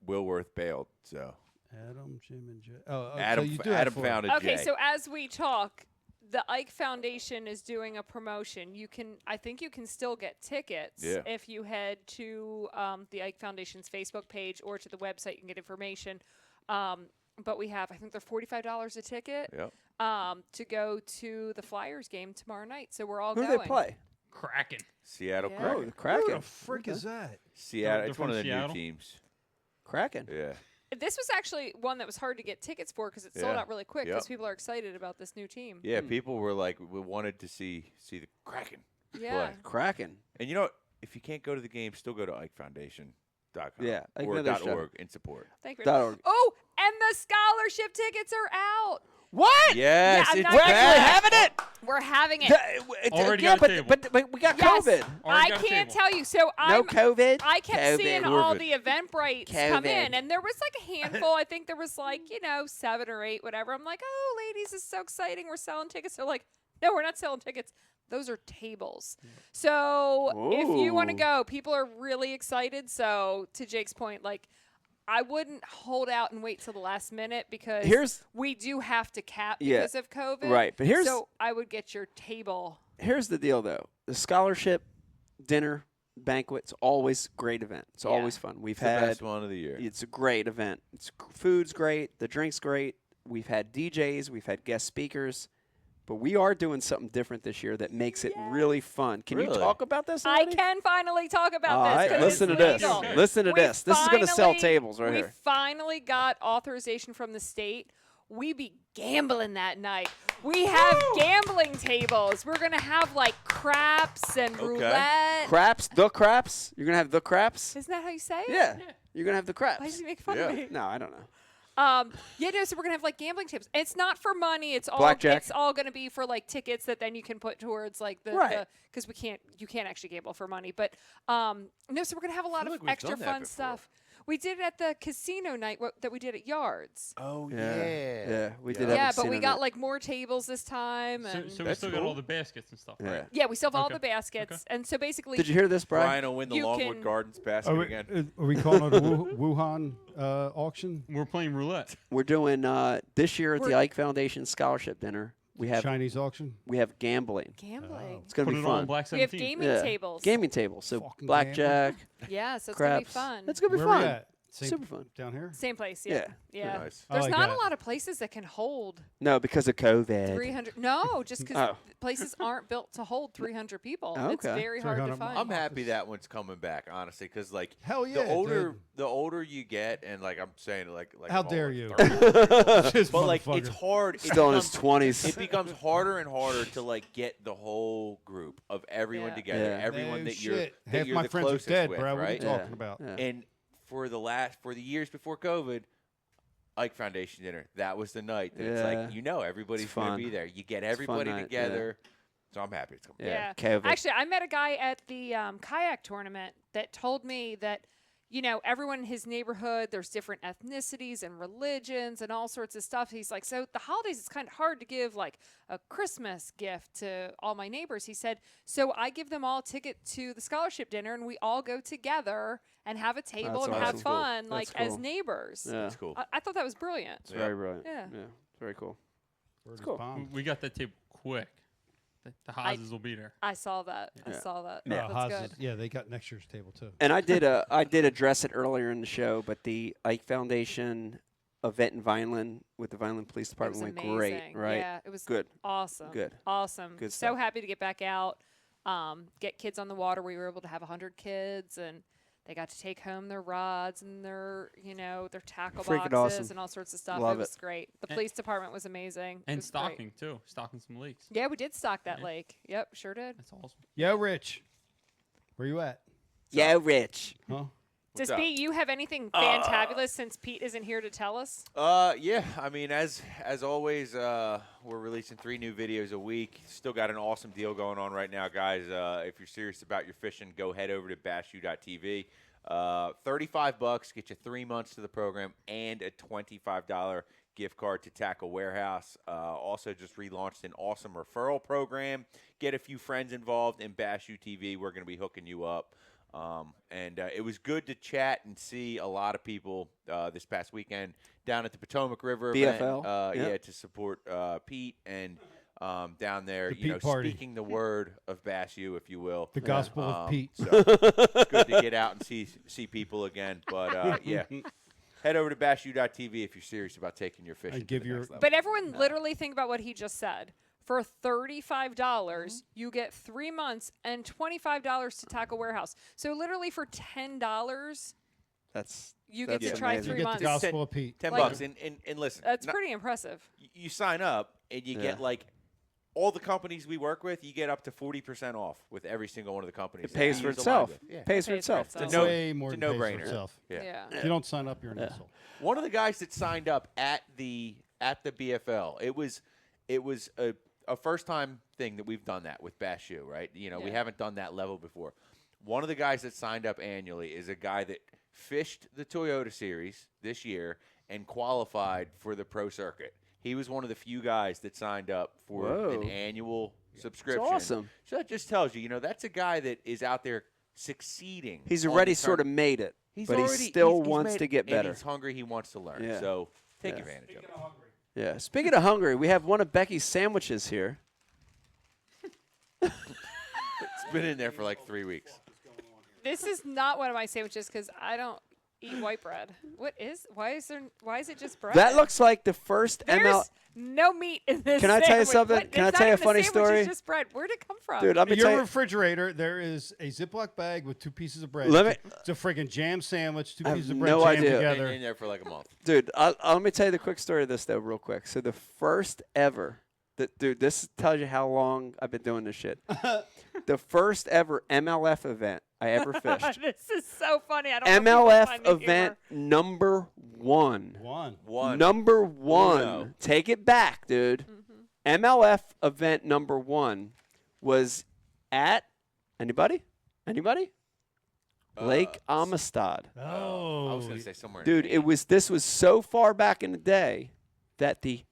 Wilworth bailed. So Adam, Jim, and Jay. Oh, Adam, so you do have Adam 4. found a Okay, J. so as we talk, the Ike Foundation is doing a promotion. I think you can still get tickets if you head to the Ike Foundation's Facebook page or to the website. You can get information. But we have, I think they're $45 a ticket to go to the Flyers game tomorrow night. So we're all Who going. do they play? Kraken. Seattle Yeah. Kraken. Oh, the Kraken. Who the frick is that? Seattle. They're It's one of from the Seattle? new teams. Kraken. Yeah. This was actually one that was hard to get tickets for because it sold out really quick because people are excited about this new team. Yeah, people were like, we wanted to see the Kraken. Yeah. play. Kraken. And you know what? If you can't go to the game, still go to IkeFoundation.com Yeah, I or know their show. .org and support. Thank you. .org. Oh, and the scholarship tickets are out. What? Yes, I'm it's not We're gonna- actually having it. We're having it. Already yeah, got a table. but we got Yes, COVID. I got a can't table. tell you. So No COVID. I kept COVID. seeing all COVID. the Eventbrites come in, COVID. and there was like a handful. I think there was like 7 or 8, whatever. I'm like, oh, ladies, this is so exciting. We're selling tickets. They're like, no, we're not selling tickets. Those are tables. So if you want to Ooh. go, people are really excited. So to Jake's point, like, I wouldn't hold out and wait till the last minute because we do have to cap because of COVID. Right, but here's- so I would get your table. Here's the deal, though. The scholarship dinner banquet's always a great event. It's always fun. We've It's the had best one of the year. It's a great event. Food's great. The drink's great. We've had DJs. We've had guest speakers. But we are doing something different this year that makes it really fun. Can you Really? talk about this I already? can finally talk about All this. right, 'cause listen to it's this. legal. Listen to We this. This is going to sell finally- tables right we here. finally got authorization from the state. We be gambling that night. We have gambling tables. We're going to have like craps and roulette. Craps? The craps? You're going to have the craps? Isn't that how you say it? Yeah. You're going to have the craps. Why does he make fun of me? No, I don't know. So we're gonna have like gambling tables. It's not for money. It's all Blackjack. It's all gonna be for like tickets that then you can put towards like the Right. because you can't actually gamble for money. But no, so we're gonna have a lot of like we've extra done that fun before. stuff. We did it at the casino night that we did at Yards. Oh Yeah, we did. Yeah, have a but we casino got night. like more tables this time. So, And so we That's still got cool. all the baskets and stuff, right? yeah, we still have all Okay. the baskets, and so basically, Did you hear this, Brian? Brian will win the You Longwood can- Gardens basket again. Are we calling it a Wuhan auction? We're playing roulette. We're doing this year at the We're- Ike Foundation Scholarship Dinner. We have Chinese auction? we have gambling. gambling. It's gonna Put be it all fun. on Black We have 17. gaming tables. Gaming tables. So Fucking blackjack, Yeah, so it's craps. gonna be fun. It's gonna be Where fun. we at? Super fun. Down here? Same place. Yeah. Yeah. Nice. I There's like not that. a lot of places that can hold No, because of COVID. 300. No, just because Oh. places aren't built to hold 300 people. Oh, It's okay. very hard to 300 find. I'm happy that one's coming back, honestly, because like Hell yeah, the older you get, and like I'm saying, like How I'm all, dare like, you. 30. This But like it's motherfucker. hard. Still in his becomes- 20s. It becomes harder and harder to like get the whole group of everyone Yeah. together, Yeah. everyone No that you're shit. that Half you're my the friends are closest dead, with, bro. What are you right? talking Yeah. about? Yeah. And for the years before COVID, Ike Foundation dinner, that was the night that it's Yeah. like everybody's It's gonna fun. be there. You get fun everybody night, together. So I'm happy it's coming. Yeah. Yeah. COVID. Actually, I met a guy at the kayak tournament that told me that, everyone in his neighborhood, there's different ethnicities and religions and all sorts of stuff. He's like, so the holidays, it's kind of hard to give like a Christmas gift to all my neighbors. He said, so I give them all a ticket to the scholarship dinner and we all go together and have a table That's and awesome. have That's cool. fun like That's as cool. neighbors. Yeah. That's cool. I thought that was brilliant. It's very brilliant. Yeah. It's very cool. Word is cool. bomb. We got that table quick. The Houses will be there. I saw that. I Yeah. saw that. Yeah, That's Haas good. is- yeah, they got next year's table too. And I did address it earlier in the show, but the Ike Foundation event in Vineland with the Vineland Police It was Department went amazing. great, right? Yeah, it was Good. Awesome. Good. Awesome. Good So stuff. happy to get back out, get kids on the water. We were able to have 100 kids, and they got to take home their rods and their tackle Freaking boxes awesome. and all sorts of stuff. Love it was it. great. The And- police department was amazing. It And was great. stocking, too. Stocking some lakes. Yeah, we did stock that Yeah. lake. Yep, sure did. That's awesome. Yo, Rich. Where you at? Yeah, Rich. Huh? Does up? Pete, you have anything fantabulous since Pete isn't here to tell us? Yeah. I mean, as always, we're releasing 3 new videos a week. Still got an awesome deal going on right now, guys. If you're serious about your fishing, go head over to bashu.tv. $35 get you 3 months to the program and a $25 gift card to Tackle Warehouse. Also just relaunched an awesome referral program. Get a few friends involved in Bashu TV. We're going to be hooking you up. And it was good to chat and see a lot of people this past weekend down at the Potomac River BFL, event, yep. to support Pete and down there, The Pete party. speaking the word of Bass U, if you will. The gospel of Pete. So it's good to get out and see people again. But yeah, head over to bassu.tv if you're serious about taking your fishing. And give to the your- next level. But everyone literally think about what he just said. For $35, you get 3 months and $25 to Tackle Warehouse. So literally for $10, you get to try 3 months. The gospel of Pete. $10. And listen, That's pretty impressive. you sign up and you get like all the companies we work with, you get up to 40% off with every single one of the companies. It pays that for you use itself. Aligned with. Yeah. Pays for itself. It's Way more it's a than pays for no-brainer. itself. Yeah. If you don't sign up, you're an asshole. One of the guys that signed up at the BFL, it was a first-time thing that we've done that with Bass U, right? We haven't done that level before. One of the guys that signed up annually is a guy that fished the Toyota Series this year and qualified for the pro circuit. He was one of the few guys that signed up for an annual subscription. That's awesome. So that just tells you, that's a guy that is out there succeeding. He's on already the sort of tournament. made it, He's but he already- still he's wants made to it, get and better. he's hungry. He wants to learn. Yeah. So take Yeah. advantage of it. Yeah. Speaking of hungry, we have one of Becky's sandwiches here. It's been in there for like 3 weeks. This is not one of my sandwiches because I don't eat white bread. Why is it just bread? That looks like the first There's ML. no meat in this. Can I tell you sandwich. something? What? Can I It's tell not you a even funny sandwich, story? It's just bread. Where'd it come from? Dude, I'm In gonna tell your you. refrigerator, there is a Ziploc bag with 2 pieces of bread. Let me- It's a friggin' jam sandwich, 2 I have pieces of bread no jammed idea. together. Been in there for like a month. Dude, let me tell you the quick story of this, though, real quick. So the first ever, dude, this tells you how long I've been doing this shit. The first ever MLF event I ever fished. This is so funny. I don't know if people MLF find the event number one. One. Number one. Uno. Take it back, dude. Mm-hmm. MLF event number one was at anybody? Lake Amistad. Oh. I was going to say somewhere. Dude, this was so far back in the day that the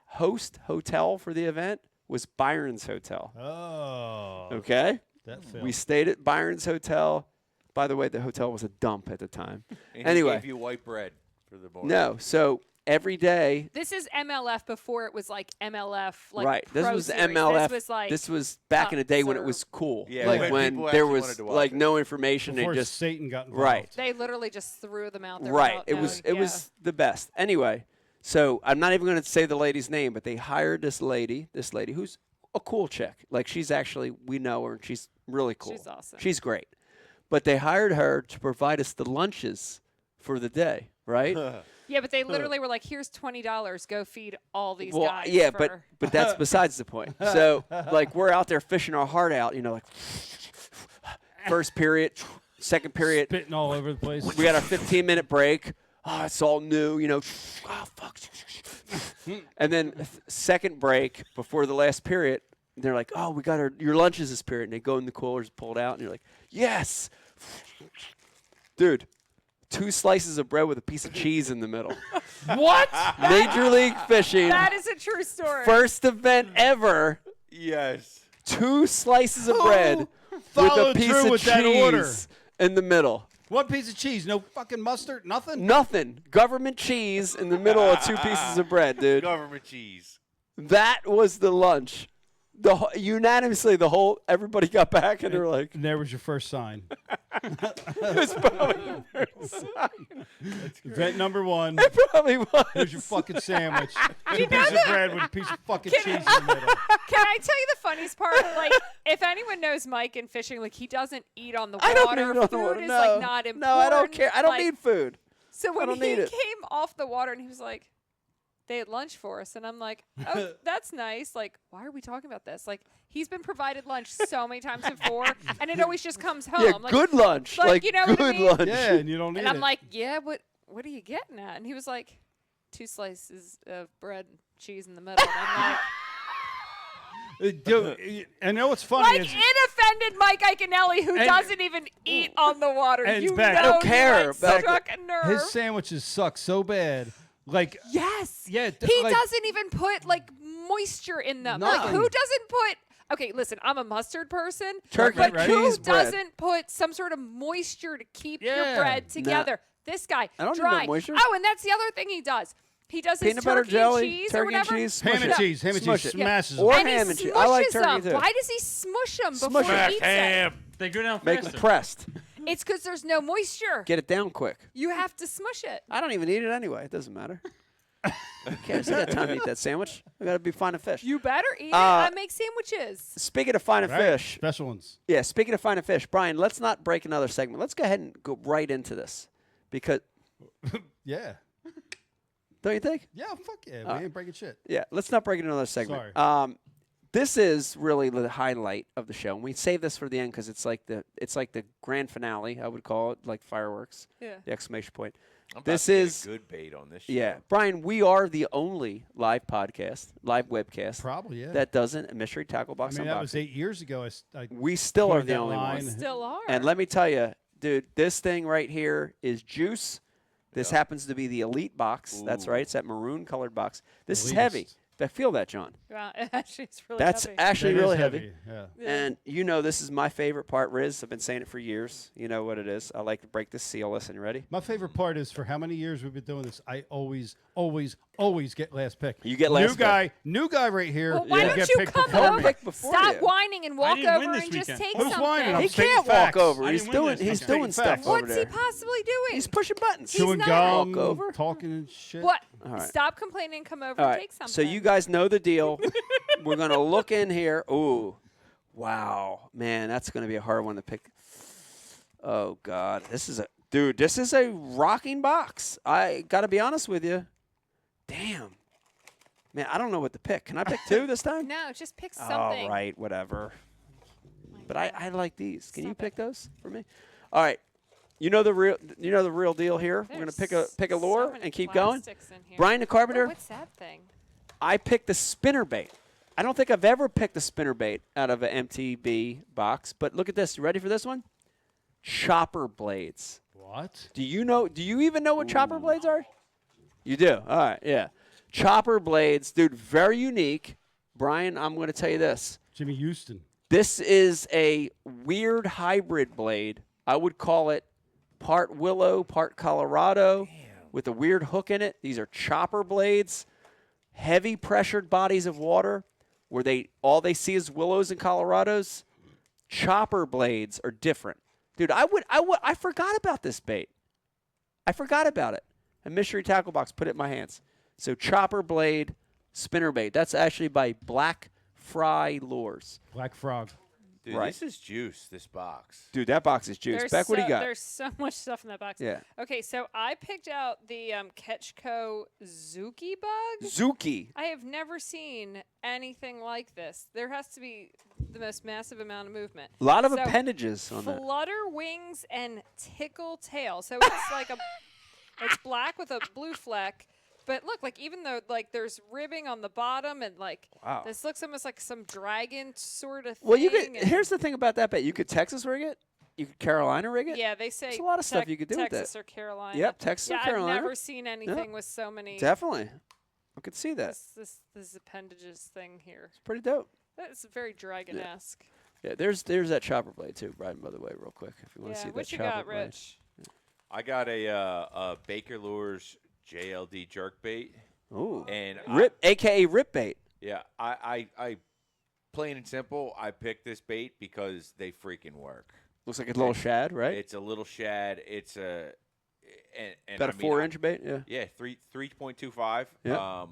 host hotel for the event was Byron's Hotel. Oh. Okay? That We failed. stayed at Byron's Hotel. By the way, the hotel was a dump at the time. And Anyway. he gave you white bread for the morning. No, so every day. This is MLF before it was like MLF. Like Right. This Pro was Series. MLF. This was like this was back in the day when it serve. was cool. Yeah, like when when people there actually was wanted to watch like it. no information. Before They just Satan got involved. right. They literally just threw them out there. Right. without It was knowing. it was the best. Anyway, so I'm not even going to say the lady's name, but they hired this lady who's a cool chick. Like she's actually, we know her and she's really cool. She's awesome. She's great. But they hired her to provide us the lunches for the day, right? Yeah, but they literally were like, "Here's $20. Go feed all these Well, guys." yeah, for but that's besides the point. So, like, we're out there fishing our heart out, like first period, second period. Spitting all over the place. We got our 15-minute break. Oh, it's all new, Oh, fuck. And then second break before the last period, they're like, "Oh, we got your lunches this period." And they go in the coolers, pull it out, and you're like, "Yes, dude." 2 slices of bread with a piece of cheese in the middle. What? Major League Fishing. That is a true story. First event ever. Yes. 2 slices of bread with a followed piece through of with that order? cheese in the middle. One piece of cheese, no fucking mustard, nothing. Nothing. Government cheese in the middle of 2 pieces of bread, dude. Government cheese. That was the lunch. Unanimously, everybody got back and they were like, And there was your first sign. it was probably the first sign. Event number 1. It probably was. Here's your fucking sandwich. You 2 know pieces of that- bread with a piece of fucking cheese in the middle. Can I tell you the funniest part? Like, if anyone knows Mike and fishing, like he doesn't eat on the water. I don't eat on the Food water. is No. like not important. No, I don't care. I don't Like, need food. So when don't he need it. came off the water and he was like, "They had lunch for us," and I'm like, "Oh, that's nice." Like, why are we talking about this? Like, he's been provided lunch so many times before, and it always just comes home. Yeah, like, good lunch. Like, you know good what I mean? lunch. Yeah, and you don't need And I'm it. like, "Yeah, what are you getting at?" And he was like, 2 slices of bread, and cheese in the middle. And I'm like, Dude, I know what's funny like is it offended Mike Iaconelli, who And- doesn't even eat on the water. And You Beck- know I don't he, care like, about struck a nerve. his sandwiches suck so bad. Like, Yes. yeah, He like, doesn't even put like moisture in them. Like Nothing. who doesn't put Okay, listen, I'm a mustard person. Turkey but who cheese bread. doesn't put some sort of moisture to keep your Yeah. bread together? This guy, I don't need no dry. moisture. Oh, and that's the other thing he does. He does his Peanut butter turkey jelly, and cheese turkey or whatever. and cheese, Ham smush and it. cheese. Ham and Smush cheese it. smashes Or and ham he and cheese. I like smushes turkey them. too. Why does he smush them before Smush he it. eats it? They go down Make faster. it pressed. It's because there's no moisture. Get it down quick. You have to smush it. I don't even eat it anyway. It doesn't matter. Who cares? I got time to eat that sandwich. I got to be finding fish. You better eat it. I make sandwiches. Speaking of finding Right. fish. Special ones. Yeah, speaking of finding fish, Brian, let's not break another segment. Let's go ahead and go right into this. Because, Yeah. don't you think? Yeah, fuck yeah. We ain't breaking shit. Yeah, let's not break another segment. This is really the highlight of the show, and we save this for the end because it's like the grand finale. I would call it, like fireworks. Yeah. The exclamation point. I'm about This to get is a good bait on this show. Yeah, Brian, we are the only live podcast, live webcast, Probably, yeah. that doesn't a mystery tackle I box mean, that was unboxing. 8 years ago. We still are coined the that only line. ones. Still are. And let me tell you, dude, this thing right here is juice. This happens to be the Elite box. That's Ooh. right. It's that maroon colored box. This is Elitist. heavy. I feel that, John. Wow, actually, it's really That's heavy. actually That is really heavy. Yeah. And you know this is my favorite part, Riz. I've been saying it for years. You know what it is. I like to break the seal. Listen, you ready? My favorite part is for how many years we've been doing this, I always get last pick. You get last pick. New guy right here. Well, why will don't get you picked come before over? me. Pick before Stop you. whining and walk didn't win over this and just weekend. take Who's something. whining? I'm He stating can't facts. walk over. I He's didn't win doing this he's weekend. doing Stating stuff facts. over What's there. he possibly doing? He's pushing buttons. Chewing not- gum, Walk over? talking and shit. What? All right. Stop complaining and come over All and right. take something. So you guys know the deal. We're going to look in here. Ooh. Wow. Man, that's going to be a hard one to pick. Oh, God. This is a rocking box. I got to be honest with you. Damn. Man, I don't know what to pick. Can I pick two this time? No, just pick something. All right, whatever. But God. I like these. Can you Stop pick it. those for me? All right. You know the real deal here. We're gonna pick a lure so many and keep going. plastics in here. Brian the Carpenter. Oh, what's that thing? I picked the spinner bait. I don't think I've ever picked a spinner bait out of an MTB box. But look at this. You ready for this one? Chopper blades. What? Do you even know what chopper blades are? You do. All right. Yeah. Chopper blades, dude. Very unique. Brian, I'm going to tell you this. Jimmy Houston. This is a weird hybrid blade. I would call it part willow, part Colorado, with a weird hook in it. These are chopper blades, heavy pressured bodies of water, where all they see is willows and Colorados. Chopper blades are different, dude. I forgot about this bait. I forgot about it. A mystery tackle box put it in my hands. So chopper blade, spinner bait. That's actually by Black Fry Lures. Black Frog. Dude, Right. this is juice, this box. Dude, that box is juice. Beck, what do you got? There's so much stuff in that box. Yeah. Okay, so I picked out the Ketchco Zuki bug. Zuki. I have never seen anything like this. There has to be the most massive amount of movement. A lot of So, appendages on that. Flutter wings and tickle tail. So it's like it's black with a blue fleck. But look, like even though like there's ribbing on the bottom and like this looks almost like some dragon sort of thing. Well, you could. and- Here's the thing about that bait. You could Texas rig it. You could Carolina rig it. Yeah, they say There's a lot of stuff you could do with Texas that. or Carolina. Yep, Texas or Carolina. I've never seen anything with so many. Definitely. I could see that. This appendages thing here. It's pretty dope. That's very dragon-esque. Yeah, there's that chopper blade too, Brian. By the way, real quick, if you want to see that what you chopper got, blade. Rich? I got a Baker Lures JLD jerk bait. Ooh. And AKA rip bait. Yeah, I plain and simple, I picked this bait because they freaking work. Looks like a little shad, right? It's a little shad. It's a and About a 4-inch bait, yeah. Yeah, 3.25. Yeah.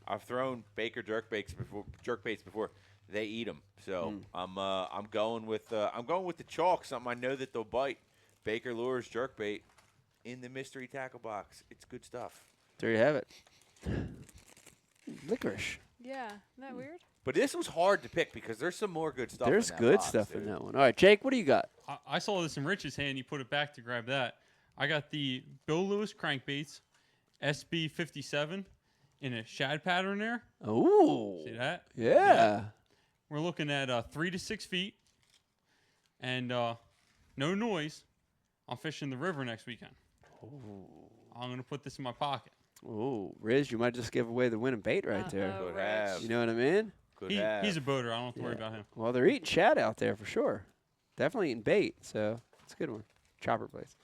I've thrown Baker jerk baits before. They eat them, so I'm going with the chalk. Something I know that they'll bite. Baker Lures jerk bait in the mystery tackle box. It's good stuff. There you have it. Licorice. Yeah, isn't that weird? But this was hard to pick because there's some more good stuff. There's in that good box, stuff dude. in that one. All right, Jake, what do you got? I saw this in Rich's hand. He put it back to grab that. I got the Bill Lewis crankbaits, SB57, in a shad pattern there. Ooh. See that? Yeah. We're looking at 3 to 6 feet, and no noise. I'm fishing the river next weekend. Ooh. I'm gonna put this in my pocket. Ooh, Riz, you might just give away the winning bait right there. Could have. You know what I mean? He's a boater. I don't have to worry about him. Well, they're eating shad out there for sure. Definitely eating bait, so it's a good one. Chopper place.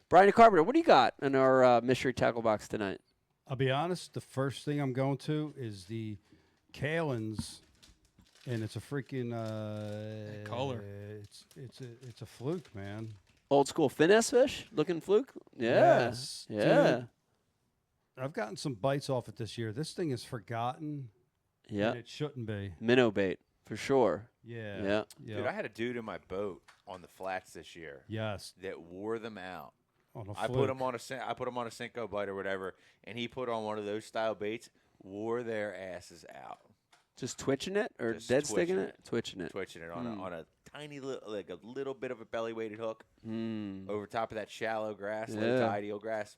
Brian Carpenter, what do you got in our mystery tackle box tonight? I'll be honest, the first thing I'm going to is the Kalins, and it's a freaking color. It's a fluke, man. Old school finesse fish looking fluke? Yeah. Yes, yeah. dude. I've gotten some bites off it this year. This thing is forgotten. Yeah. And it shouldn't be. Minnow bait, for sure. Yeah. Yeah. Dude, I had a dude in my boat on the flats this year. Yes. That wore them out. On a I put him on a Senko bite or whatever, and he put on one of those style baits, wore their asses out. Just twitching it or Just dead sticking twitching it? Twitching it. Twitching it on a tiny little, like a little bit of a belly weighted hook Mm. over top of that shallow grass, low Yeah. tide eel grass.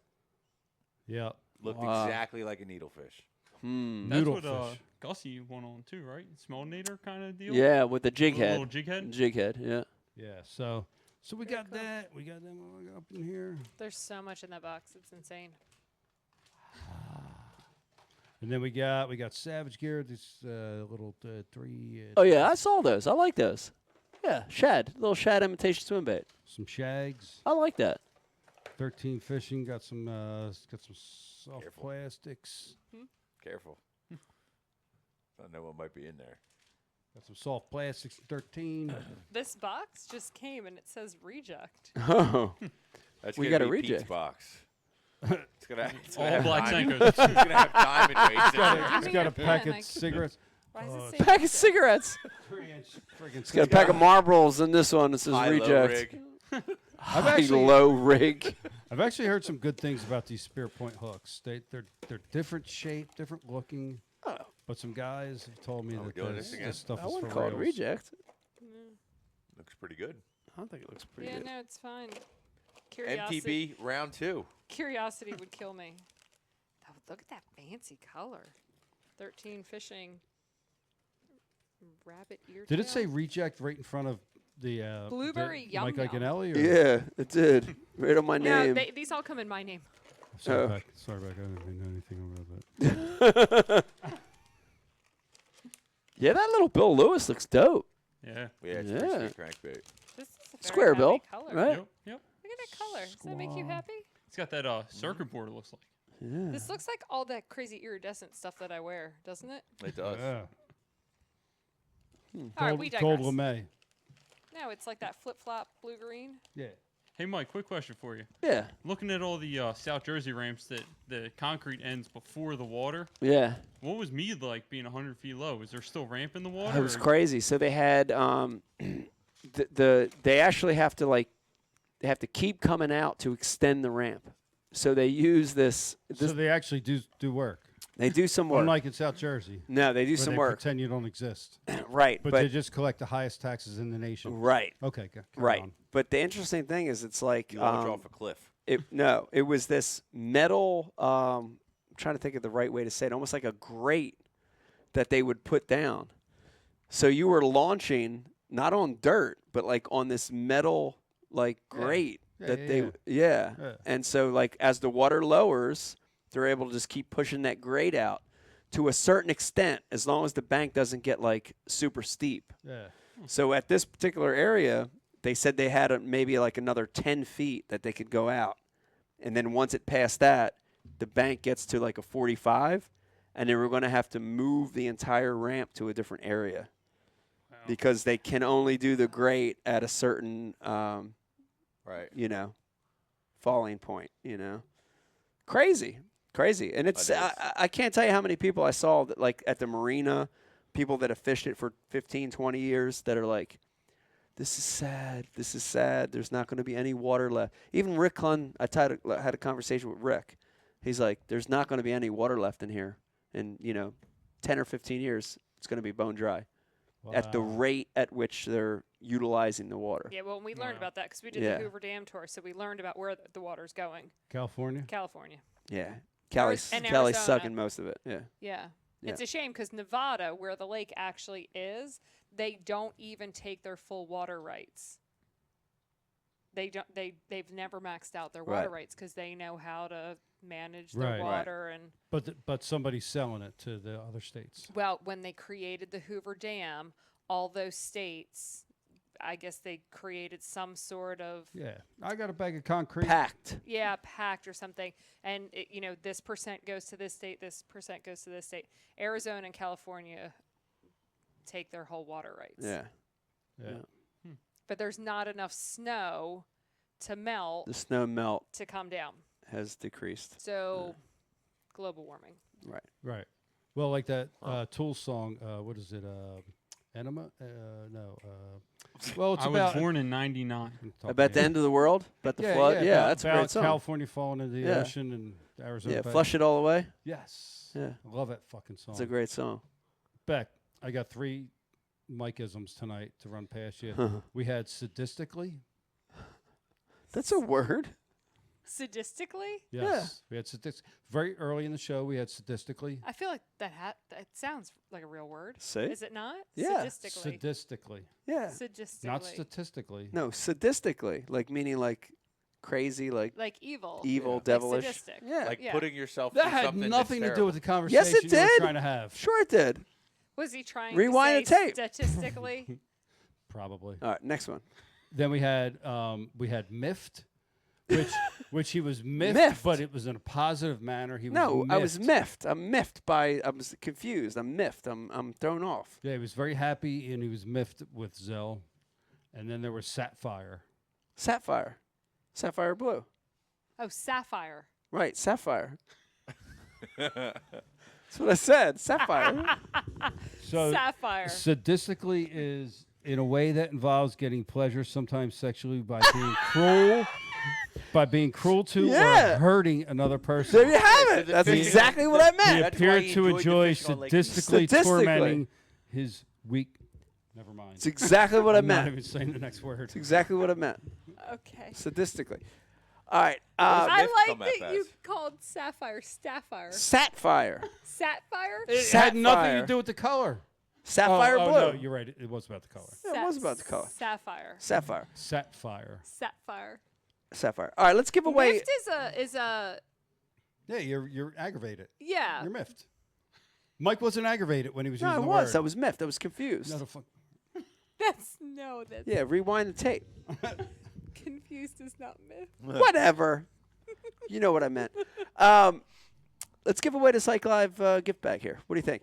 Yeah. Looked exactly like a needlefish. That's what Gussie went on too, right? Smellinator kind of deal. Yeah, with the jig head. Little jig head. Jig head, yeah. Yeah. So we got that. We got them up in here. There's so much in that box. It's insane. And then we got Savage Gear. This little 3. Oh yeah, I saw those. I like those. Yeah, shad, little shad imitation swim bait. Some shags. I like that. 13 fishing. Got some soft plastics. Careful. I don't know what might be in there. Got some soft plastics. 13. This box just came and it says reject. Oh, That's we gonna got a be Pete's reject box. It's gonna All have black diamond- Senkos. It's gonna have diamond weights in there. It's got a packet of cigarettes. Why does it say Pack of cigarettes. 3-inch friggin' It's got a pack of marbles in this one. It says High-low reject. rig. High-low rig. I've actually heard some good things about these spear point hooks. They're different shape, different looking. Oh. But some guys have told me that doing this this again? stuff I is wouldn't for call it reals. reject. Looks pretty good. I don't think it looks pretty Yeah, good. no, it's fine. Curiosity. MTB round 2. Curiosity would kill me. Oh, look at that fancy color. 13 fishing. Rabbit ear. Did it tail? say reject right in front of the Blueberry the Yum Mike Yum. Iaconelli? Or? Yeah, it did. Right on my No, name. these all come in my name. Sorry, Oh. Beck. Sorry, Beck. I didn't even know anything about that. Yeah, that little Bill Lewis looks dope. Yeah. Yeah, it's Yeah. pretty sweet crankbait. This is a very Square happy bill, color. right? Yep. Yep. Look at that color. Does that make you happy? It's got that circuit board. It looks like. Yeah. This looks like all that crazy iridescent stuff that I wear, doesn't it? It does. Yeah. All right, we Gold digress. LeMay. No, it's like that flip-flop blue-green. Yeah. Hey, Mike, quick question for you. Yeah. Looking at all the South Jersey ramps that the concrete ends before the water, Yeah. what was Mead like being 100 feet low? Is there still ramp in the water? It was or- crazy. So they had they actually have to they have to keep coming out to extend the ramp. So they use this. So they actually do work. They do some work. Unlike in South Jersey. No, they do where some they work. Pretend you don't exist. Right, But they just collect the highest taxes in the nation. Right. Okay. Carry Right. on. But the interesting thing is, it's like You launch off a cliff. It was this metal. I'm trying to think of the right way to say it. Almost like a grate that they would put down. So you were launching not on dirt, but like on this metal grate Yeah. And so like as the water lowers, they're able to just keep pushing that grate out to a certain extent, as long as the bank doesn't get like super steep. Yeah. So at this particular area, they said they had maybe like another 10 feet that they could go out. And then once it passed that, the bank gets to like a 45, and they were going to have to move the entire ramp to a different area. Wow. Because they can only do the grate at a certain, Right. falling point, Crazy. And it's, I can't tell you how many people I saw that like at the marina, people that have fished it for 15, 20 years that are like, this is sad. There's not going to be any water left. Even Rick Clun, I had a conversation with Rick. He's like, there's not going to be any water left in here. In, 10 or 15 years, it's going to be bone dry at the rate at which they're utilizing the water. Yeah, well, we learned about that because we did the Hoover Dam tour, so we learned about where the water's going. California? California. Yeah. And Kelly's Arizona. sucking most of it. Yeah. Yeah. Yeah. It's a shame because Nevada, where the lake actually is, they don't even take their full water rights. They've never maxed out their water Right. rights because they know how to manage their water and. But somebody's selling it to the other states. Well, when they created the Hoover Dam, all those states, I guess they created some sort of I got a bag of concrete. Pact. Yeah, pact or something. And this percent goes to this state, this percent goes to this state. Arizona and California take their whole water rights. Yeah. But there's not enough snow to melt. The snow melt to come down has decreased. So global warming. Right. Well, like that Tool song, what is it? Enema? No. Well, it's I about was born in '99. About the end of the world? About the flood? Yeah, that's a about great song. California falling into the ocean and Arizona. Yeah, back. flush it all away. Yes. Yeah. I love that fucking song. It's a great song. Beck, I got 3 Mike-isms tonight to run past you. We had sadistically. That's a word. Sadistically? Yes. We had sadistic. Very early in the show, we had sadistically. I feel like that sounds like a real word. See? Is it not? Yeah. Sadistically. Sadistically. Yeah. Sadistically. Not statistically. No, sadistically, like meaning like crazy, like evil. Evil, Like devilish. sadistic. Yeah. Like Yeah. putting yourself That through had something nothing that's to do with the terrible. conversation Yes, it you were did. trying to have. Sure it did. Was he trying Rewind to say the tape. statistically? Probably. All right, next one. Then we had miffed, which he was miffed, Miffed. but it was in a positive manner. He was No, miffed. I was miffed. I'm miffed by. I was confused. I'm miffed. I'm thrown off. Yeah, he was very happy, and he was miffed with Zell. And then there was Sapphire. Sapphire blue. Oh, sapphire. Right, sapphire. That's what I said. Sapphire. So Sapphire. sadistically is in a way that involves getting pleasure, sometimes sexually, by being cruel. By being cruel to Yeah. or hurting another person. There you have it. the That's fishing- exactly what I He meant. That's why appeared he to enjoyed the enjoy fishing on Lake sadistically Statistically. tormenting his weak. Never mind. It's exactly what I I'm not meant. even saying the next word. It's exactly what I meant. Okay. Sadistically. All right. I Myth like come that that you fast. called sapphire sapphire. Sapphire. Sapphire? It had nothing Sapphire. to do with the color. Sapphire oh, blue. No, you're right. It was about the color. Yeah, it was about the color. Sapphire. Sapphire. Sapphire. Sapphire. Sapphire. All right, let's give away. Miffed is a Yeah, you're aggravated. yeah. You're miffed. Mike wasn't aggravated when he was No, I using the was. word. I was miffed. I was confused. No, the fuck. That's Yeah, rewind the tape. confused is not myth. Whatever. You know what I meant. Let's give away the Psych Live gift bag here. What do you think?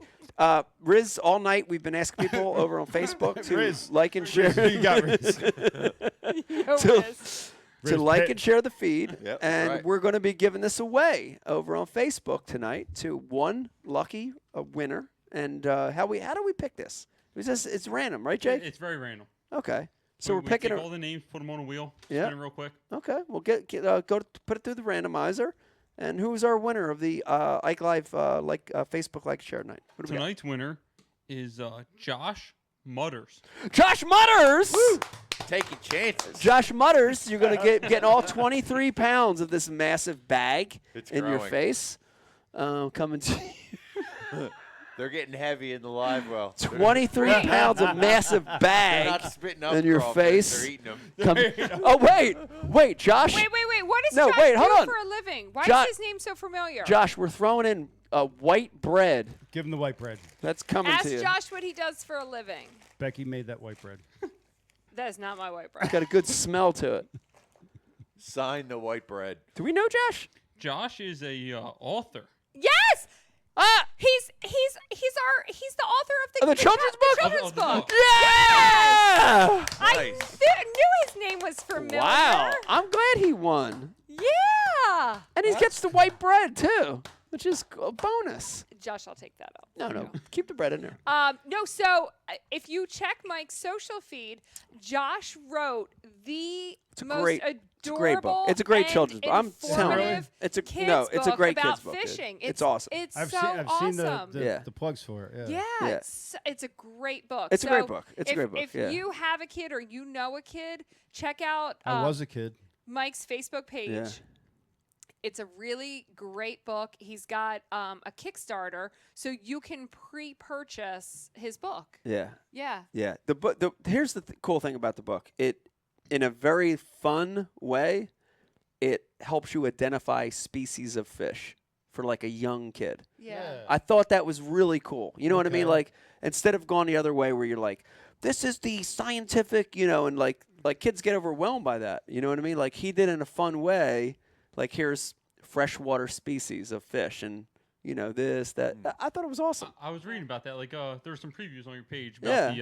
Riz, all night we've been asking people over on Facebook to Riz. like and share. You got Riz. to like and share the feed. Yep, and right. we're going to be giving this away over on Facebook tonight to one lucky winner. And how do we pick this? It's random, right, Jake? It's very random. Okay. So we're we picking take all the names, put them on a wheel, Yeah. spin it real quick. Okay, we'll go put it through the randomizer, and who's our winner of the Ike Live Facebook like share night? What do we got? Tonight's winner is Josh Mutters. Josh Mutters. Woo! Taking chances. Josh Mutters, you're gonna getting all 23 pounds of this massive bag It's in your growing. face, coming to you. They're getting heavy in the live well. 23 pounds of massive They're bag not spitting up in your crawfish, face. They're eating them. Oh wait, Josh. Wait. What does No, Josh wait, hold do on. for a living? Why Jo- is his name so familiar? Josh, we're throwing in white bread. Give him the white bread. That's coming Ask to you. Josh what he does for a living. Becky made that white bread. That is not my white It's bread. got a good smell to it. Sign the white bread. Do we know Josh? Josh is a author. Yes. He's the author of the children's book? children's Of the book. book. Yeah! I Nice. knew his name was familiar. Wow, I'm glad he won. Yeah. And he gets the white bread too, which is a bonus. Josh, I'll take that up. No, keep the bread in there. No, so if you check Mike's social feed, Josh wrote the most great- adorable It's a great book. It's a great and children's book. I'm telling you, informative it's a kids it's a book great about kids book. dude. fishing. It's awesome. It's I've so seen awesome. the plugs for it. Yeah, Yeah. it's a great book. It's a great So book. It's a if- great book, If yeah. you have a kid or you know a kid, check out I was a kid. Mike's Facebook page. Yeah. It's a really great book. He's got a Kickstarter, so you can pre-purchase his book. Yeah. Yeah. Yeah. The book. Here's the cool thing about the book. It, in a very fun way, it helps you identify species of fish for like a young kid. Yeah. I thought that was really cool. You know what I mean? Okay. Like instead of going the other way where you're like, this is the scientific, and like kids get overwhelmed by that. You know what I mean? Like he did in a fun way. Like here's freshwater species of fish and this, that. I thought it was awesome. I was reading about that. Like, there were some previews on your page about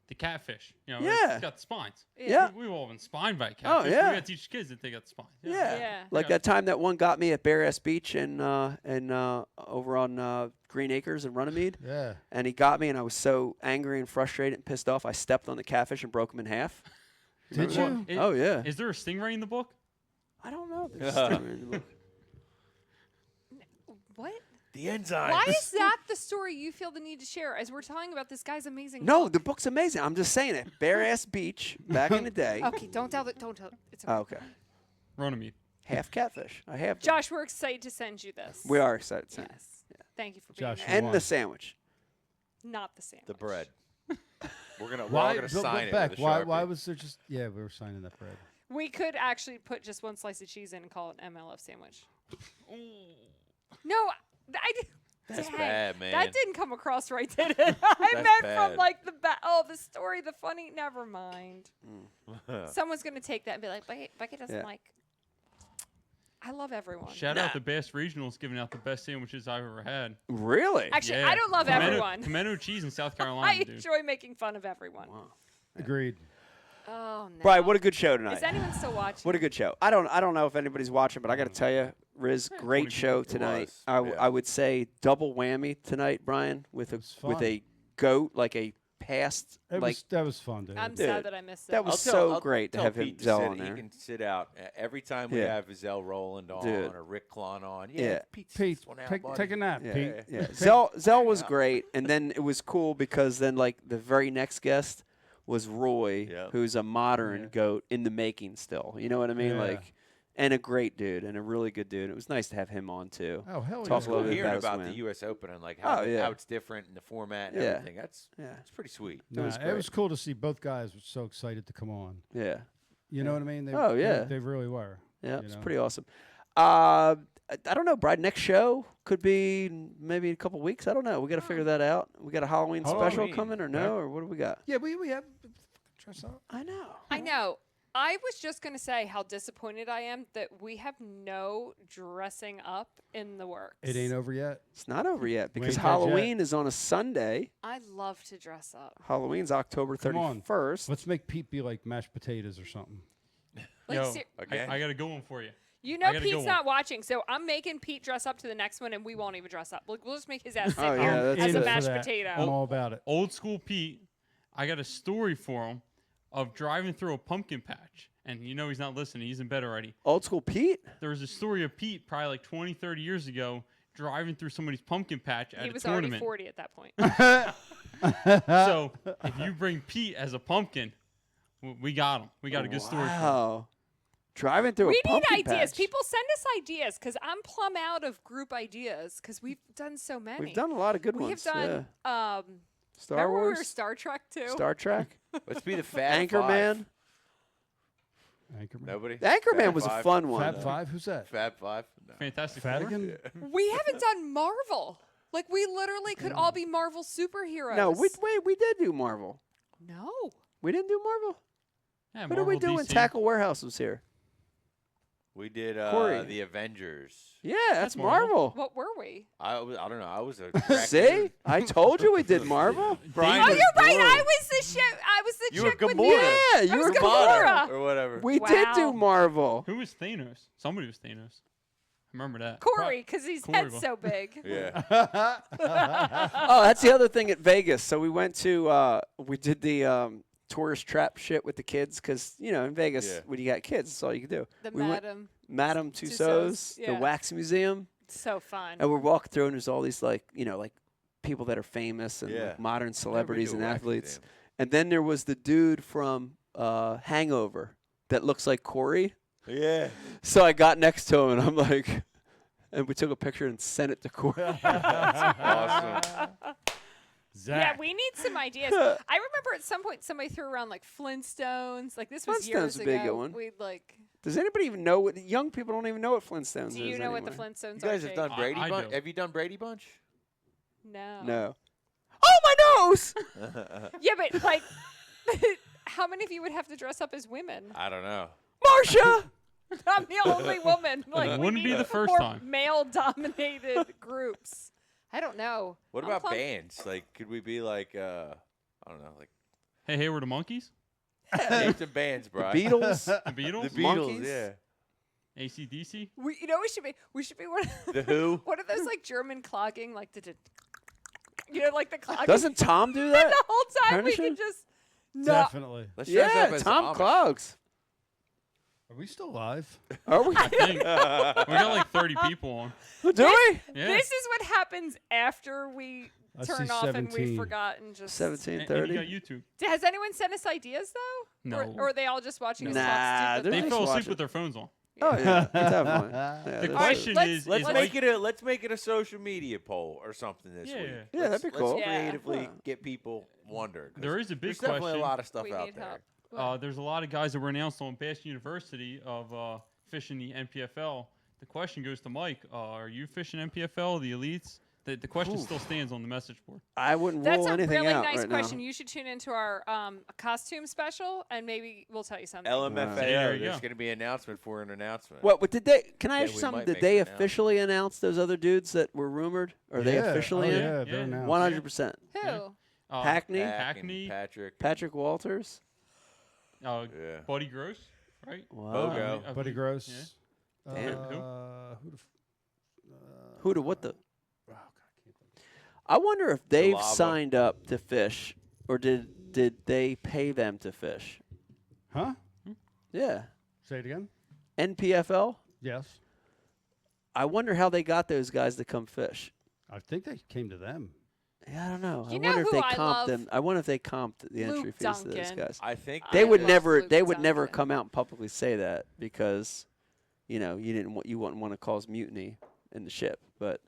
the catfish. It's got the spines. Yeah. We've all been spined by catfish. Oh, yeah. We got to teach kids that they got the spines. Yeah. Like that time that one got me at Bear Ass Beach and over on Green Acres in Runnymede. Yeah. And he got me, and I was so angry and frustrated and pissed off, I stepped on the catfish and broke him in half. Did you? Oh, yeah. Is there a stingray in the book? I don't know. If there's a stingray in the book. What? The enzymes. Why is that the story you feel the need to share as we're talking about this guy's amazing No, book? the book's amazing. I'm just saying it. Bear Ass Beach back in the day. Okay, don't tell it. Don't tell it. It's okay. Oh, okay. Runnymede. Half catfish. I have. them. Josh, we're excited to send you this. We are excited. to send it. Yes. Thank you for being Josh, here. And the sandwich. Not the sandwich. The bread. We're all Why? gonna But sign it back. with a Why Sharpie. was there just? Yeah, we were signing that bread. We could actually put just one slice of cheese in and call it an MLF sandwich. No, I did. That's Dang, bad, man. That didn't come across right, did it? I meant bad. from like the story, the funny. Never mind. Someone's gonna take that and be like, Becky doesn't like. I love everyone. Shout out to Bass Regionals giving out the best sandwiches I've ever had. Really? Actually, Yeah. I don't love everyone. Tomato cheese in South Carolina, I dude. enjoy making fun of everyone. Agreed. Oh no. Brian, what a good show tonight. Is anyone still watching? What a good show. I don't know if anybody's watching, but I got to tell you, Riz, great show tonight. I would say double whammy tonight, Brian, with a goat, like a past That was fun, dude. I'm sad that I missed that it. was I'll great to tell have him Pete to Zell sit- on there. He can sit out every time we Yeah. have Zell Rowland on Dude. or Rick Klon on. Yeah. Pete, Pete, this one out, take buddy. a nap, Yeah, Pete. yeah. Zell was great, and then it was cool because then like the very next guest was Roy, who's a modern goat in the making still. You know what I mean? Yeah. Like, and a great dude and a really good dude. It was nice to have him on too. Oh, hell yeah. Talk It's a cool little bit hearing his about win. the U.S. Open and like how it's different in the format and Yeah. everything. It's pretty sweet. It was cool to see both guys were so excited to come on. Yeah. You know what I mean? They really were. Yeah, you it's know? pretty awesome. I don't know, Brad. Next show could be maybe a couple weeks. I don't know. We got to figure that out. We got a Halloween special Halloween. coming or no? Or what do we got? Yeah, we have dress up. I know. I know. I was just going to say how disappointed I am that we have no dressing up in the works. It ain't over yet. It's not over yet We because ain't dead yet. Halloween is on a Sunday. I love to dress up. Halloween's October Come on. 31st. Let's make Pete be like mashed potatoes or something. Like, Yo, again? I got a good one for you. You know I got a good Pete's one. not watching, so I'm making Pete dress up to the next one, and we won't even dress up. Like, we'll just make his ass sit Oh, here yeah, that's as a good. mashed For that. potato. I'm all about it. Old school Pete, I got a story for him of driving through a pumpkin patch. And you know he's not listening. He's in bed already. Old school Pete? There was a story of Pete probably like 20, 30 years ago driving through somebody's pumpkin patch at He a was already tournament. 40 at that point. So if you bring Pete as a pumpkin, we got him. We got a good story for him. Wow. Driving through We a need pumpkin ideas. patch. People send us ideas because I'm plumb out of group ideas because we've done so many. We've done a lot of good we ones. have done. Star remember Wars. we were Star Trek too. Star Trek. Let's be the Fab Anchorman. Anchorman. Nobody. Anchorman Fab was a Five? fun one. Fab Five? Who's that? Fab Five. No. Fantastic Four. Fadigan? We haven't done Marvel. Like we literally could all be Marvel superheroes. No, we did do Marvel. No. We didn't do Marvel. Yeah, What did we Marvel, do when DC. Tackle Warehouse was here? We did Corey. the Avengers. Yeah, that's Marvel. Marvel. What were we? I don't know. I was a See? I told you we did Marvel. Brian Oh, was you're right. Groot. I was the ship. I was the You were chick with Gamora. Yeah, I you was were Gamora. or whatever. We did do Wow. Marvel. Who was Thanos? Somebody was Thanos. I remember that. Corey, because his Corey head's will. so big. Yeah. Oh, that's the other thing at Vegas. So we went to, we did the tourist trap shit with the kids because, you know, in Vegas, Yeah. when you got kids, that's all you can do. The we went Madame. Madame Tussauds, Tussauds, the yeah. wax museum. So fun. And we're walking through, and there's all these, like, you know, like people that are famous and Yeah. like, modern Never celebrities do a and wax athletes. museum. And then there was the dude from Hangover that looks like Corey. Yeah. So I got next to him, and I'm like, and we took a picture and sent it to Corey. Awesome. Yeah, we need some ideas. I remember at some point somebody threw around like Flintstones. Like this was years Flintstones would be a ago. good one. We'd like. Does anybody even know what young people don't even know what Flintstones is? Do you know what the anymore. Flintstones You guys are? have done Jake? Brady I Bunch? do. Have you done Brady Bunch? No. No. Oh my nose! Yeah, but like, how many of you would have to dress up as women? I don't know. Marsha. I'm the only woman. Like, we Wouldn't be need the first more time. male-dominated groups. I don't know. What I'm about plump- bands? Like, could we be like, I don't know, like Hey, hey, we're the Monkeys? name some bands, bro? Beatles. The Beatles? The Beatles, Monkeys? yeah. AC/DC? You know, we should be one. The Who? What are those like German clogging, like you know, like the clogging. Doesn't Tom do that? The whole time we Apprenticeship? could just Definitely. Let's dress up Yeah, as Tom Amish. Clogs. Are we still live? Are we? I think we got like 30 people on. Do we? Yeah. This is what happens after we I turn see off and 17. we forgot and just. And you 17:30. got YouTube. Has anyone sent us ideas though? No. Or are they all just watching us Nah, talk stupid? they're They just fell asleep watching. with their phones on. Oh yeah, definitely. Yeah, The that's- question let's- is, Let's is make it a social media poll or something this Yeah, week. yeah. Yeah, that'd be cool. Let's Yeah. creatively Yeah. get people wondering. 'cause there is a big There's definitely question. a lot of stuff We out need there. help. There's a lot of guys that were announced on Bass University of fishing the NPFL. The question goes to Mike. Are you fishing NPFL, the elites? The question still stands on the message board. I wouldn't That's rule a anything really out nice right question. now. You should tune into our costume special, and maybe we'll tell you something. LMFAO. There you There's go. going to be an announcement for an announcement. What did they? Can I Yeah, ask you we something? might Did make they an announcement. officially announce those other dudes that were rumored? Are they officially in? Yeah, Yeah. they're announced. 100%. Who? Hackney, Hackney, Patrick. Walters. Yeah. Buddy Gross, right? Wow. Bogo. I Buddy believe- Gross. Yeah. Damn. Who the Who to what the? oh, God, I can't think. I wonder if they've Lava. signed up to fish, or did they pay them to fish? Huh? Yeah. Say it again? NPFL. Yes. I wonder how they got those guys to come fish. I think they came to them. Yeah, I don't know. You I know wonder if who they I comped love? them. I wonder if they comped the Luke entry fees to those Duncan. guys. I think They I would love never. Luke They would never Duncan. come out and publicly say that because, you know, you wouldn't want to cause mutiny in the ship. But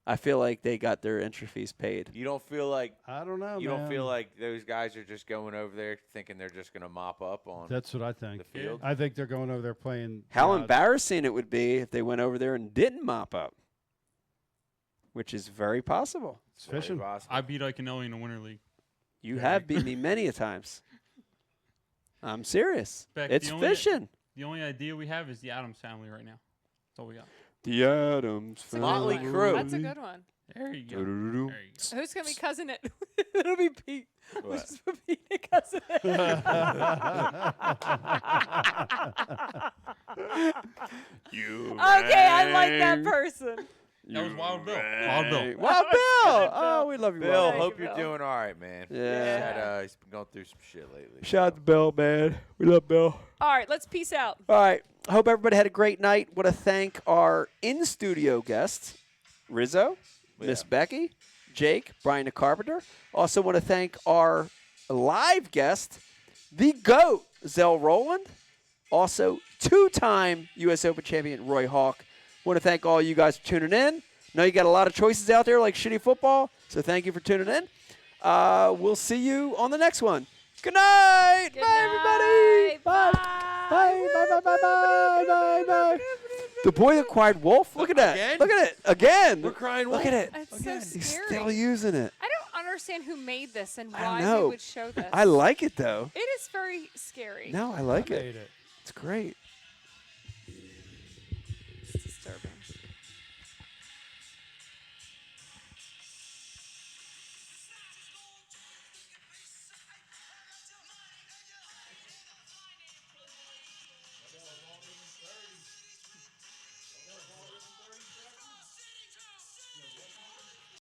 I feel like they got their entry fees paid. You don't feel like I don't know. you man. don't feel like those guys are just going over there thinking they're just going to mop up on That's what I think. the field. I think they're going over there playing. How embarrassing it would be if they went over there and didn't mop up, which is very possible. It's fishing. Very possible. I beat Iaconelli in the Winter League. You have beat me many a times. I'm serious. Beck, It's the only- fishing. The only idea we have is the Adams family right now. That's all we got. The Adams That's a good Motley one. Crue. That's a good one. There you go. Do-do-do-do. There you go. Who's gonna be cousin it? It'll be Pete. We'll What? just put Pete and cousin it. You Okay, I like that person. That was Wild Bill. Wild Bill. Wild Bill. Oh, we love you, Bill, Wild Thank hope you, you're Bill. doing all right, man. Yeah. He's been going through some shit lately. Shout out to Bill, man. We love Bill. All right, let's peace out. All right. I hope everybody had a great night. Want to thank our in-studio guests, Rizzo, Miss Becky, Jake, Brian the Carpenter. Also want to thank our live guest, the GOAT, Zell Rowland. Also, two-time U.S. Open champion, Roy Hawk. Want to thank all you guys for tuning in. Know you got a lot of choices out there like shitty football, so thank you for tuning in. We'll see you on the next one. Good night. Good Bye, night. everybody. Bye. Bye, bye, bye, bye, bye, bye, bye. The boy that cried wolf. Look at that. Again? Look at it. Again. We're crying Look wolf. at it. It's so scary. He's still using it. I don't understand who made this and I why don't know. we would show this. I like it, though. It is very scary. No, I like I it. made it. It's great.